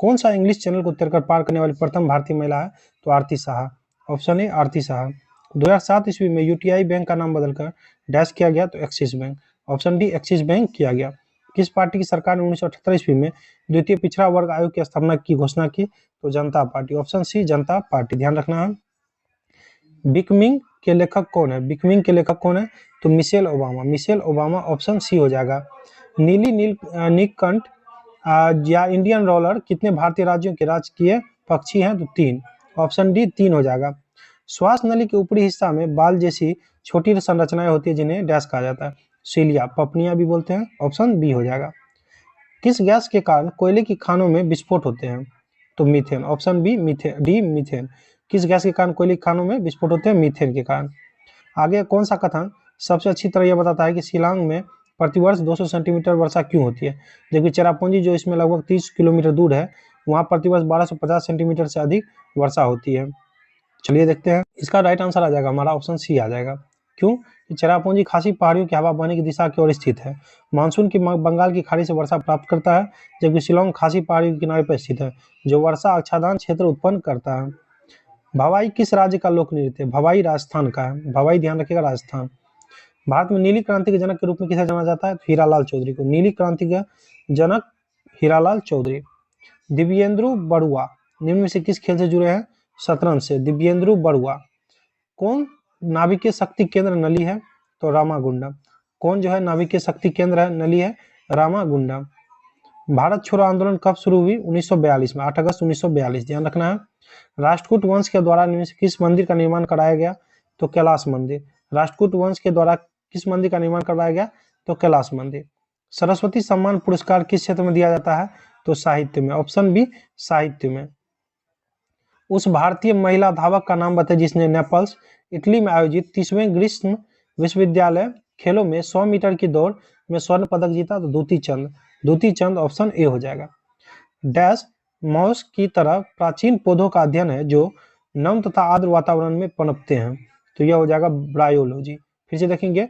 कौन सा इंग्लिश चैनल को तैरकर पार करने वाली प्रथम भारतीय महिला है? तो आरती साहा, ऑप्शन ए आरती साहा। 2007 ईस्वी में यूटीआई बैंक का नाम बदलकर डैश किया गया? तो axis bank, option D axis bank किया गया। किस पार्टी की सरकार ने 1978 ईस्वी में द्वितीय पिछड़ा वर्ग आयोग की स्थापना की घोषणा की? तो जनता पार्टी, ऑप्शन सी जनता पार्टी। ध्यान रखना है। बिकमिंग के लेखक कौन है? बिकमिंग के लेखक कौन है? तो Michelle Obama. Michelle Obama, option C हो जाएगा। नीली नीलकंठ या इंडियन रोलर कितने भारतीय राज्यों के राजकीय पक्षी हैं? तो 3, ऑप्शन डी 3 हो जाएगा। श्वास नली के ऊपरी हिस्सा में बाल जैसी छोटी संरचनाएं होती है जिन्हें डैश कहा जाता है? सीलिया, पपनिया भी बोलते हैं, ऑप्शन बी हो जाएगा। किस गैस के कारण कोयले की खानों में विस्फोट होते हैं? तो methane, option B D methane. किस गैस के कारण कोयले की खानों में विस्फोट होते हैं? मीथेन के कारण। आगे कौन सा कथन सबसे अच्छी तरह यह बताता है कि शिलांग में प्रतिवर्ष 200 सेंटीमीटर वर्षा क्यों होती है, जबकि चेरापूंजी जो इसमें लगभग 30 किलोमीटर दूर है वहां प्रतिवर्ष 1250 सेंटीमीटर से अधिक वर्षा होती है? चलिए देखते हैं। इसका राइट आंसर आ जाएगा हमारा ऑप्शन सी आ जाएगा। क्यों? चेरापूंजी खासी पहाड़ियों की हवा बहने की दिशा की ओर स्थित है। मानसून की बंगाल की खाड़ी से वर्षा प्राप्त करता है, जबकि शिलोंग खासी पहाड़ियों के किनारे पर स्थित है जो वर्षा आच्छादन क्षेत्र उत्पन्न करता है। भवाई किस राज्य का लोक नृत्य है? भवाई राजस्थान का है। भवाई, ध्यान रखिएगा, राजस्थान। भारत में नीली क्रांति के जनक के रूप में किसे जाना जाता है? हीरालाल चौधरी को। नीली क्रांति का जनक हीरालाल चौधरी। दिव्येंद्रु बरुआ निम्न में से किस खेल से जुड़े हैं? शतरंज से। दिव्येंद्रु बरुआ। कौन नाभिकीय शक्ति केंद्र नली है? तो रामागुंडम। कौन जो है नाभिकीय शक्ति केंद्र है नली है? रामागुंडम। भारत छोड़ो आंदोलन कब शुरू हुई? 1942 में, 8 अगस्त 1942। ध्यान रखना है। राष्ट्रकूट वंश के द्वारा किस मंदिर का निर्माण कराया गया? तो कैलाश मंदिर। राष्ट्रकूट वंश के द्वारा किस मंदिर का निर्माण करवाया गया? तो कैलाश मंदिर। सरस्वती सम्मान पुरस्कार किस क्षेत्र में दिया जाता है? तो साहित्य में, ऑप्शन बी साहित्य में। उस भारतीय महिला धावक का नाम बताइए जिसने नेपल्स, इटली में आयोजित 30वें ग्रीष्म विश्वविद्यालय खेलों में 100 मीटर की दौड़ में स्वर्ण पदक जीता? तो दूती चंद। दूती चंद, ऑप्शन ए हो जाएगा। डैश मॉस की तरह प्राचीन पौधों का अध्ययन है जो नम तथा आर्द्र वातावरण में पनपते हैं? तो यह हो जाएगा ब्रायोलॉजी। फिर से देखेंगे।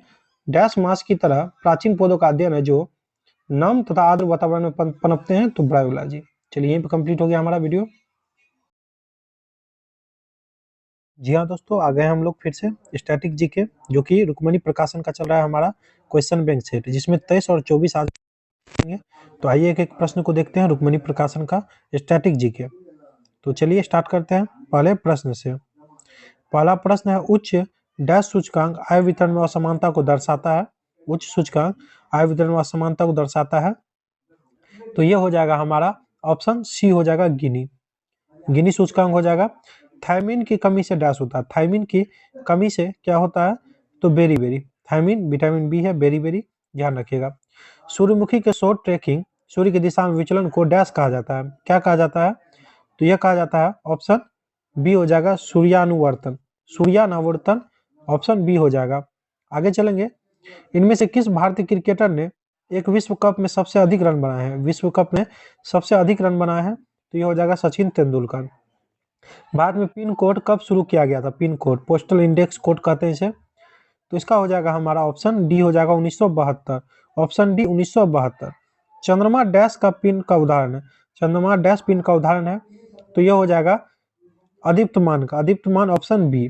डैश मास की तरह प्राचीन पौधों का अध्ययन है जो नम तथा आर्द्र वातावरण में पनपते हैं? तो ब्रायोलॉजी। चलिए यहीं पे कंप्लीट हो गया हमारा वीडियो। जी हाँ दोस्तों, आ गए हम लोग फिर से स्टैटिक जीके, जो कि रुक्मणी प्रकाशन का चल रहा है हमारा क्वेश्चन बैंक सेट, जिसमें 23 और 24 आज होंगे। तो आइए एक एक प्रश्न को देखते हैं रुक्मणी प्रकाशन का स्टैटिक जीके। तो चलिए स्टार्ट करते हैं पहले प्रश्न से। पहला प्रश्न है, उच्च डैश सूचकांक आय वितरण में असमानता को दर्शाता है? उच्च सूचकांक आय वितरण में असमानता को दर्शाता है? तो ये हो जाएगा हमारा ऑप्शन सी हो जाएगा गिनी। गिनी सूचकांक हो जाएगा। थायमिन की कमी से डैश होता है। थायमिन की कमी से क्या होता है? तो beriberi. Thiamine vitamin B है, बेरी बेरी, ध्यान रखिएगा। सूर्यमुखी के शॉर्ट ट्रैकिंग सूर्य की दिशा में विचलन को डैश कहा जाता है? क्या कहा जाता है? तो यह कहा जाता है ऑप्शन बी हो जाएगा सूर्यानुवर्तन। सूर्यानुवर्तन, ऑप्शन बी हो जाएगा। आगे चलेंगे। इनमें से किस भारतीय क्रिकेटर ने एक विश्व कप में सबसे अधिक रन बनाए हैं? विश्व कप में सबसे अधिक रन बनाए हैं? तो यह हो जाएगा सचिन तेंदुलकर। भारत में पिन कोड कब शुरू किया गया था? Pin code, postal index code कहते हैं इसे। तो इसका हो जाएगा हमारा ऑप्शन डी हो जाएगा 1972। Option D 1972। चंद्रमा डैश का पिन का उदाहरण है? चंद्रमा डैश पिन का उदाहरण है? तो यह हो जाएगा अदीप्तमान का। अदीप्तमान, ऑप्शन बी।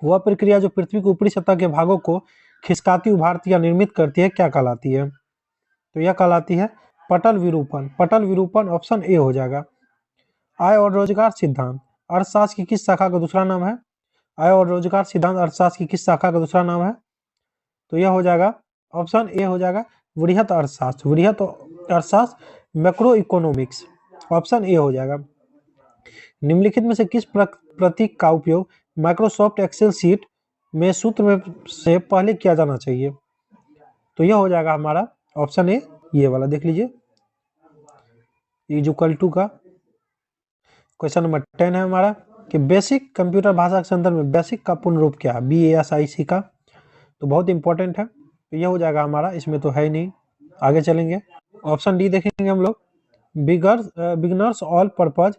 वह प्रक्रिया जो पृथ्वी की ऊपरी सतह के भागों को खिसकाती, उभारती या निर्मित करती है, क्या कहलाती है? तो यह कहलाती है पटल विरूपण। पटल विरूपण, ऑप्शन ए हो जाएगा। आय और रोजगार सिद्धांत अर्थशास्त्र की किस शाखा का दूसरा नाम है? आय और रोजगार सिद्धांत अर्थशास्त्र की किस शाखा का दूसरा नाम है? तो यह हो जाएगा ऑप्शन ए हो जाएगा वृहत अर्थशास्त्र। वृहत अर्थशास्त्र, मैक्रो इकोनॉमिक्स, ऑप्शन ए हो जाएगा। निम्नलिखित में से किस प्रतीक का उपयोग माइक्रोसॉफ्ट एक्सेल शीट में सूत्र में से पहले किया जाना चाहिए? तो यह हो जाएगा हमारा ऑप्शन ए, ये वाला देख लीजिए, इक्वल टू का। क्वेश्चन नंबर 10 है हमारा कि बेसिक कंप्यूटर भाषा के संदर्भ में बेसिक का पूर्ण रूप क्या है? BASIC का। तो बहुत इंपॉर्टेंट है, तो यह हो जाएगा हमारा, इसमें तो है ही नहीं। आगे चलेंगे, ऑप्शन डी देखेंगे हम लोग, बिगनर्स ऑल पर्पज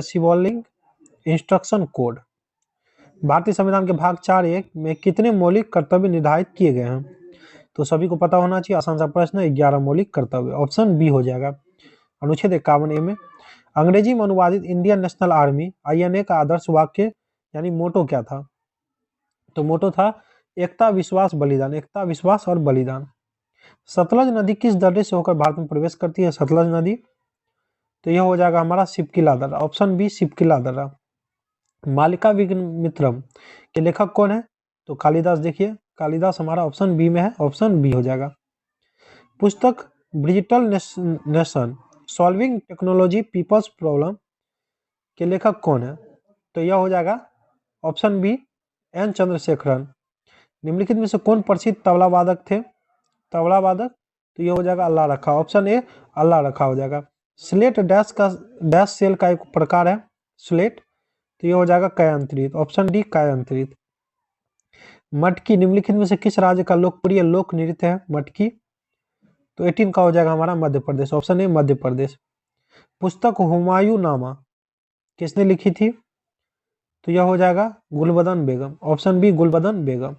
सिवॉलिंग इंस्ट्रक्शन कोड। भारतीय संविधान के भाग 4(1) में कितने मौलिक कर्तव्य निर्धारित किए गए हैं? तो सभी को पता होना चाहिए, आसान सा प्रश्न है, 11 मौलिक कर्तव्य। ऑप्शन बी हो जाएगा। अनुच्छेद 51(a) में अंग्रेजी में अनुवादित इंडियन नेशनल आर्मी INA का आदर्श वाक्य यानी मोटो क्या था? तो मोटो था एकता, विश्वास, बलिदान। एकता, विश्वास और बलिदान। सतलज नदी किस दर्रे से होकर भारत में प्रवेश करती है? सतलज नदी, तो यह हो जाएगा हमारा शिवकिला दर्रा। ऑप्शन बी शिवकिला दर्रा। मालिका विघ्नमित्रम के लेखक कौन है? तो कालिदास। देखिए कालिदास हमारा ऑप्शन बी में है, ऑप्शन बी हो जाएगा। पुस्तक digital nation solving technology peoples problem के लेखक कौन है? तो यह हो जाएगा ऑप्शन बी एन चंद्रशेखरन। निम्नलिखित में से कौन प्रसिद्ध तबला वादक थे? तबला वादक, तो यह हो जाएगा अल्लाह रखा। ऑप्शन ए अल्लाह रखा हो जाएगा। स्लेट डैश सेल का एक प्रकार है, स्लेट, तो यह हो जाएगा कायांतरित। Option D कायांतरित। मटकी निम्नलिखित में से किस राज्य का लोकप्रिय लोक नृत्य है? मटकी, तो 18 का हो जाएगा हमारा मध्य प्रदेश। Option A Madhya Pradesh. पुस्तक हुमायूं नामा किसने लिखी थी? तो यह हो जाएगा गुलबदन बेगम। ऑप्शन बी गुलबदन बेगम।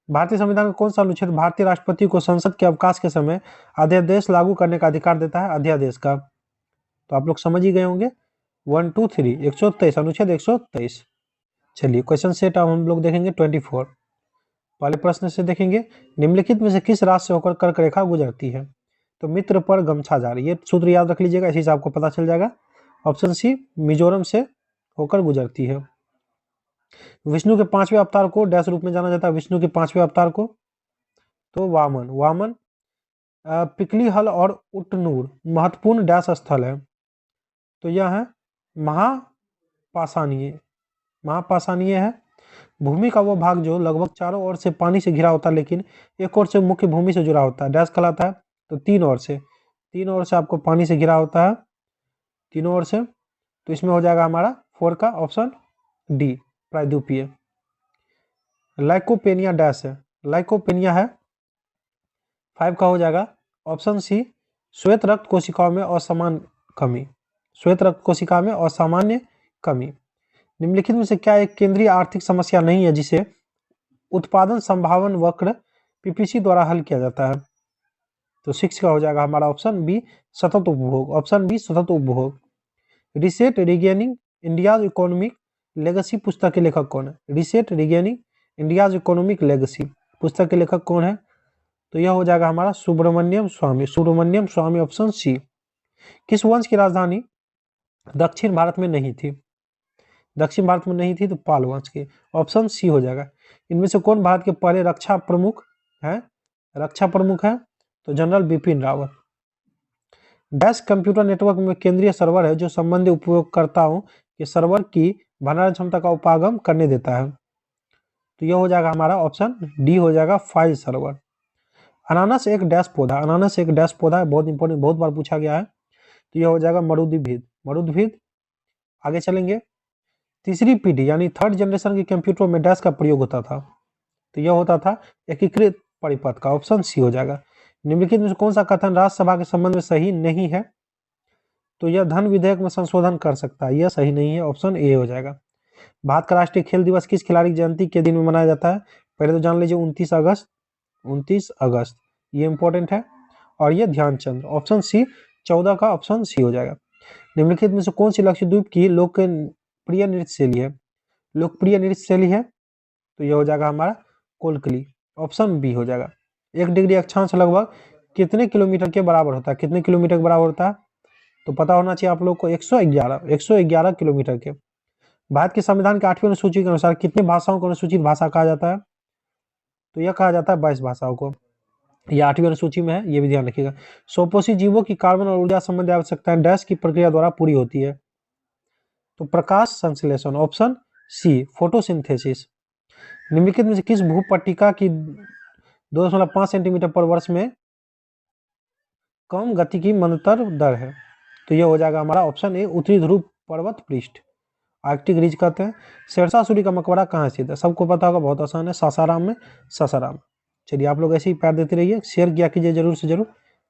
भारतीय संविधान का कौन सा अनुच्छेद भारतीय राष्ट्रपति को संसद के अवकाश के समय अध्यादेश लागू करने का अधिकार देता है? अध्यादेश का, तो आप लोग समझ ही गए होंगे। 1 2 3 123, अनुच्छेद 123। चलिए क्वेश्चन सेट अब हम लोग देखेंगे 24। पहले प्रश्न से देखेंगे, निम्नलिखित में से किस राज्य से होकर कर्क रेखा गुजरती है? तो मित्र पर गमछा जारी, ये सूत्र याद रख लीजिएगा, इसी से आपको पता चल जाएगा। ऑप्शन सी मिजोरम से होकर गुजरती है। विष्णु के 5वें अवतार को डैश रूप में जाना जाता है? विष्णु के 5वें अवतार को, तो वामन। वामन पिकली हल और उट्टनूर महत्वपूर्ण डैश स्थल है? तो यह है महापाषाणीय। महापाषाणीय है। भूमि का वो भाग जो लगभग चारों ओर से पानी से घिरा होता है, लेकिन एक ओर से मुख्य भूमि से जुड़ा होता है, डैश कहलाता है? तो तीन ओर से आपको पानी से घिरा होता है, तीनों ओर से, तो इसमें हो जाएगा हमारा 4 का ऑप्शन डी प्रायद्वीपीय। लाइकोपेनिया डैश है, लाइकोपेनिया है, 5 का हो जाएगा ऑप्शन सी श्वेत रक्त कोशिकाओं में असामान्य कमी। श्वेत रक्त कोशिका में असामान्य कमी। निम्नलिखित में से क्या एक केंद्रीय आर्थिक समस्या नहीं है जिसे उत्पादन संभावन वक्र PPC द्वारा हल किया जाता है? तो 6 का हो जाएगा हमारा ऑप्शन बी सतत उपभोग। ऑप्शन बी सतत उपभोग। Reset regaining India's economic legacy पुस्तक के लेखक कौन है? Reset regaining India's economic legacy पुस्तक के लेखक कौन है? तो यह हो जाएगा हमारा सुब्रमण्यम स्वामी। सुब्रमण्यम स्वामी, ऑप्शन सी। किस वंश की राजधानी दक्षिण भारत में नहीं थी? दक्षिण भारत में नहीं थी, तो पाल वंश की। ऑप्शन सी हो जाएगा। इनमें से कौन भारत के पहले रक्षा प्रमुख है? रक्षा प्रमुख है, तो general Bipin Rawat. Dash computer network में केंद्रीय सर्वर है जो संबंधित उपयोगकर्ताओं के सर्वर की भंडारण क्षमता का उपागम करने देता है? तो यह हो जाएगा हमारा ऑप्शन डी हो जाएगा फाइल सर्वर। अनानास एक डैश पौधा, अनानास एक डैश पौधा है, बहुत इंपॉर्टेंट, बहुत बार पूछा गया है, तो यह हो जाएगा मरुद्भिद। मरुद्भिद। आगे चलेंगे, तीसरी पीढ़ी यानी थर्ड जनरेशन के कंप्यूटर में डैश का प्रयोग होता था? तो यह होता था एकीकृत परिपथ का। ऑप्शन सी हो जाएगा। निम्नलिखित में से कौन सा कथन राज्यसभा के संबंध में सही नहीं है? तो यह धन विधेयक में संशोधन कर सकता है, यह सही नहीं है। ऑप्शन ए हो जाएगा। भारत का राष्ट्रीय खेल दिवस किस खिलाड़ी की जयंती के दिन में मनाया जाता है? पहले तो जान लीजिए 29 अगस्त। 29 अगस्त, ये इंपॉर्टेंट है, और ये ध्यानचंद। ऑप्शन सी 14 का ऑप्शन सी हो जाएगा। निम्नलिखित में से कौन सी लक्षद्वीप की लोकप्रिय नृत्य शैली है? लोकप्रिय नृत्य शैली है, तो यह हो जाएगा हमारा कोलकली। ऑप्शन बी हो जाएगा। 1 डिग्री अक्षांश लगभग कितने किलोमीटर के बराबर होता है? कितने किलोमीटर के बराबर होता है? तो पता होना चाहिए आप लोग को 111 किलोमीटर के। भारत के संविधान के 8वें अनुसूची के अनुसार कितने भाषाओं को अनुसूचित भाषा कहा जाता है? तो यह कहा जाता है 22 भाषाओं को। यह 8वीं अनुसूची में है, ये भी ध्यान रखिएगा। स्वपोषी जीवों की कार्बन और ऊर्जा संबंधी आवश्यकताएं डैश की प्रक्रिया द्वारा पूरी होती है? तो प्रकाश संश्लेषण। Option C photosynthesis. निम्नलिखित में से किस भूपट्टिका की 2.5 सेंटीमीटर पर वर्ष में कम गति की मंदतर दर है? तो यह हो जाएगा हमारा ऑप्शन ए उत्तरी ध्रुव पर्वत पृष्ठ, आर्कटिक रीज कहते हैं। शेरशाह सूरी का मकबरा कहाँ स्थित है? सबको पता होगा, बहुत आसान है, सासाराम में। सासाराम। चलिए आप लोग ऐसे ही प्यार देते रहिए, शेयर किया कीजिए जरूर से जरूर।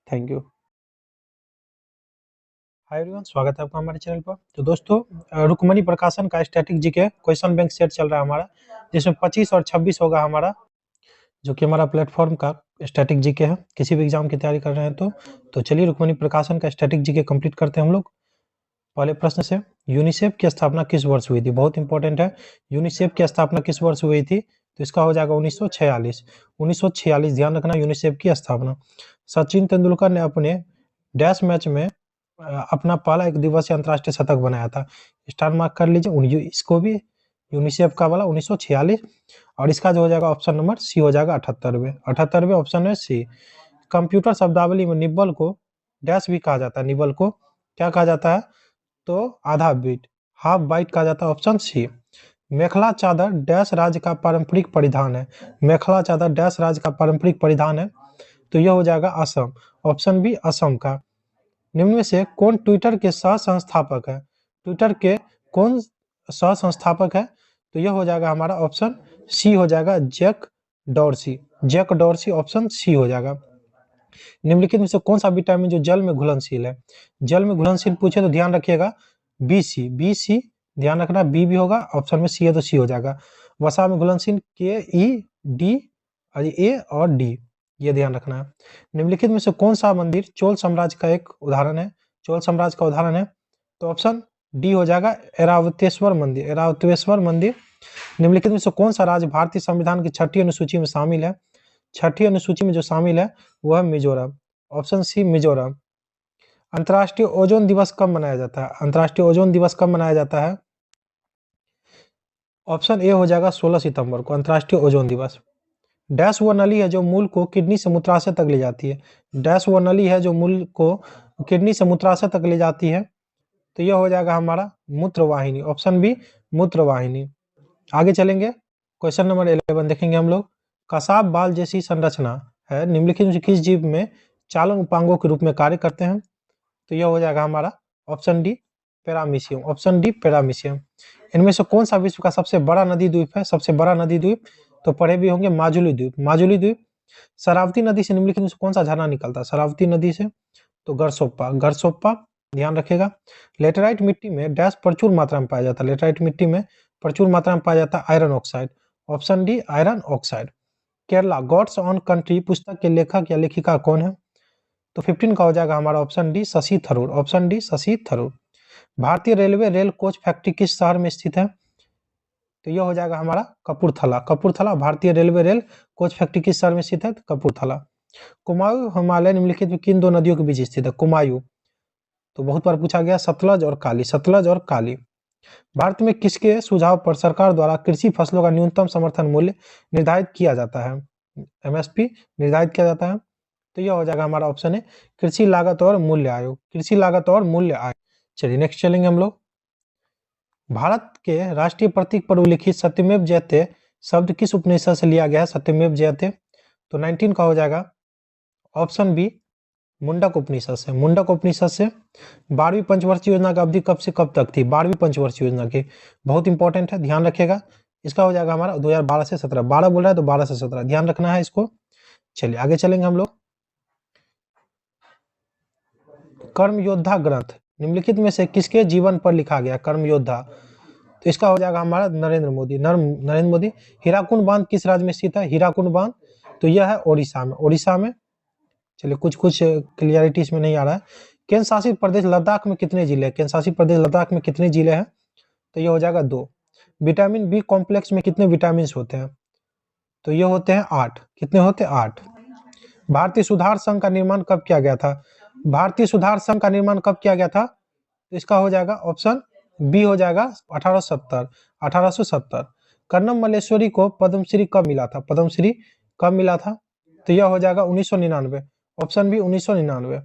Thank you. हाय एवरीवन, स्वागत है आपका हमारे चैनल पर। तो दोस्तों, रुक्मणी प्रकाशन का static GK question bank set चल रहा है हमारा, जिसमें 25 और 26 होगा हमारा, जो कि हमारा प्लेटफॉर्म का स्टैटिक जीके है। किसी भी एग्जाम की तैयारी कर रहे हैं तो चलिए रुक्मणी प्रकाशन का स्टैटिक जीके कंप्लीट करते हैं हम लोग। पहले प्रश्न से, यूनिसेफ की स्थापना किस वर्ष हुई थी? बहुत इंपॉर्टेंट है। यूनिसेफ की स्थापना किस वर्ष हुई थी? तो इसका हो जाएगा 1946। 1946, ध्यान रखना, यूनिसेफ की स्थापना। सचिन तेंदुलकर ने अपने डैश मैच में अपना पहला एक दिवसीय अंतर्राष्ट्रीय शतक बनाया था। स्टार मार्क कर लीजिए इसको भी, यूनिसेफ का वाला 1946। और इसका जो हो जाएगा ऑप्शन नंबर सी हो जाएगा 78वें। 78वें ऑप्शन है सी। कंप्यूटर शब्दावली में निब्बल को डैश भी कहा जाता है। निब्बल को क्या कहा जाता है? तो आधा बीट, हाफ बाइट कहा जाता है, ऑप्शन सी। मेखला चादर डैश राज्य का पारंपरिक परिधान है। मेखला चादर डैश राज्य का पारंपरिक परिधान है, तो यह हो जाएगा असम, ऑप्शन बी असम का। निम्न में से कौन ट्विटर के सह संस्थापक है? ट्विटर के कौन सह संस्थापक है? तो यह हो जाएगा हमारा ऑप्शन सी हो जाएगा, Jack Dorsey. Jack Dorsey, option C हो जाएगा। निम्नलिखित में से कौन सा विटामिन जो जल में घुलनशील है? जल में घुलनशील पूछे तो ध्यान रखिएगा बी सी। बी सी ध्यान रखना, बी भी होगा, ऑप्शन में सी है तो सी हो जाएगा। वसा में घुलनशील के ई डी और ए और डी, ये ध्यान रखना है। निम्नलिखित में से कौन सा मंदिर चोल साम्राज्य का एक उदाहरण है? चोल साम्राज्य का उदाहरण है, तो ऑप्शन डी हो जाएगा, ऐरावतेश्वर मंदिर। ऐरावतेश्वर मंदिर। निम्नलिखित में से कौन सा राज्य भारतीय संविधान की 6ठी अनुसूची में शामिल है? 6ठी अनुसूची में जो शामिल है वह मिजोरम, ऑप्शन सी मिजोरम। अंतर्राष्ट्रीय ओजोन दिवस कब मनाया जाता है? अंतर्राष्ट्रीय ओजोन दिवस कब मनाया जाता है? ऑप्शन ए हो जाएगा 16 सितंबर को, अंतर्राष्ट्रीय ओजोन दिवस। डैश वो नली है जो मूल को किडनी से मूत्राशय तक ले जाती है। डैश वो नली है जो मूल को किडनी से मूत्राशय तक ले जाती है, तो यह हो जाएगा हमारा मूत्रवाहिनी, ऑप्शन बी मूत्रवाहिनी। आगे चलेंगे, क्वेश्चन नंबर 11 देखेंगे हम लोग। कसाब बाल जैसी संरचना है, निम्नलिखित में से किस जीव में चालन उपांगों के रूप में कार्य करते हैं? तो यह हो जाएगा हमारा option D paramecium, option D paramecium. इनमें से कौन सा विश्व का सबसे बड़ा नदी द्वीप है? सबसे बड़ा नदी द्वीप तो पढ़े भी होंगे, माजुली द्वीप। माजुली द्वीप। शरावती नदी से निम्नलिखित में से कौन सा झरना निकलता है? शरावती नदी से तो गरसोप्पा, गरसोप्पा ध्यान रखिएगा। लेटेराइट मिट्टी में डैश प्रचुर मात्रा में पाया जाता है। लेटेराइट मिट्टी में प्रचुर मात्रा में पाया जाता है iron oxide, option D iron oxide. Kerala God's own country पुस्तक के लेखक या लेखिका कौन है? तो 15 का हो जाएगा हमारा option D Shashi Tharoor, option D Shashi Tharoor. भारतीय रेलवे रेल कोच फैक्ट्री किस शहर में स्थित है? तो यह हो जाएगा हमारा कपूरथला, कपूरथला। भारतीय रेलवे रेल कोच फैक्ट्री किस शहर में स्थित है? कपूरथला। कुमायूं हिमालय निम्नलिखित में किन दो नदियों के बीच स्थित है? कुमायूं, तो बहुत बार पूछा गया, सतलज और काली, सतलज और काली। भारत में किसके सुझाव पर सरकार द्वारा कृषि फसलों का न्यूनतम समर्थन मूल्य निर्धारित किया जाता है? एमएसपी निर्धारित किया जाता है, तो यह हो जाएगा हमारा ऑप्शन है कृषि लागत और मूल्य आयोग, कृषि लागत और मूल्य आयोग। चलिए नेक्स्ट चलेंगे हम लोग। भारत के राष्ट्रीय प्रतीक पर उल्लिखित सत्यमेव जयते शब्द किस उपनिषद से लिया गया है? सत्यमेव जयते, तो 19 का हो जाएगा ऑप्शन बी मुंडक उपनिषद से, मुंडक उपनिषद से। 12वीं पंचवर्षीय योजना की अवधि कब से कब तक थी? 12वीं पंचवर्षीय योजना की, बहुत इंपॉर्टेंट है, ध्यान रखिएगा। इसका हो जाएगा हमारा 2012 से 17, 12 बोल रहा है तो 12 से 17 ध्यान रखना है इसको। चलिए आगे चलेंगे हम लोग। कर्म योद्धा ग्रंथ निम्नलिखित में से किसके जीवन पर लिखा गया? कर्म योद्धा, तो इसका हो जाएगा हमारा नरेंद्र मोदी, नरेंद्र मोदी। हीराकुंड बांध किस राज्य में स्थित है? हीराकुंड बांध, तो यह है ओडिशा में, ओडिशा में। चलिए कुछ क्लियरिटी इसमें नहीं आ रहा है। केंद्र शासित प्रदेश लद्दाख में कितने जिले हैं? केंद्र शासित प्रदेश लद्दाख में कितने जिले हैं? तो ये हो जाएगा 2। विटामिन बी कॉम्प्लेक्स में कितने विटामिन होते हैं? तो ये होते हैं 8। कितने होते हैं? 8। भारतीय सुधार संघ का निर्माण कब किया गया था? भारतीय सुधार संघ का निर्माण कब किया गया था? तो इसका हो जाएगा ऑप्शन बी हो जाएगा 1870, 1870। कर्णम मल्लेश्वरी को पद्मश्री कब मिला था? पद्मश्री कब मिला था? तो यह हो जाएगा 1999, ऑप्शन बी 1999।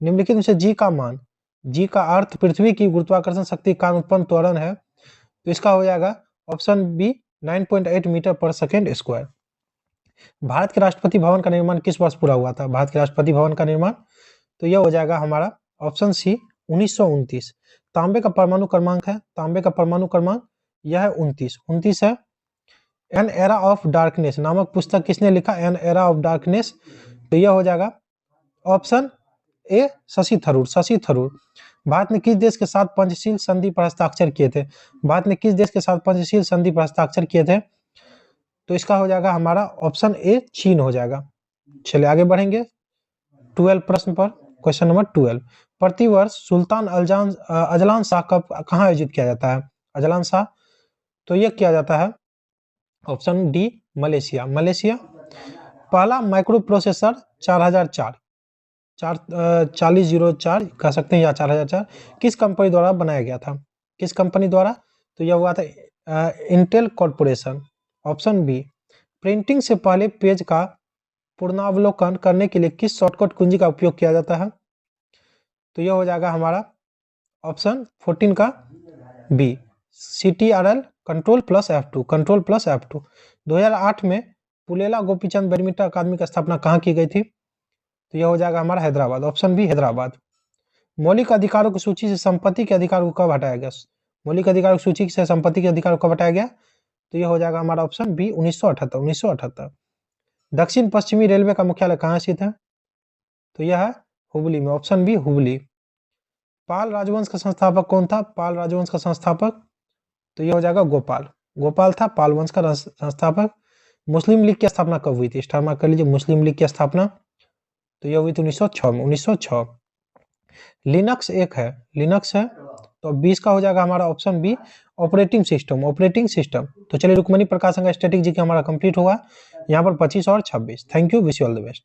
निम्नलिखित में से जी का मान, जी का अर्थ पृथ्वी की गुरुत्वाकर्षण शक्ति का उत्पन्न त्वरण है, तो इसका हो जाएगा ऑप्शन बी 9.8 मीटर पर सेकेंड स्क्वायर। भारत के राष्ट्रपति भवन का निर्माण किस वर्ष पूरा हुआ था? भारत के राष्ट्रपति भवन का निर्माण, तो यह हो जाएगा हमारा ऑप्शन सी 1929। तांबे का परमाणु क्रमांक है, तांबे का परमाणु क्रमांक यह है 29 है। एन एरा ऑफ डार्कनेस नामक पुस्तक किसने लिखा? An era of darkness. तो यह हो जाएगा ऑप्शन ए शशि थरूर। शशि थरूर। भारत ने किस देश के साथ पंचशील संधि पर हस्ताक्षर किए थे? भारत ने किस देश के साथ पंचशील संधि पर हस्ताक्षर किए थे? तो इसका हो जाएगा हमारा ऑप्शन ए चीन हो जाएगा। चलिए आगे बढ़ेंगे 12 प्रश्न पर। क्वेश्चन नंबर 12, प्रतिवर्ष सुल्तान अजलान शाह कप कहाँ आयोजित किया जाता है? अजलान शाह, तो यह किया जाता है ऑप्शन डी मलेशिया। मलेशिया। पहला माइक्रो प्रोसेसर 4004 4004 कह सकते हैं या 4004 किस कंपनी द्वारा बनाया गया था? किस कंपनी द्वारा? तो यह हुआ था Intel Corporation. Option B, printing से पहले पेज का पुनरावलोकन करने के लिए किस शॉर्टकट कुंजी का उपयोग किया जाता है? तो यह हो जाएगा हमारा ऑप्शन 14 का B, CTRL control plus F2। Control plus F2। 2008 में पुलेला गोपीचंद बैडमिंटन अकादमी की स्थापना कहाँ की गई थी? तो यह हो जाएगा हमारा हैदराबाद। Option B Hyderabad. मौलिक अधिकारों की सूची से संपत्ति के अधिकार को कब हटाया गया? मौलिक अधिकारों की सूची से संपत्ति के अधिकार को कब हटाया गया? तो यह हो जाएगा हमारा ऑप्शन बी 1978। 1978। दक्षिण पश्चिमी रेलवे का मुख्यालय कहाँ स्थित है? तो यह है हुबली में। Option B Hubli. पाल राजवंश का संस्थापक कौन था? पाल राजवंश का संस्थापक, तो यह हो जाएगा गोपाल। गोपाल था पाल वंश का संस्थापक। मुस्लिम लीग की स्थापना कब हुई थी? स्टार मार्क कर लीजिए, मुस्लिम लीग की स्थापना तो यह हुई थी 1906 में। 1906। लिनक्स एक है, लिनक्स है, तो 20 का हो जाएगा हमारा option B operating system. Operating system. तो चलिए रुक्मणी प्रकाशन का स्टैटिक जीके हमारा कंप्लीट हुआ यहाँ पर 25 और 26। Thank you, wish you all the best.